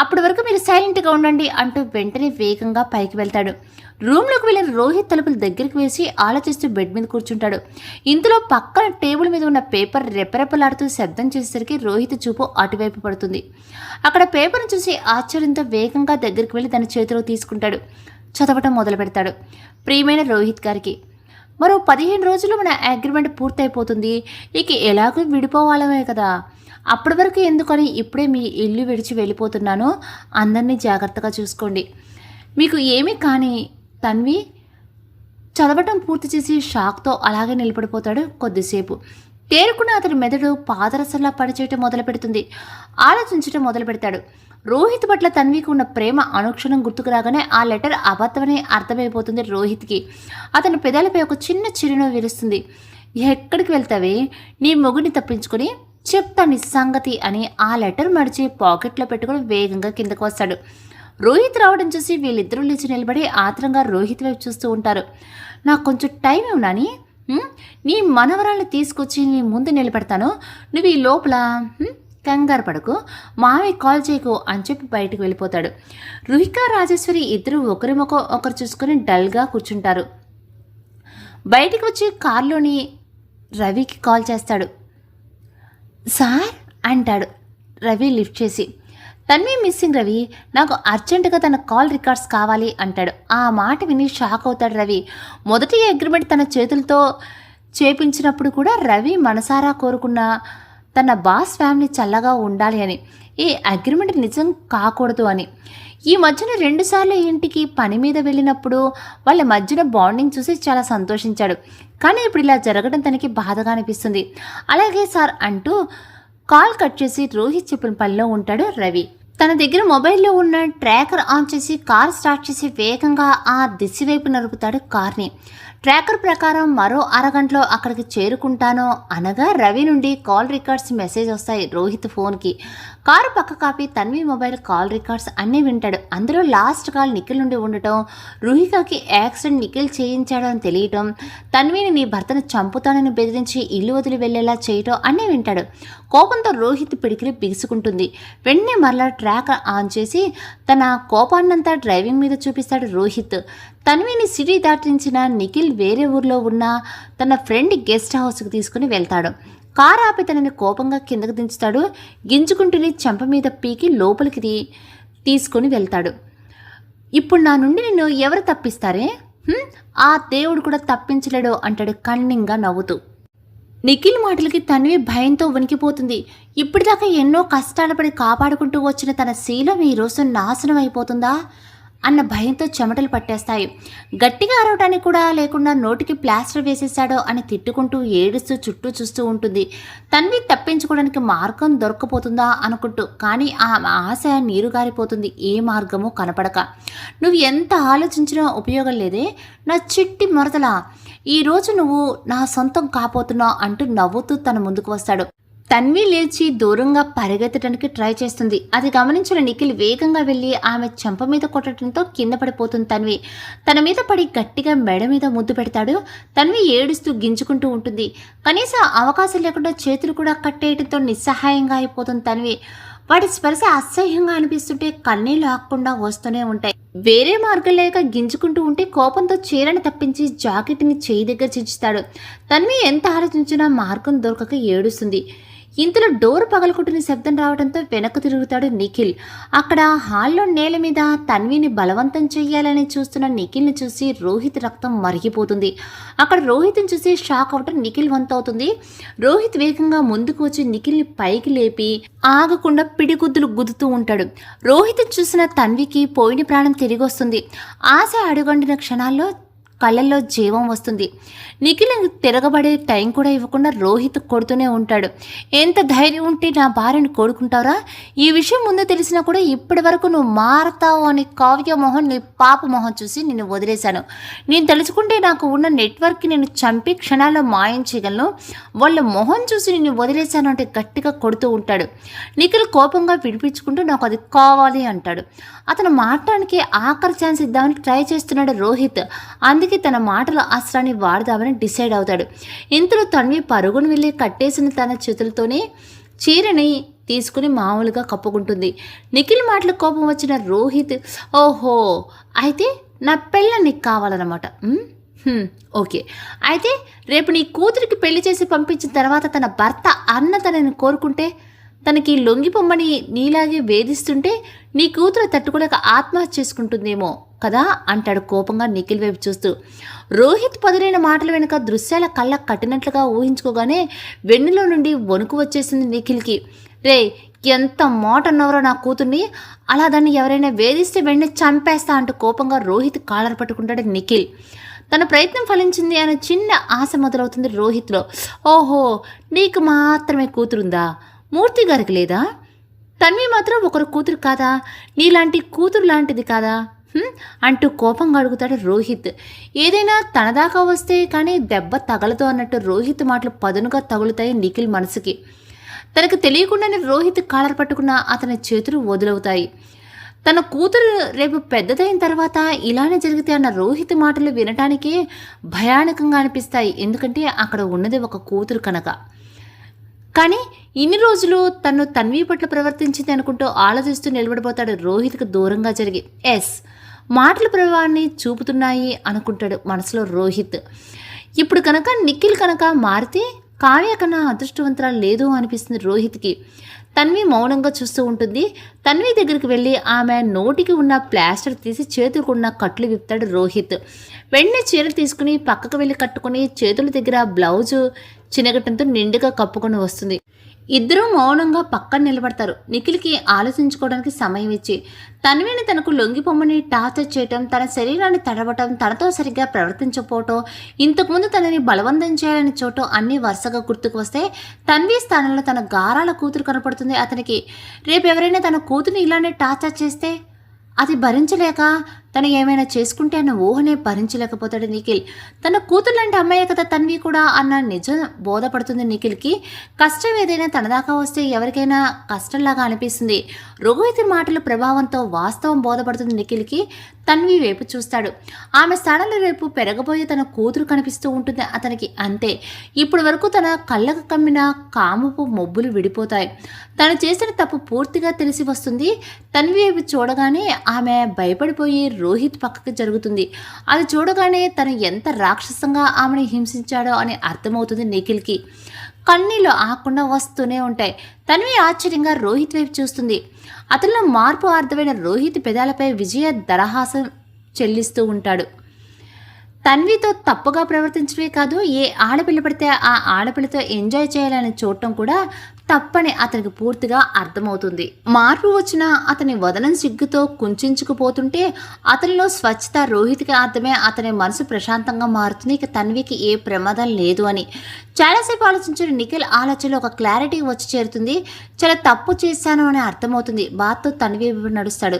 అప్పటి వరకు మీరు సైలెంట్గా ఉండండి అంటూ వెంటనే వేగంగా పైకి వెళ్తాడు. రూమ్లోకి వెళ్ళిన రోహిత్ తలుపులు దగ్గరికి వేసి ఆలోచిస్తూ బెడ్ మీద కూర్చుంటాడు. ఇంతలో పక్కన టేబుల్ మీద ఉన్న పేపర్ రెపరెపలాడుతూ శబ్దం చేసేసరికి రోహిత్ చూపు అటువైపు పడుతుంది. అక్కడ పేపర్ను చూసి ఆశ్చర్యంతో వేగంగా దగ్గరికి వెళ్ళి తన చేతిలో తీసుకుంటాడు. చదవటం మొదలు పెడతాడు. ప్రియమైన రోహిత్ గారికి, మరో 15 రోజులు మన అగ్రిమెంట్ పూర్తయిపోతుంది. ఇక ఎలాగో విడిపోవాలమే కదా, అప్పటి వరకు ఎందుకని ఇప్పుడే మీ ఇల్లు విడిచి వెళ్ళిపోతున్నాను. అందరినీ జాగ్రత్తగా చూసుకోండి. మీకు ఏమీ కానీ. తన్వి చదవటం పూర్తి చేసి షాక్తో అలాగే నిలబడిపోతాడు. కొద్దిసేపు తేరుకున్న అతని మెదడు పాదరసంలా పనిచేయటం మొదలు పెడుతుంది. ఆలోచించటం మొదలు పెడతాడు. రోహిత్ పట్ల తన్వికి ఉన్న ప్రేమ అనుక్షణం గుర్తుకు రాగానే ఆ లెటర్ అబద్ధమని అర్థమైపోతుంది రోహిత్కి. అతని పెదాలపై ఒక చిన్న చిరునవ్వు విరుస్తుంది. ఎక్కడికి వెళ్తావే, నీ మొగుడిని తప్పించుకొని చెప్తాను సంగతి అని ఆ లెటర్ మడిచి పాకెట్లో పెట్టుకుని వేగంగా కిందకు వస్తాడు. రోహిత్ రావడం చూసి వీళ్ళిద్దరూ లేచి నిలబడి ఆత్రంగా రోహిత్ వైపు చూస్తూ ఉంటారు. నాకు కొంచెం టైం ఇవ్వనాని, నీ మనవరాల్ని తీసుకొచ్చి నీ ముందు నిలబెడతాను, నువ్వు ఈ లోపల కంగారు పడకు, మావి కాల్ చేయకు అని చెప్పి బయటకు వెళ్ళిపోతాడు. రుహిక రాజేశ్వరి ఇద్దరు ఒకరి ముఖం ఒకరు చూసుకొని డల్గా కూర్చుంటారు. బయటికి వచ్చి కారులోని రవికి కాల్ చేస్తాడు. సార్ అంటాడు రవి లిఫ్ట్ చేసి. తన్వి మిస్సింగ్ రవి, నాకు అర్జెంటుగా తన కాల్ రికార్డ్స్ కావాలి అంటాడు. ఆ మాట విని షాక్ అవుతాడు రవి. మొదటి అగ్రిమెంట్ తన చేతులతో చేపించినప్పుడు కూడా రవి మనసారా కోరుకున్న తన బాస్ ఫ్యామిలీ చల్లగా ఉండాలి అని, ఈ అగ్రిమెంట్ నిజం కాకూడదు అని. ఈ మధ్యన 2 సార్లు ఇంటికి పని మీద వెళ్ళినప్పుడు వాళ్ళ మధ్యన బాండింగ్ చూసి చాలా సంతోషించాడు. కానీ ఇప్పుడు ఇలా జరగడం తనకి బాధగా అనిపిస్తుంది. అలాగే సార్ అంటూ కాల్ కట్ చేసి రోహిత్ చెప్పిన పనిలో ఉంటాడు రవి. తన దగ్గర మొబైల్లో ఉన్న ట్రాకర్ ఆన్ చేసి కార్ స్టార్ట్ చేసి వేగంగా ఆ దిశ వైపు నడుపుతాడు కార్ని. ట్రాకర్ ప్రకారం మరో అరగంటలో అక్కడికి చేరుకుంటాను అనగా రవి నుండి కాల్ రికార్డ్స్ మెసేజ్ వస్తాయి రోహిత్ ఫోన్కి. కారు పక్క copy Tanvi mobile call records అన్నీ వింటాడు. అందులో లాస్ట్ కాల్ నిఖిల్ నుండి ఉండటం, రుహికకి యాక్సిడెంట్ నిఖిల్ చేయించాడని తెలియటం, తన్విని నీ భర్తను చంపుతానని బెదిరించి ఇల్లు వదిలి వెళ్ళేలా చేయటం అన్నీ వింటాడు. కోపంతో రోహిత్ పిడికిలి బిగుసుకుంటుంది. వెంటనే మరలా ట్రాకర్ ఆన్ చేసి తన కోపాన్నంతా డ్రైవింగ్ మీద చూపిస్తాడు రోహిత్. తన్విని సిటీ దాటించిన నిఖిల్ వేరే ఊర్లో ఉన్న తన ఫ్రెండ్ గెస్ట్ హౌస్కి తీసుకుని వెళ్తాడు. కారు ఆపి తనని కోపంగా కిందకు దించుతాడు. గింజుకుంటూనే చెంప మీద పీకి లోపలికి తీసుకొని వెళ్తాడు. ఇప్పుడు నా నుండి నిన్ను ఎవరు తప్పిస్తారే, ఆ దేవుడు కూడా తప్పించలేడు అంటాడు కన్నింగా నవ్వుతూ. నిఖిల్ మాటలకి తన్వి భయంతో వణికిపోతుంది. ఇప్పటిదాకా ఎన్నో కష్టాలు పడి కాపాడుకుంటూ వచ్చిన తన శీలం ఈరోజు నాశనం అయిపోతుందా అన్న భయంతో చెమటలు పట్టేస్తాయి. గట్టిగా అరవటానికి కూడా లేకుండా నోటికి ప్లాస్టర్ వేసేశాడో అని తిట్టుకుంటూ ఏడుస్తూ చుట్టూ చూస్తూ ఉంటుంది. తన్వి తప్పించుకోవడానికి మార్గం దొరకపోతుందా అనుకుంటూ. కానీ ఆ ఆశ నీరుగారిపోతుంది ఏ మార్గమో కనపడక. నువ్వు ఎంత ఆలోచించినా ఉపయోగం లేదే నా చిట్టి మొరతలా, ఈరోజు నువ్వు నా సొంతం కాపోతున్నావు అంటూ నవ్వుతూ తన ముందుకు వస్తాడు. తన్వి లేచి దూరంగా పరిగెత్తడానికి ట్రై చేస్తుంది. అది గమనించిన నిఖిల్ వేగంగా వెళ్ళి ఆమె చెంప మీద కొట్టడంతో కింద పడిపోతుంది తన్వి. తన మీద పడి గట్టిగా మెడ మీద ముద్దు పెడతాడు. తన్వి ఏడుస్తూ గింజుకుంటూ ఉంటుంది. కనీసం అవకాశం లేకుండా చేతులు కూడా కట్టేయడంతో నిస్సహాయంగా అయిపోతుంది తన్వి. వాటి స్పర్శ అసహ్యంగా అనిపిస్తుంటే కన్నీళ్లు ఆగకుండా వస్తూనే ఉంటాయి. వేరే మార్గం లేక గింజుకుంటూ ఉంటే కోపంతో చీరను తప్పించి జాకెట్ని చేయి దగ్గర చించుతాడు. తన్వి ఎంత ఆలోచించినా మార్గం దొరకక ఏడుస్తుంది. ఇంతలో డోర్ పగలకొట్టిన శబ్దం రావడంతో వెనక్కు తిరుగుతాడు నిఖిల్. అక్కడ హాల్లో నేల మీద తన్విని బలవంతం చెయ్యాలని చూస్తున్న నిఖిల్ని చూసి రోహిత్ రక్తం మరిగిపోతుంది. అక్కడ రోహిత్ని చూసి షాక్ అవటం నిఖిల్ వంతవుతుంది. రోహిత్ వేగంగా ముందుకు వచ్చి నిఖిల్ని పైకి లేపి ఆగకుండా పిడిగుద్దులు గుద్దుతూ ఉంటాడు. రోహిత్ చూసిన తన్వికి పోయిన ప్రాణం తిరిగి వస్తుంది. ఆశ అడుగండిన క్షణాల్లో కళ్ళల్లో జీవం వస్తుంది. నిఖిల్ తిరగబడే టైం కూడా ఇవ్వకుండా రోహిత్ కొడుతూనే ఉంటాడు. ఎంత ధైర్యం ఉంటే నా భార్యను కోరుకుంటారా? ఈ విషయం ముందు తెలిసినా కూడా ఇప్పటి వరకు నువ్వు మారతావు అని కావ్య మొహం నీ పాప మొహం చూసి నిన్ను వదిలేశాను. నేను తెలుసుకుంటే నాకు ఉన్న నెట్వర్క్కి నేను చంపి క్షణాల్లో మాయం చేయగలను. వాళ్ళ మొహం చూసి నిన్ను వదిలేశాను అంటే గట్టిగా కొడుతూ ఉంటాడు. నిఖిల్ కోపంగా విడిపించుకుంటూ నాకు అది కావాలి అంటాడు. అతను మాట్లాడడానికి ఆఖరి ఛాన్స్ ఇద్దామని ట్రై చేస్తున్నాడు రోహిత్. అందుకే తన మాటల అస్త్రాన్ని వాడదామని డిసైడ్ అవుతాడు. ఇంతలో తన్వి పరుగును వెళ్ళి కట్టేసిన తన చేతులతోనే చీరని తీసుకుని మామూలుగా కప్పుకుంటుంది. నిఖిల్ మాటలకు కోపం వచ్చిన రోహిత్, ఓహో అయితే నా పెళ్ళ నీకు కావాలన్నమాట. ఓకే, అయితే రేపు నీ కూతురికి పెళ్లి చేసి పంపించిన తర్వాత తన భర్త అన్న తనని కోరుకుంటే, తనకి లొంగిపోమ్మని నీలాగే వేధిస్తుంటే నీ కూతురు తట్టుకోలేక ఆత్మహత్య చేసుకుంటుందేమో కదా అంటాడు కోపంగా నిఖిల్ వైపు చూస్తూ. రోహిత్ పదులైన మాటల వెనుక దృశ్యాల కళ్ళ కట్టినట్లుగా ఊహించుకోగానే వెన్నులో నుండి వణుకు వచ్చేసింది నిఖిల్కి. రే, ఎంత మాట అన్నవరో నా కూతుర్ని, అలా దాన్ని ఎవరైనా వేధిస్తే వెంటనే చంపేస్తా అంటూ కోపంగా రోహిత్ కాలర్ పట్టుకుంటాడు నిఖిల్. తన ప్రయత్నం ఫలించింది అనే చిన్న ఆశ మొదలవుతుంది రోహిత్లో. ఓహో, నీకు మాత్రమే కూతురుందా? మూర్తి గారికి లేదా? తన్వి మాత్రం ఒకరు కూతురు కాదా? నీలాంటి కూతురు లాంటిది కాదా అంటూ కోపంగా అడుగుతాడు రోహిత్. ఏదైనా తనదాకా వస్తే కానీ దెబ్బ తగలదు అన్నట్టు రోహిత్ మాటలు పదునుగా తగులుతాయి నిఖిల్ మనసుకి. తనకు తెలియకుండానే రోహిత్ కాలర్ పట్టుకున్న అతని చేతులు వదులవుతాయి. తన కూతురు రేపు పెద్దదైన తర్వాత ఇలానే జరిగితే అన్న రోహిత్ మాటలు వినటానికే భయానకంగా అనిపిస్తాయి. ఎందుకంటే అక్కడ ఉన్నది ఒక కూతురు కనుక. కానీ ఇన్ని రోజులు తను తన్వి పట్ల ప్రవర్తించింది అనుకుంటూ ఆలోచిస్తూ నిలబడిపోతాడు రోహిత్కి దూరంగా జరిగి. మాటల ప్రభావాన్ని చూపుతున్నాయి అనుకుంటాడు మనసులో రోహిత్. ఇప్పుడు కనుక నిఖిల్ కనుక మారితే కావ్య కన్నా అదృష్టవంతురాలు లేదు అనిపిస్తుంది రోహిత్కి. తన్వి మౌనంగా చూస్తూ ఉంటుంది. తన్వి దగ్గరికి వెళ్ళి ఆమె నోటికి ఉన్న ప్లాస్టర్ తీసి చేతులకు ఉన్న కట్లు విప్పుతాడు రోహిత్. వెంటనే చీర తీసుకుని పక్కకు వెళ్ళి కట్టుకుని చేతుల దగ్గర బ్లౌజు చినగటంతో నిండుగా కప్పుకొని వస్తుంది. ఇద్దరూ మౌనంగా పక్కన నిలబడతారు. నిఖిల్కి ఆలోచించుకోవడానికి సమయం ఇచ్చి తన్విని తనకు లొంగిపోమ్మని టార్చర్ చేయటం, తన శరీరాన్ని తడవటం, తనతో సరిగ్గా ప్రవర్తించకపోవటం, ఇంతకుముందు తనని బలవంతం చేయాలని చూడటం అన్నీ వరుసగా గుర్తుకు వస్తే తన్వి స్థానంలో తన గారాల కూతురు కనపడుతుంది అతనికి. రేపు ఎవరైనా తన కూతురుని ఇలానే టార్చర్ చేస్తే అది భరించలేక తను ఏమైనా చేసుకుంటే అన్న ఊహనే భరించలేకపోతాడు నిఖిల్. తన కూతురు లాంటి అమ్మాయి కదా తన్వి కూడా అన్న నిజం బోధపడుతుంది నిఖిల్కి. కష్టం ఏదైనా తనదాకా వస్తే ఎవరికైనా కష్టంలాగా అనిపిస్తుంది. రోహిత్ మాటల ప్రభావంతో వాస్తవం బోధపడుతుంది నిఖిల్కి. తన్వి వైపు చూస్తాడు. ఆమె స్థానంలో రేపు పెరగబోయే తన కూతురు కనిపిస్తూ ఉంటుంది అతనికి. అంతే, ఇప్పటి వరకు తన కళ్ళకు కమ్మిన కాముపు మొబ్బులు విడిపోతాయి. తను చేసిన తప్పు పూర్తిగా తెలిసి వస్తుంది. తన్వి వైపు చూడగానే ఆమె భయపడిపోయి రోహిత్ పక్కకి జరుగుతుంది. అది చూడగానే తను ఎంత రాక్షసంగా ఆమెను హింసించాడో అని అర్థమవుతుంది నిఖిల్కి. కన్నీళ్ళు ఆకుండా వస్తూనే ఉంటాయి. తన్వి ఆశ్చర్యంగా రోహిత్ వైపు చూస్తుంది. అతనిలో మార్పు అర్థమైన రోహిత్ పెదాలపై విజయ దరహాసం చెల్లిస్తూ ఉంటాడు. తన్వితో తప్పుగా ప్రవర్తించడమే కాదు, ఏ ఆడపిల్ల పడితే ఆ ఆడపిల్లతో ఎంజాయ్ చేయాలని చూడటం కూడా తప్పని అతనికి పూర్తిగా అర్థమవుతుంది. మార్పు వచ్చిన అతని వదనం సిగ్గుతో కుంచుకుపోతుంటే అతనిలో స్వచ్ఛత రోహిత్కి అర్థమే అతని మనసు ప్రశాంతంగా మారుతుంది. ఇక తన్వికి ఏ ప్రమాదం లేదు అని. చాలాసేపు ఆలోచించిన నిఖిల్ ఆలోచనలో ఒక క్లారిటీ వచ్చి చేరుతుంది. చాలా తప్పు చేశాను అని అర్థమవుతుంది. బాధతో తన్వి వైపు నడుస్తాడు.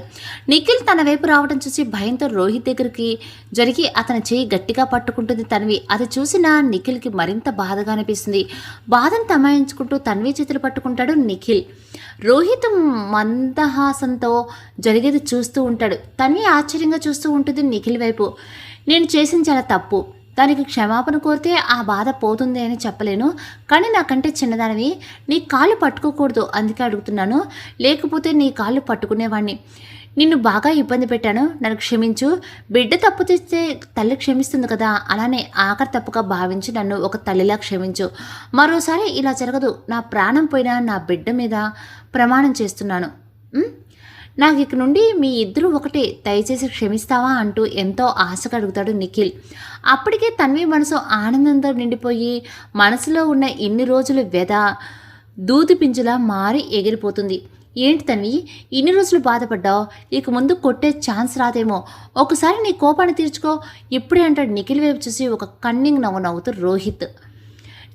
నిఖిల్ తన వైపు రావడం చూసి భయంతో రోహిత్ దగ్గరికి జరిగి అతని చేయి గట్టిగా పట్టుకుంటుంది తన్వి. అది చూసిన నిఖిల్కి మరింత బాధగా అనిపిస్తుంది. బాధను తమాయించుకుంటూ తన్వి చేతులు పట్టుకుంటాడు నిఖిల్. రోహిత్ మందహాసంతో జరిగేది చూస్తూ ఉంటాడు. తన్వి ఆశ్చర్యంగా చూస్తూ ఉంటుంది నిఖిల్ వైపు. నేను చేసిన చాలా తప్పు, దానికి క్షమాపణ కోరితే ఆ బాధ పోతుంది అని చెప్పలేను, కానీ నాకంటే చిన్నదానివి, నీ కాళ్ళు పట్టుకోకూడదు అందుకే అడుగుతున్నాను, లేకపోతే నీ కాళ్ళు పట్టుకునేవాడిని. నిన్ను బాగా ఇబ్బంది పెట్టాను, నన్ను క్షమించు. బిడ్డ తప్పు చేస్తే తల్లి క్షమిస్తుంది కదా, అలానే ఆఖరి తప్పుగా భావించి నన్ను ఒక తల్లిలా క్షమించు. మరోసారి ఇలా జరగదు. నా ప్రాణం పోయినా నా బిడ్డ మీద ప్రమాణం చేస్తున్నాను. నాకు ఇక నుండి మీ ఇద్దరు ఒకటే, దయచేసి క్షమిస్తావా అంటూ ఎంతో ఆశగా అడుగుతాడు నిఖిల్. అప్పటికే తన్వి మనసు ఆనందంతో నిండిపోయి మనసులో ఉన్న ఇన్ని రోజులు వ్యధ దూది పింజలా మారి ఎగిరిపోతుంది. ఏంటి తన్వి, ఇన్ని రోజులు బాధపడ్డావు, ఇక ముందు కొట్టే ఛాన్స్ రాదేమో, ఒకసారి నీ కోపాన్ని తీర్చుకో ఇప్పుడే అంటాడు నిఖిల్ వైపు చూసి ఒక కన్నింగ్ నవ్వు నవ్వుతూ రోహిత్.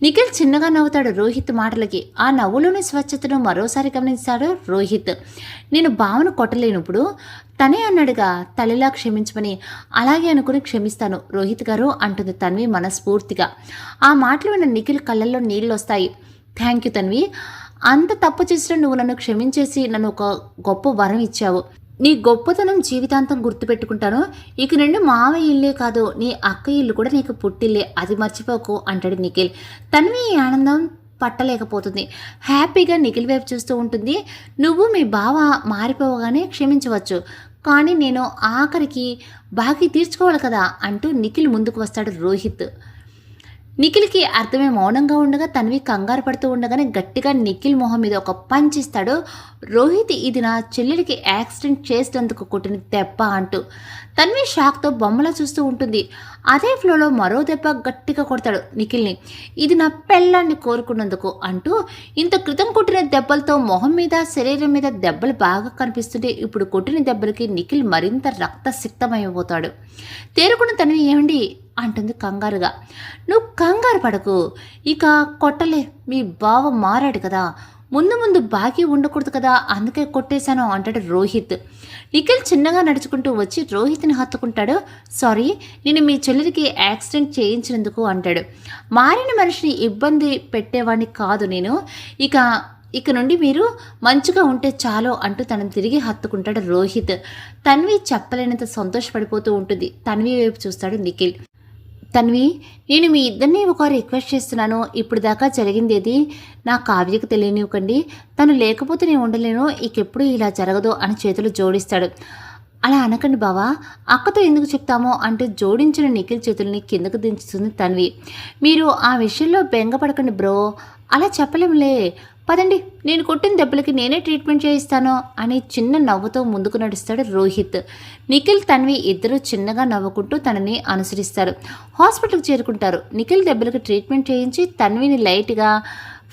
నిఖిల్ చిన్నగా నవ్వుతాడు రోహిత్ మాటలకి. ఆ నవ్వులోని స్వచ్ఛతను మరోసారి గమనిస్తాడు రోహిత్. నేను భావన కొట్టలేనప్పుడు తనే అన్నాడుగా తల్లిలా క్షమించమని, అలాగే అనుకుని క్షమిస్తాను రోహిత్ గారు అంటుంది తన్వి మనస్ఫూర్తిగా. ఆ మాటలు విన్న నిఖిల్ కళ్ళల్లో నీళ్ళు వస్తాయి. థ్యాంక్ యూ తన్వి, అంత తప్పు చేసిన నువ్వు నన్ను క్షమించేసి నన్ను ఒక గొప్ప వరం ఇచ్చావు. నీ గొప్పతనం జీవితాంతం గుర్తుపెట్టుకుంటాను. ఇక నుండి మావయ్య ఇల్లే కాదు, నీ అక్క ఇల్లు కూడా నీకు పుట్టిల్లే, అది మర్చిపోకు అంటాడు నిఖిల్. తన్వి ఈ ఆనందం పట్టలేకపోతుంది. హ్యాపీగా నిఖిల్ వైపు చూస్తూ ఉంటుంది. నువ్వు మీ బావ మారిపోవగానే క్షమించవచ్చు, కానీ నేను ఆఖరికి బాకీ తీర్చుకోవాలి కదా అంటూ నిఖిల్ ముందుకు వస్తాడు రోహిత్. నిఖిల్కి అర్థమే మౌనంగా ఉండగా తన్వి కంగారు పడుతూ ఉండగానే గట్టిగా నిఖిల్ మొహం మీద ఒక పంచ్ ఇస్తాడు రోహిత్. ఇది నా చెల్లెలికి యాక్సిడెంట్ చేసినందుకు కొట్టిన దెబ్బ అంటూ. తన్వి షాక్తో బొమ్మలా చూస్తూ ఉంటుంది. అదే ఫ్లోలో మరో దెబ్బ గట్టిగా కొడతాడు నిఖిల్ని. ఇది నా పెళ్ళాన్ని కోరుకున్నందుకు అంటూ. ఇంత క్రితం కొట్టిన దెబ్బలతో మొహం మీద శరీరం మీద దెబ్బలు బాగా కనిపిస్తుంటే ఇప్పుడు కొట్టిన దెబ్బలకి నిఖిల్ మరింత రక్తసిక్తమైపోతాడు. తేరుకున్న తన్వి ఏమండి అంటుంది కంగారుగా. నువ్వు కంగారు పడకు, ఇక కొట్టలే, మీ బావ మారాడు కదా, ముందు ముందు బాకీ ఉండకూడదు కదా, అందుకే కొట్టేశాను అంటాడు రోహిత్. నిఖిల్ చిన్నగా నడుచుకుంటూ వచ్చి రోహిత్ని హత్తుకుంటాడు. సారీ, నేను మీ చెల్లెలికి యాక్సిడెంట్ చేయించినందుకు అంటాడు. మారిన మనిషిని ఇబ్బంది పెట్టేవాడిని కాదు నేను, ఇక నుండి మీరు మంచిగా ఉంటే చాలు అంటూ తనను తిరిగి హత్తుకుంటాడు రోహిత్. తన్వి చెప్పలేనంత సంతోషపడిపోతూ ఉంటుంది. తన్వి వైపు చూస్తాడు నిఖిల్. తన్వి, నేను మీ ఇద్దరిని ఒక రిక్వెస్ట్ చేస్తున్నాను. ఇప్పుడు దాకా జరిగిందేది నా కావ్యకు తెలియనివ్వకండి, తను లేకపోతే నేను ఉండలేను, ఇకెప్పుడు ఇలా జరగదు అని చేతులు జోడిస్తాడు. అలా అనకండి బావా, అక్కతో ఎందుకు చెప్తామో అంటూ జోడించిన నిఖిల్ చేతుల్ని కిందకు దించుతుంది తన్వి. మీరు ఆ విషయంలో బెంగపడకండి బ్రో, అలా చెప్పలేంలే, పదండి, నేను కొట్టిన దెబ్బలకి నేనే ట్రీట్మెంట్ చేయిస్తాను అని చిన్న నవ్వుతో ముందుకు నడుస్తాడు రోహిత్. నిఖిల్ తన్వి ఇద్దరు చిన్నగా నవ్వుకుంటూ తనని అనుసరిస్తారు. హాస్పిటల్కి చేరుకుంటారు. నిఖిల్ దెబ్బలకి ట్రీట్మెంట్ చేయించి తన్విని లైట్గా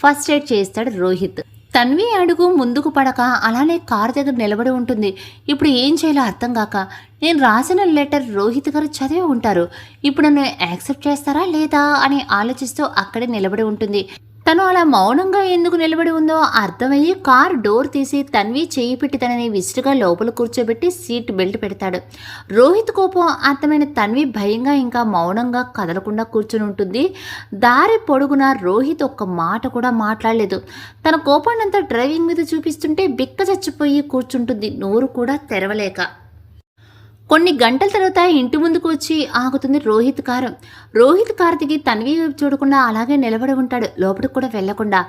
ఫస్ట్ ఎయిడ్ చేయిస్తాడు రోహిత్. తన్వి అడుగు ముందుకు పడక అలానే కారు దగ్గర నిలబడి ఉంటుంది. ఇప్పుడు ఏం చేయాలో అర్థం కాక, నేను రాసిన లెటర్ రోహిత్ గారు చదివి ఉంటారు, ఇప్పుడు నన్ను యాక్సెప్ట్ చేస్తారా లేదా అని ఆలోచిస్తూ అక్కడే నిలబడి ఉంటుంది. తను అలా మౌనంగా ఎందుకు నిలబడి ఉందో అర్థమయ్యి కార్ డోర్ తీసి తన్వి చేయి పెట్టి తనని విసురుగా లోపల కూర్చోబెట్టి సీట్ బెల్ట్ పెడతాడు. రోహిత్ కోపం అర్థమైన తన్వి భయంగా ఇంకా మౌనంగా కదలకుండా కూర్చుని ఉంటుంది. దారి పొడుగున రోహిత్ ఒక్క మాట కూడా మాట్లాడలేదు. తన కోపాన్నంతా డ్రైవింగ్ మీద చూపిస్తుంటే బిక్క చచ్చిపోయి కూర్చుంటుంది, నోరు కూడా తెరవలేక. కొన్ని గంటల తర్వాత ఇంటి ముందుకు వచ్చి ఆగుతుంది రోహిత్ కారు. రోహిత్ కారు దిగి తన్వి వైపు చూడకుండా అలాగే నిలబడి ఉంటాడు, లోపలికి కూడా వెళ్లకుండా.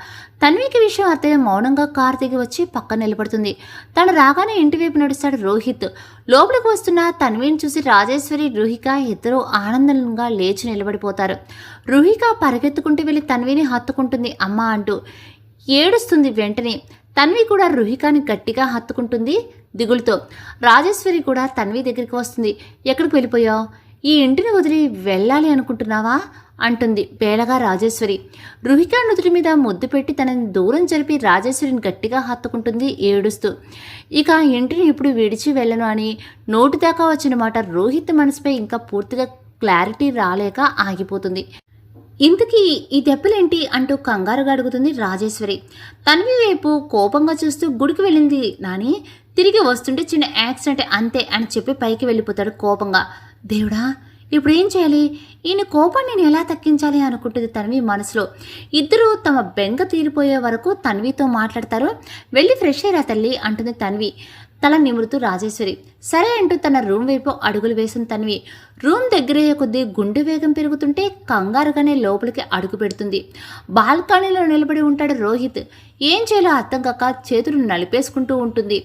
తన్వికి విషయం అత్తయ్య మౌనంగా కారు దిగి వచ్చి పక్కన నిలబడుతుంది. తను రాగానే ఇంటి వైపు నడుస్తాడు రోహిత్. లోపలికి వస్తున్న తన్విని చూసి రాజేశ్వరి, రుహిక ఇద్దరూ ఆనందంగా లేచి నిలబడిపోతారు. రుహిక పరిగెత్తుకుంటూ వెళ్ళి తన్విని హత్తుకుంటుంది అమ్మ అంటూ. ఏడుస్తుంది వెంటనే. తన్వి కూడా రుహికాని గట్టిగా హత్తుకుంటుంది దిగులుతో. రాజేశ్వరి కూడా తన్వి దగ్గరికి వస్తుంది. ఎక్కడికి వెళ్ళిపోయావు, ఈ ఇంటిని వదిలి వెళ్ళాలి అనుకుంటున్నావా అంటుంది బేలగా రాజేశ్వరి. రుహిక నుదుటి మీద ముద్దు పెట్టి తనని దూరం జరిపి రాజేశ్వరిని గట్టిగా హత్తుకుంటుంది ఏడుస్తూ. ఇక ఆ ఇంటిని ఇప్పుడు విడిచి వెళ్ళను అని నోటి దాకా వచ్చిన మాట రోహిత్ మనసుపై ఇంకా పూర్తిగా క్లారిటీ రాలేక ఆగిపోతుంది. ఇంతకీ ఈ దెబ్బలేంటి అంటూ కంగారుగా అడుగుతుంది రాజేశ్వరి. తన్వి వైపు కోపంగా చూస్తూ గుడికి వెళ్ళింది నాని, తిరిగి వస్తుంటే చిన్న యాక్సిడెంట్ అంతే అని చెప్పి పైకి వెళ్ళిపోతాడు కోపంగా. దేవుడా, ఇప్పుడు ఏం చేయాలి, ఈయన కోపాన్ని నేను ఎలా తగ్గించాలి అనుకుంటుంది తన్వి మనసులో. ఇద్దరూ తమ బెంగ తీరిపోయే వరకు తన్వితో మాట్లాడతారు. వెళ్ళి ఫ్రెష్ అయ్యారా తల్లి అంటుంది తన్వి. తల నిమురుతూ రాజేశ్వరి. సరే అంటూ తన రూమ్ వైపు అడుగులు వేసిన తన్వి రూమ్ దగ్గరయ్యే కొద్దీ గుండె వేగం పెరుగుతుంటే కంగారుగానే లోపలికి అడుగు పెడుతుంది. బాల్కనీలో నిలబడి ఉంటాడు రోహిత్. ఏం చేయాలో అర్థం కాక చేతులు నలిపేసుకుంటూ ఉంటుంది.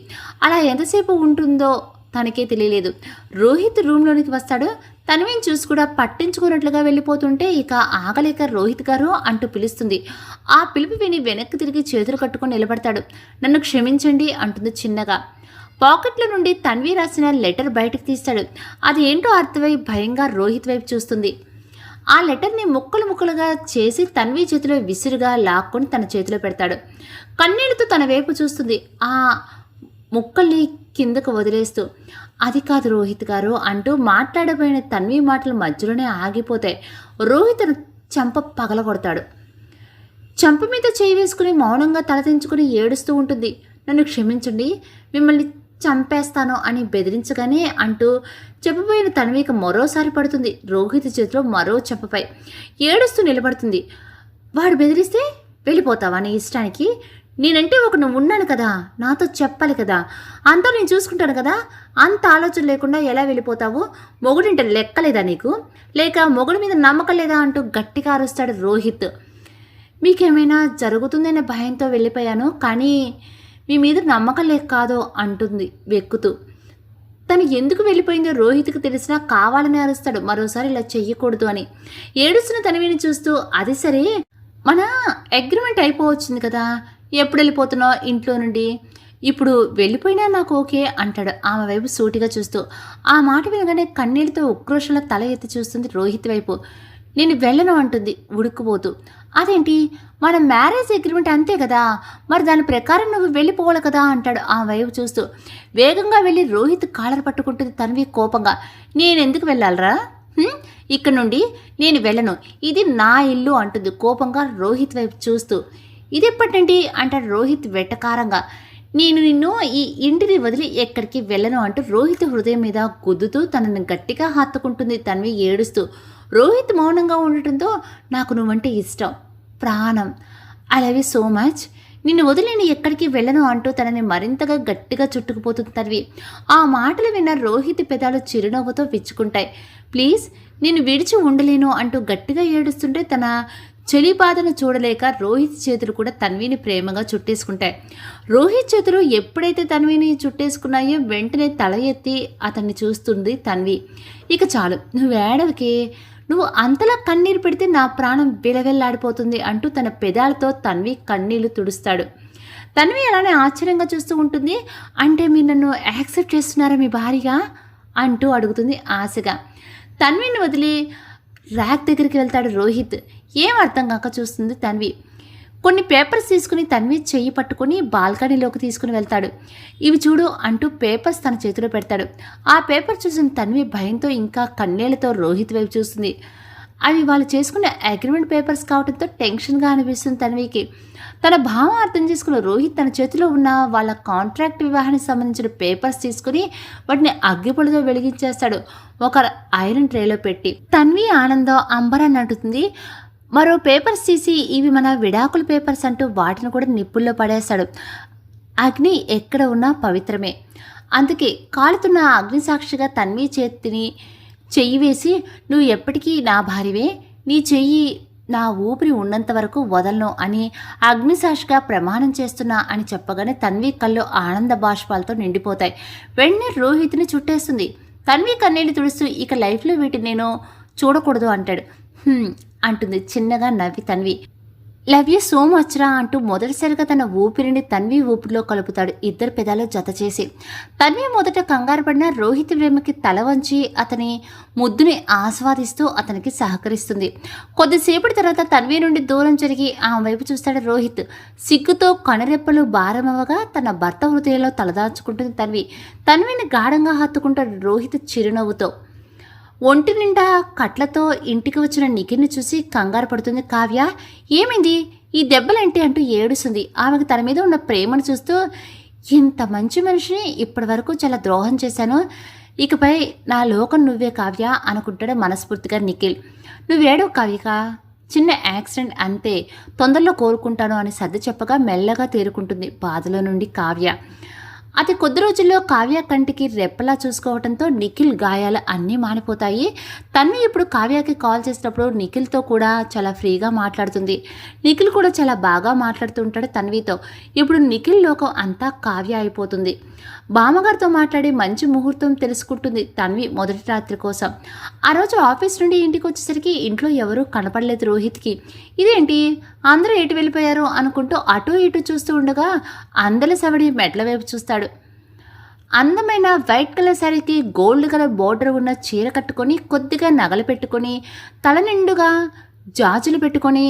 అలా ఎంతసేపు ఉంటుందో తనకే తెలియలేదు. రోహిత్ రూమ్లోనికి వస్తాడు. తన్విని చూసి కూడా పట్టించుకున్నట్లుగా వెళ్ళిపోతుంటే ఇక ఆగలేక రోహిత్ గారు అంటూ పిలుస్తుంది. ఆ పిలుపు విని వెనక్కి తిరిగి చేతులు కట్టుకొని నిలబడతాడు. నన్ను క్షమించండి అంటుంది చిన్నగా. పాకెట్ల నుండి తన్వి రాసిన లెటర్ బయటకు తీస్తాడు. అది ఏంటో అర్థమై భయంగా రోహిత్ వైపు చూస్తుంది. ఆ లెటర్ని ముక్కలు ముక్కలుగా చేసి తన్వి చేతిలో విసురుగా లాక్కొని తన చేతిలో పెడతాడు. కన్నీళ్లతో తన వైపు చూస్తుంది. ఆ ముక్కల్ని కిందకు వదిలేస్తూ, అది కాదు రోహిత్ గారు అంటూ మాట్లాడబోయిన తన్వి మాటలు మధ్యలోనే ఆగిపోతాయి. రోహిత్ చెంప పగలగొడతాడు. చెంప మీద చేయి వేసుకుని మౌనంగా తలదించుకుని ఏడుస్తూ ఉంటుంది. నన్ను క్షమించండి, మిమ్మల్ని చంపేస్తాను అని బెదిరించగానే అంటూ చెప్పబోయిన తన్విక మరోసారి పడుతుంది రోహిత్ చేతిలో మరో చెంపపై. ఏడుస్తూ నిలబడుతుంది. వాడు బెదిరిస్తే వెళ్ళిపోతావా నీ ఇష్టానికి? నేనంటే ఒక నువ్వు ఉన్నాను కదా, నాతో చెప్పాలి కదా, అంతా నేను చూసుకుంటాను కదా, అంత ఆలోచన లేకుండా ఎలా వెళ్ళిపోతావు? మొగుడింటే లెక్కలేదా నీకు? లేక మొగుడి మీద నమ్మకం లేదా అంటూ గట్టిగా అరుస్తాడు రోహిత్. మీకేమైనా జరుగుతుందనే భయంతో వెళ్ళిపోయాను, కానీ మీ మీద నమ్మకం లేక కాదో అంటుంది వెక్కుతూ. తను ఎందుకు వెళ్ళిపోయిందో రోహిత్కి తెలిసినా కావాలని అరుస్తాడు మరోసారి ఇలా చెయ్యకూడదు అని. ఏడుస్తున్న తనవిని చూస్తూ, అది సరే, మన అగ్రిమెంట్ అయిపోవచ్చింది కదా, ఎప్పుడు వెళ్ళిపోతున్నావు ఇంట్లో నుండి? ఇప్పుడు వెళ్ళిపోయినా నాకు ఓకే అంటాడు ఆమె వైపు సూటిగా చూస్తూ. ఆ మాట వినగానే కన్నీళ్ళతో ఉక్రోషంలో తల ఎత్తి చూస్తుంది రోహిత్ వైపు. నేను వెళ్ళను అంటుంది ఉడుక్కుపోతూ. అదేంటి, మన మ్యారేజ్ అగ్రిమెంట్ అంతే కదా, మరి దాని ప్రకారం నువ్వు వెళ్ళిపోవాలి కదా అంటాడు ఆ వైపు చూస్తూ. వేగంగా వెళ్ళి రోహిత్ కాలర్ పట్టుకుంటుంది తన్వి కోపంగా. నేనెందుకు వెళ్ళాలరా? ఇక్కడ నుండి నేను వెళ్ళను, ఇది నా ఇల్లు అంటుంది కోపంగా రోహిత్ వైపు చూస్తూ. ఇదెప్పటండి అంటాడు రోహిత్ వెటకారంగా. నేను నిన్ను ఈ ఇంటిని వదిలి ఎక్కడికి వెళ్ళను అంటూ రోహిత్ హృదయం మీద గుద్దుతూ తనని గట్టిగా హత్తుకుంటుంది తన్వి ఏడుస్తూ. రోహిత్ మౌనంగా ఉండటంతో, నాకు నువ్వంటే ఇష్టం, ప్రాణం, I love you so much, నిన్ను వదిలి నేను ఎక్కడికి వెళ్ళను అంటూ తనని మరింతగా గట్టిగా చుట్టుకుపోతుంది తన్వి. ఆ మాటలు విన్న రోహిత్ పెదాలు చిరునవ్వుతో విచ్చుకుంటాయి. ప్లీజ్, నేను విడిచి ఉండలేను అంటూ గట్టిగా ఏడుస్తుంటే తన చెలి బాధను చూడలేక రోహిత్ చేతులు కూడా తన్విని ప్రేమగా చుట్టేసుకుంటాయి. రోహిత్ చేతులు ఎప్పుడైతే తన్విని చుట్టేసుకున్నాయో వెంటనే తల ఎత్తి అతన్ని చూస్తుంది తన్వి. ఇక చాలు, నువ్వు ఏడవకే, నువ్వు అంతలా కన్నీరు పెడితే నా ప్రాణం విలవెల్లాడిపోతుంది అంటూ తన పెదాలతో తన్వి కన్నీళ్లు తుడుస్తాడు. తన్వి అలానే ఆశ్చర్యంగా చూస్తూ ఉంటుంది. అంటే మీరు నన్ను యాక్సెప్ట్ చేస్తున్నారా మీ భార్యగా అంటూ అడుగుతుంది ఆశగా. తన్విని వదిలి ర్యాక్ దగ్గరికి వెళ్తాడు రోహిత్. ఏం అర్థం కాక చూస్తుంది తన్వి. కొన్ని పేపర్స్ తీసుకుని తన్వి చెయ్యి పట్టుకుని బాల్కనీలోకి తీసుకుని వెళ్తాడు. ఇవి చూడు అంటూ పేపర్స్ తన చేతిలో పెడతాడు. ఆ పేపర్ చూసిన తన్వి భయంతో ఇంకా కన్నీళ్లతో రోహిత్ వైపు చూస్తుంది. అవి వాళ్ళు చేసుకున్న అగ్రిమెంట్ పేపర్స్ కావడంతో టెన్షన్గా అనిపిస్తుంది తన్వికి. తన భావం అర్థం చేసుకున్న రోహిత్ తన చేతిలో ఉన్న వాళ్ళ కాంట్రాక్ట్ వివాహానికి సంబంధించిన పేపర్స్ తీసుకుని వాటిని అగ్గిపొడితో వెలిగించేస్తాడు ఒక ఐరన్ ట్రేలో పెట్టి. తన్వి ఆనందం అంబరాన్ని అంటుతుంది. మరో పేపర్స్ తీసి ఇవి మన విడాకుల పేపర్స్ అంటూ వాటిని కూడా నిప్పుల్లో పడేస్తాడు. అగ్ని ఎక్కడ ఉన్నా పవిత్రమే, అందుకే కాలుతున్న అగ్నిసాక్షిగా తన్వి చేతిని చెయ్యి వేసి, నువ్వు ఎప్పటికీ నా భార్యవే, నీ చెయ్యి నా ఊపిరి ఉన్నంత వరకు వదలను అని అగ్నిసాక్షిగా ప్రమాణం చేస్తున్నా అని చెప్పగానే తన్వి కళ్ళు ఆనంద బాష్పాలతో నిండిపోతాయి. వెంటనే రోహిత్ని చుట్టేస్తుంది. తన్వి కన్నీళ్ళు తుడుస్తూ, ఇక లైఫ్లో వీటిని నేను చూడకూడదు అంటాడు. అంటుంది చిన్నగా నవ్వి Tanvi. Love you so much రా అంటూ మొదటిసారిగా తన ఊపిరిని తన్వి ఊపిరిలో కలుపుతాడు ఇద్దరు పెదాలు జత చేసి. తన్వి మొదట కంగారు పడిన రోహిత్ ప్రేమకి తల వంచి అతని ముద్దుని ఆస్వాదిస్తూ అతనికి సహకరిస్తుంది. కొద్దిసేపటి తర్వాత తన్వి నుండి దూరం జరిగి ఆమె వైపు చూస్తాడు రోహిత్. సిగ్గుతో కనురెప్పలు భారమవగా తన భర్త హృదయంలో తలదాచుకుంటుంది తన్వి. తన్విని గాఢంగా హత్తుకుంటాడు రోహిత్ చిరునవ్వుతో. ఒంటి నిండా కట్లతో ఇంటికి వచ్చిన నిఖిల్ని చూసి కంగారు పడుతుంది కావ్య. ఏమైంది, ఈ దెబ్బలేంటి అంటూ ఏడుస్తుంది. ఆమెకు తన మీద ఉన్న ప్రేమను చూస్తూ, ఇంత మంచి మనిషిని ఇప్పటి వరకు చాలా ద్రోహం చేశాను, ఇకపై నా లోకం నువ్వే కావ్య అనుకుంటాడు మనస్ఫూర్తిగా నిఖిల్. నువ్వేడవు కావ్యక, చిన్న యాక్సిడెంట్ అంతే, తొందరలో కోరుకుంటాను అని సర్ది చెప్పగా మెల్లగా తేరుకుంటుంది బాధలో నుండి కావ్య. అతి కొద్ది రోజుల్లో కావ్య కంటికి రెప్పలా చూసుకోవడంతో నిఖిల్ గాయాలు అన్నీ మానిపోతాయి. తన్వి ఇప్పుడు కావ్యకి కాల్ చేసినప్పుడు నిఖిల్తో కూడా చాలా ఫ్రీగా మాట్లాడుతుంది. నిఖిల్ కూడా చాలా బాగా మాట్లాడుతూ ఉంటాడు తన్వితో. ఇప్పుడు నిఖిల్ లోకం అంతా కావ్య అయిపోతుంది. బామ్మగారితో మాట్లాడి మంచి ముహూర్తం తెలుసుకుంటుంది తన్వి మొదటి రాత్రి కోసం. ఆ రోజు ఆఫీస్ నుండి ఇంటికి వచ్చేసరికి ఇంట్లో ఎవరూ కనపడలేదు రోహిత్కి. ఇదేంటి అందరూ ఎటు వెళ్ళిపోయారు అనుకుంటూ అటు ఇటు చూస్తూ ఉండగా అందల సవడి మెట్ల వైపు చూస్తాడు. అందమైన వైట్ కలర్ శారీకి గోల్డ్ కలర్ బోర్డర్ ఉన్న చీర కట్టుకొని కొద్దిగా నగలు పెట్టుకొని తల నిండుగా జాజులు పెట్టుకొని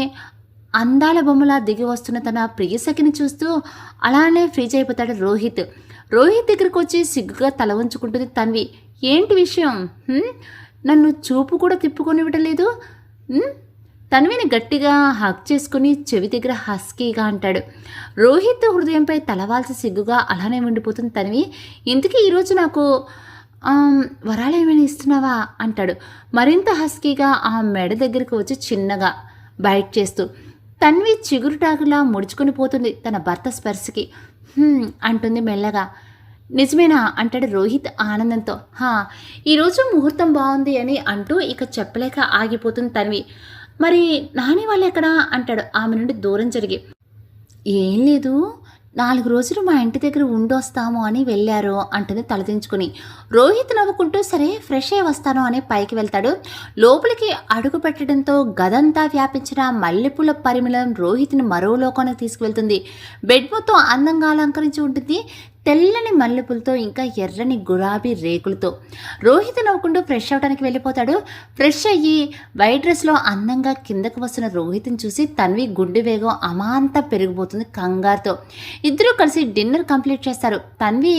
అందాల బొమ్మలా దిగి వస్తున్న తన ప్రియసఖిని చూస్తూ అలానే ఫ్రీజ్ అయిపోతాడు రోహిత్. రోహిత్ దగ్గరికి వచ్చి సిగ్గుగా తల ఉంచుకుంటుంది తన్వి. ఏంటి విషయం? నన్ను చూపు కూడా తిప్పుకొని ఇవ్వటలేదు. తన్విని గట్టిగా హక్ చేసుకుని చెవి దగ్గర హస్కీగా అంటాడు. రోహిత్ హృదయంపై తలవాల్సి సిగ్గుగా అలానే ఉండిపోతుంది తన్వి. ఇంతకీ ఈరోజు నాకు వరాలు ఏమైనా ఇస్తున్నావా అంటాడు మరింత హస్కీగా ఆ మెడ దగ్గరికి వచ్చి చిన్నగా బైట్ చేస్తూ. తన్వి చిగురుటాకులా ముడుచుకుని పోతుంది తన భర్త స్పర్శకి. అంటుంది మెల్లగా. నిజమేనా అంటాడు రోహిత్ ఆనందంతో. ఈరోజు ముహూర్తం బాగుంది అని అంటూ ఇక చెప్పలేక ఆగిపోతుంది తన్వి. మరి నాని వాళ్ళు ఎక్కడా అంటాడు ఆమె నుండి దూరం జరిగి. ఏం లేదు, 4 రోజులు మా ఇంటి దగ్గర ఉండొస్తాము అని వెళ్ళారు అంటుంది తలదించుకుని. రోహిత్ నవ్వుకుంటూ సరే ఫ్రెష్ అయ్యి వస్తాను అని పైకి వెళ్తాడు. లోపలికి అడుగు పెట్టడంతో గదంతా వ్యాపించిన మల్లెపూల పరిమళం రోహిత్ని మరో లోకానికి తీసుకువెళ్తుంది. బెడ్ మొత్తం అందంగా అలంకరించి ఉంటుంది తెల్లని మల్లెపూలతో ఇంకా ఎర్రని గులాబీ రేకులతో. రోహిత్ నవ్వుకుంటూ ఫ్రెష్ అవడానికి వెళ్ళిపోతాడు. ఫ్రెష్ అయ్యి వైట్ డ్రెస్లో అందంగా కిందకు వస్తున్న రోహిత్ని చూసి తన్వి గుండె వేగం అమాంత పెరిగిపోతుంది కంగారుతో. ఇద్దరూ కలిసి డిన్నర్ కంప్లీట్ చేస్తారు. తన్వి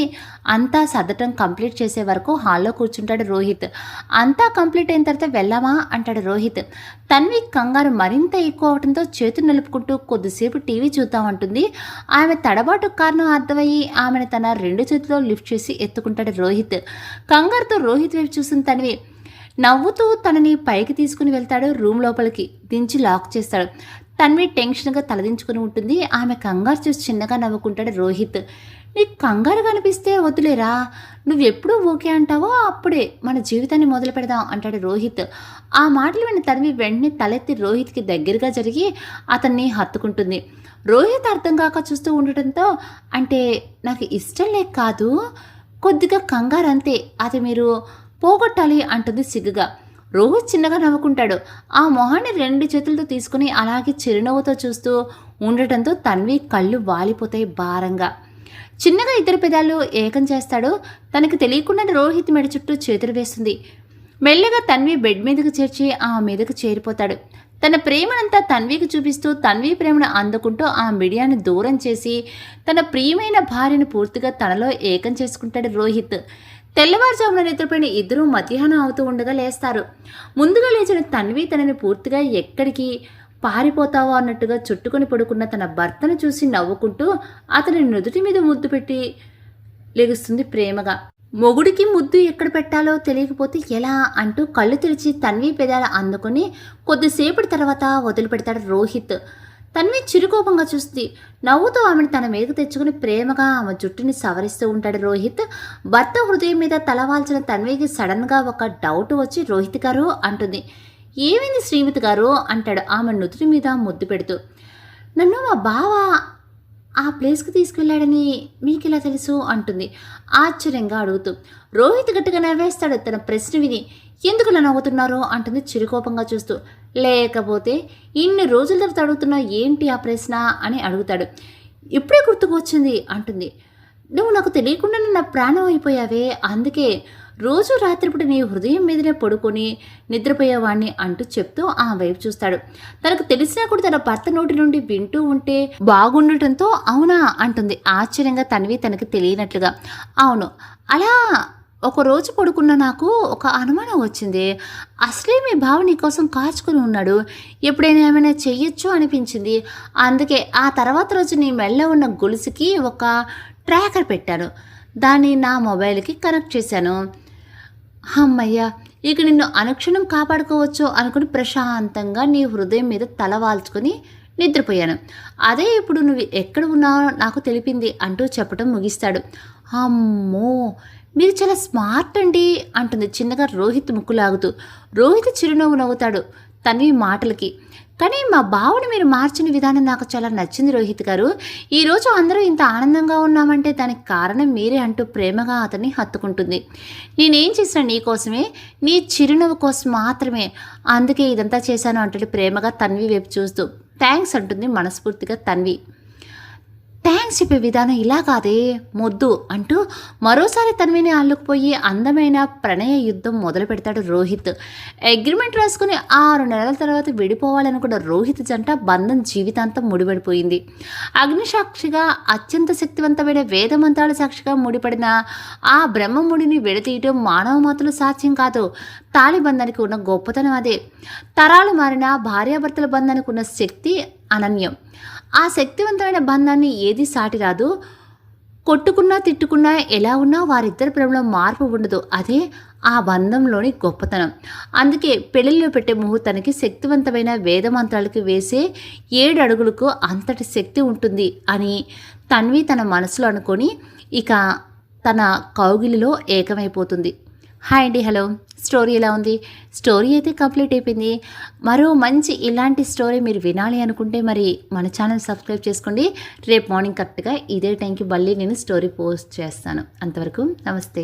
అంతా సర్దటం కంప్లీట్ చేసే వరకు హాల్లో కూర్చుంటాడు రోహిత్. అంతా కంప్లీట్ అయిన తర్వాత వెళ్ళామా అంటాడు రోహిత్. తన్వి కంగారు మరింత ఎక్కువ అవడంతో చేతులు నిలుపుకుంటూ కొద్దిసేపు టీవీ చూద్దామంటుంది. ఆమె తడబాటు కారణం అర్థమయ్యి ఆమెను తన 2 చేతుల్లో లిఫ్ట్ చేసి ఎత్తుకుంటాడు రోహిత్. కంగారుతో రోహిత్ వైపు చూసిన తన్వి నవ్వుతూ తనని పైకి తీసుకుని వెళ్తాడు. రూమ్ లోపలికి దించి లాక్ చేస్తాడు. తన్వి టెన్షన్గా తలదించుకుని ఉంటుంది. ఆమె కంగారు చూసి చిన్నగా నవ్వుకుంటాడు రోహిత్. నీకు కంగారు కనిపిస్తే వద్దులేరా, నువ్వెప్పుడు ఓకే అంటావో అప్పుడే మన జీవితాన్ని మొదలు పెడదాం అంటాడు రోహిత్. ఆ మాటలు విన్న తన్వి వెంటనే తలెత్తి రోహిత్కి దగ్గరగా జరిగి అతన్ని హత్తుకుంటుంది. రోహిత్ అర్థం కాక చూస్తూ ఉండటంతో అంటే నాకు ఇష్టం లేక కాదు, కొద్దిగా కంగారు అంతే, అది మీరు పోగొట్టాలి అంటుంది సిగ్గుగా. రోహిత్ చిన్నగా నవ్వుకుంటాడు. ఆ మొహాన్ని 2 చేతులతో తీసుకుని అలాగే చిరునవ్వుతో చూస్తూ ఉండటంతో తన్వి కళ్ళు వాలిపోతాయి భారంగా. చిన్నగా 2 పెదాలు ఏకం చేస్తాడు. తనకి తెలియకుండా రోహిత్ మెడ చుట్టూ చేతులు వేస్తుంది. మెల్లగా తన్వి బెడ్ మీదకు చేర్చి ఆ మీదకు చేరిపోతాడు. తన ప్రేమనంతా తన్వికి చూపిస్తూ తన్వి ప్రేమను అందుకుంటూ ఆ మీడియాని దూరం చేసి తన ప్రియమైన భార్యను పూర్తిగా తనలో ఏకం చేసుకుంటాడు రోహిత్. తెల్లవారుజామున నిద్రపోయిన ఇద్దరూ మధ్యాహ్నం అవుతూ ఉండగా లేస్తారు. ముందుగా లేచిన తన్వి తనని పూర్తిగా ఎక్కడికి పారిపోతావో అన్నట్టుగా చుట్టుకొని పడుకున్న తన భర్తను చూసి నవ్వుకుంటూ అతని నుదుటి మీద ముద్దు పెట్టి లెగుస్తుంది ప్రేమగా. మొగుడికి ముద్దు ఎక్కడ పెట్టాలో తెలియకపోతే ఎలా అంటూ కళ్ళు తెరిచి తన్వి పెదాల అందుకొని కొద్దిసేపటి తర్వాత వదిలిపెడతాడు రోహిత్. తన్వి చిరుకోపంగా చూస్తుంది. నవ్వుతూ ఆమెను తన మీదకు తెచ్చుకుని ప్రేమగా ఆమె జుట్టుని సవరిస్తూ ఉంటాడు రోహిత్. భర్త హృదయం మీద తలవాల్చిన తన్వికి సడన్గా ఒక డౌట్ వచ్చి రోహిత్ గారు అంటుంది. ఏమైంది శ్రీమతి గారు అంటాడు ఆమె నుదుటి మీద ముద్దు పెడుతూ. నన్ను మా బావ ఆ ప్లేస్కి తీసుకెళ్ళాడని మీకు ఎలా తెలుసు అంటుంది ఆశ్చర్యంగా అడుగుతూ. రోహిత్ గట్టిగా నవ్వేస్తాడు తన ప్రశ్న విని. ఎందుకు ఇలా నవ్వుతున్నారో అంటుంది చిరుకోపంగా చూస్తూ. లేకపోతే ఇన్ని రోజుల తర్వాత అడుగుతున్నా ఏంటి ఆ ప్రశ్న అని అడుగుతాడు. ఇప్పుడే గుర్తుకు వచ్చింది అంటుంది. నువ్వు నాకు తెలియకుండా నా ప్రాణం అయిపోయావే, అందుకే రోజు రాత్రిపూట నీ హృదయం మీదనే పడుకొని నిద్రపోయేవాణ్ణి అంటూ చెప్తూ ఆ వైపు చూస్తాడు. తనకు తెలిసినా కూడా తన భర్త నోటి నుండి వింటూ ఉంటే బాగుండటంతో అవునా అంటుంది ఆశ్చర్యంగా తన్వి తనకి తెలియనట్లుగా. అవును, అలా ఒకరోజు పడుకున్న నాకు ఒక అనుమానం వచ్చింది. అసలే మీ బావ నీకోసం కాచుకుని ఉన్నాడు, ఎప్పుడైనా ఏమైనా చెయ్యొచ్చు అనిపించింది. అందుకే ఆ తర్వాత రోజు నీ మెళ్ళ ఉన్న గొలుసుకి ఒక ట్రాకర్ పెట్టాను, దాన్ని నా మొబైల్కి కనెక్ట్ చేశాను. అమ్మయ్య, ఇక నిన్ను అనుక్షణం కాపాడుకోవచ్చు అనుకుని ప్రశాంతంగా నీ హృదయం మీద తల వాల్చుకొని నిద్రపోయాను. అదే ఇప్పుడు నువ్వు ఎక్కడ ఉన్నావో నాకు తెలిపింది అంటూ చెప్పడం ముగిస్తాడు. అమ్మో! మీరు చాలా స్మార్ట్ అండి అంటుంది చిన్నగా రోహిత్ ముక్కు లాగుతూ. రోహిత్ చిరునవ్వు నవ్వుతాడు తన్వి మాటలకి. కానీ మా బావని మీరు మార్చిన విధానం నాకు చాలా నచ్చింది రోహిత్ గారు. ఈరోజు అందరూ ఇంత ఆనందంగా ఉన్నామంటే దానికి కారణం మీరే అంటూ ప్రేమగా అతన్ని హత్తుకుంటుంది. నేనేం చేసినా నీకోసమే, నీ చిరునవ్వు కోసం మాత్రమే, అందుకే ఇదంతా చేశాను అంటాడు ప్రేమగా తన్వి వైపు చూస్తూ. థ్యాంక్స్ అంటుంది మనస్ఫూర్తిగా తన్వి. థ్యాంక్స్ చెప్పే విధానం ఇలా కాదే మొద్దు అంటూ మరోసారి తన్విని అల్లుకుపోయి అందమైన ప్రణయ యుద్ధం మొదలు పెడతాడు రోహిత్. అగ్రిమెంట్ రాసుకుని 6 నెలల తర్వాత విడిపోవాలనుకున్న రోహిత్ జంట బంధం జీవితాంతం ముడిపడిపోయింది. అగ్నిసాక్షిగా అత్యంత శక్తివంతమైన వేదమంత్రాల సాక్షిగా ముడిపడిన ఆ బ్రహ్మముడిని విడతీయటం మానవ మాతలు సాధ్యం కాదు. తాళిబంధానికి ఉన్న గొప్పతనం అదే. తరాలు మారిన భార్యాభర్తల బంధానికి ఉన్న శక్తి అనన్యం. ఆ శక్తివంతమైన బంధాన్ని ఏది సాటి రాదు. కొట్టుకున్నా తిట్టుకున్నా ఎలా ఉన్నా వారిద్దరి ప్రేమలో మార్పు ఉండదు. అదే ఆ బంధంలోని గొప్పతనం. అందుకే పెళ్లిలో పెట్టే ముహూర్తానికి శక్తివంతమైన వేదమంత్రాలకు వేసే 7 అడుగులకు అంతటి శక్తి ఉంటుంది అని తన్వి తన మనసులో అనుకొని ఇక తన కౌగిలిలో ఏకమైపోతుంది. హాయ్ అండి, హలో. స్టోరీ ఎలా ఉంది? స్టోరీ అయితే కంప్లీట్ అయిపోయింది. మరో మంచి ఇలాంటి స్టోరీ మీరు వినాలి అనుకుంటే మరి మన ఛానల్ సబ్స్క్రైబ్ చేసుకోండి. రేపు మార్నింగ్ కరెక్ట్గా ఇదే టైంకి మళ్ళీ నేను స్టోరీ పోస్ట్ చేస్తాను. అంతవరకు నమస్తే.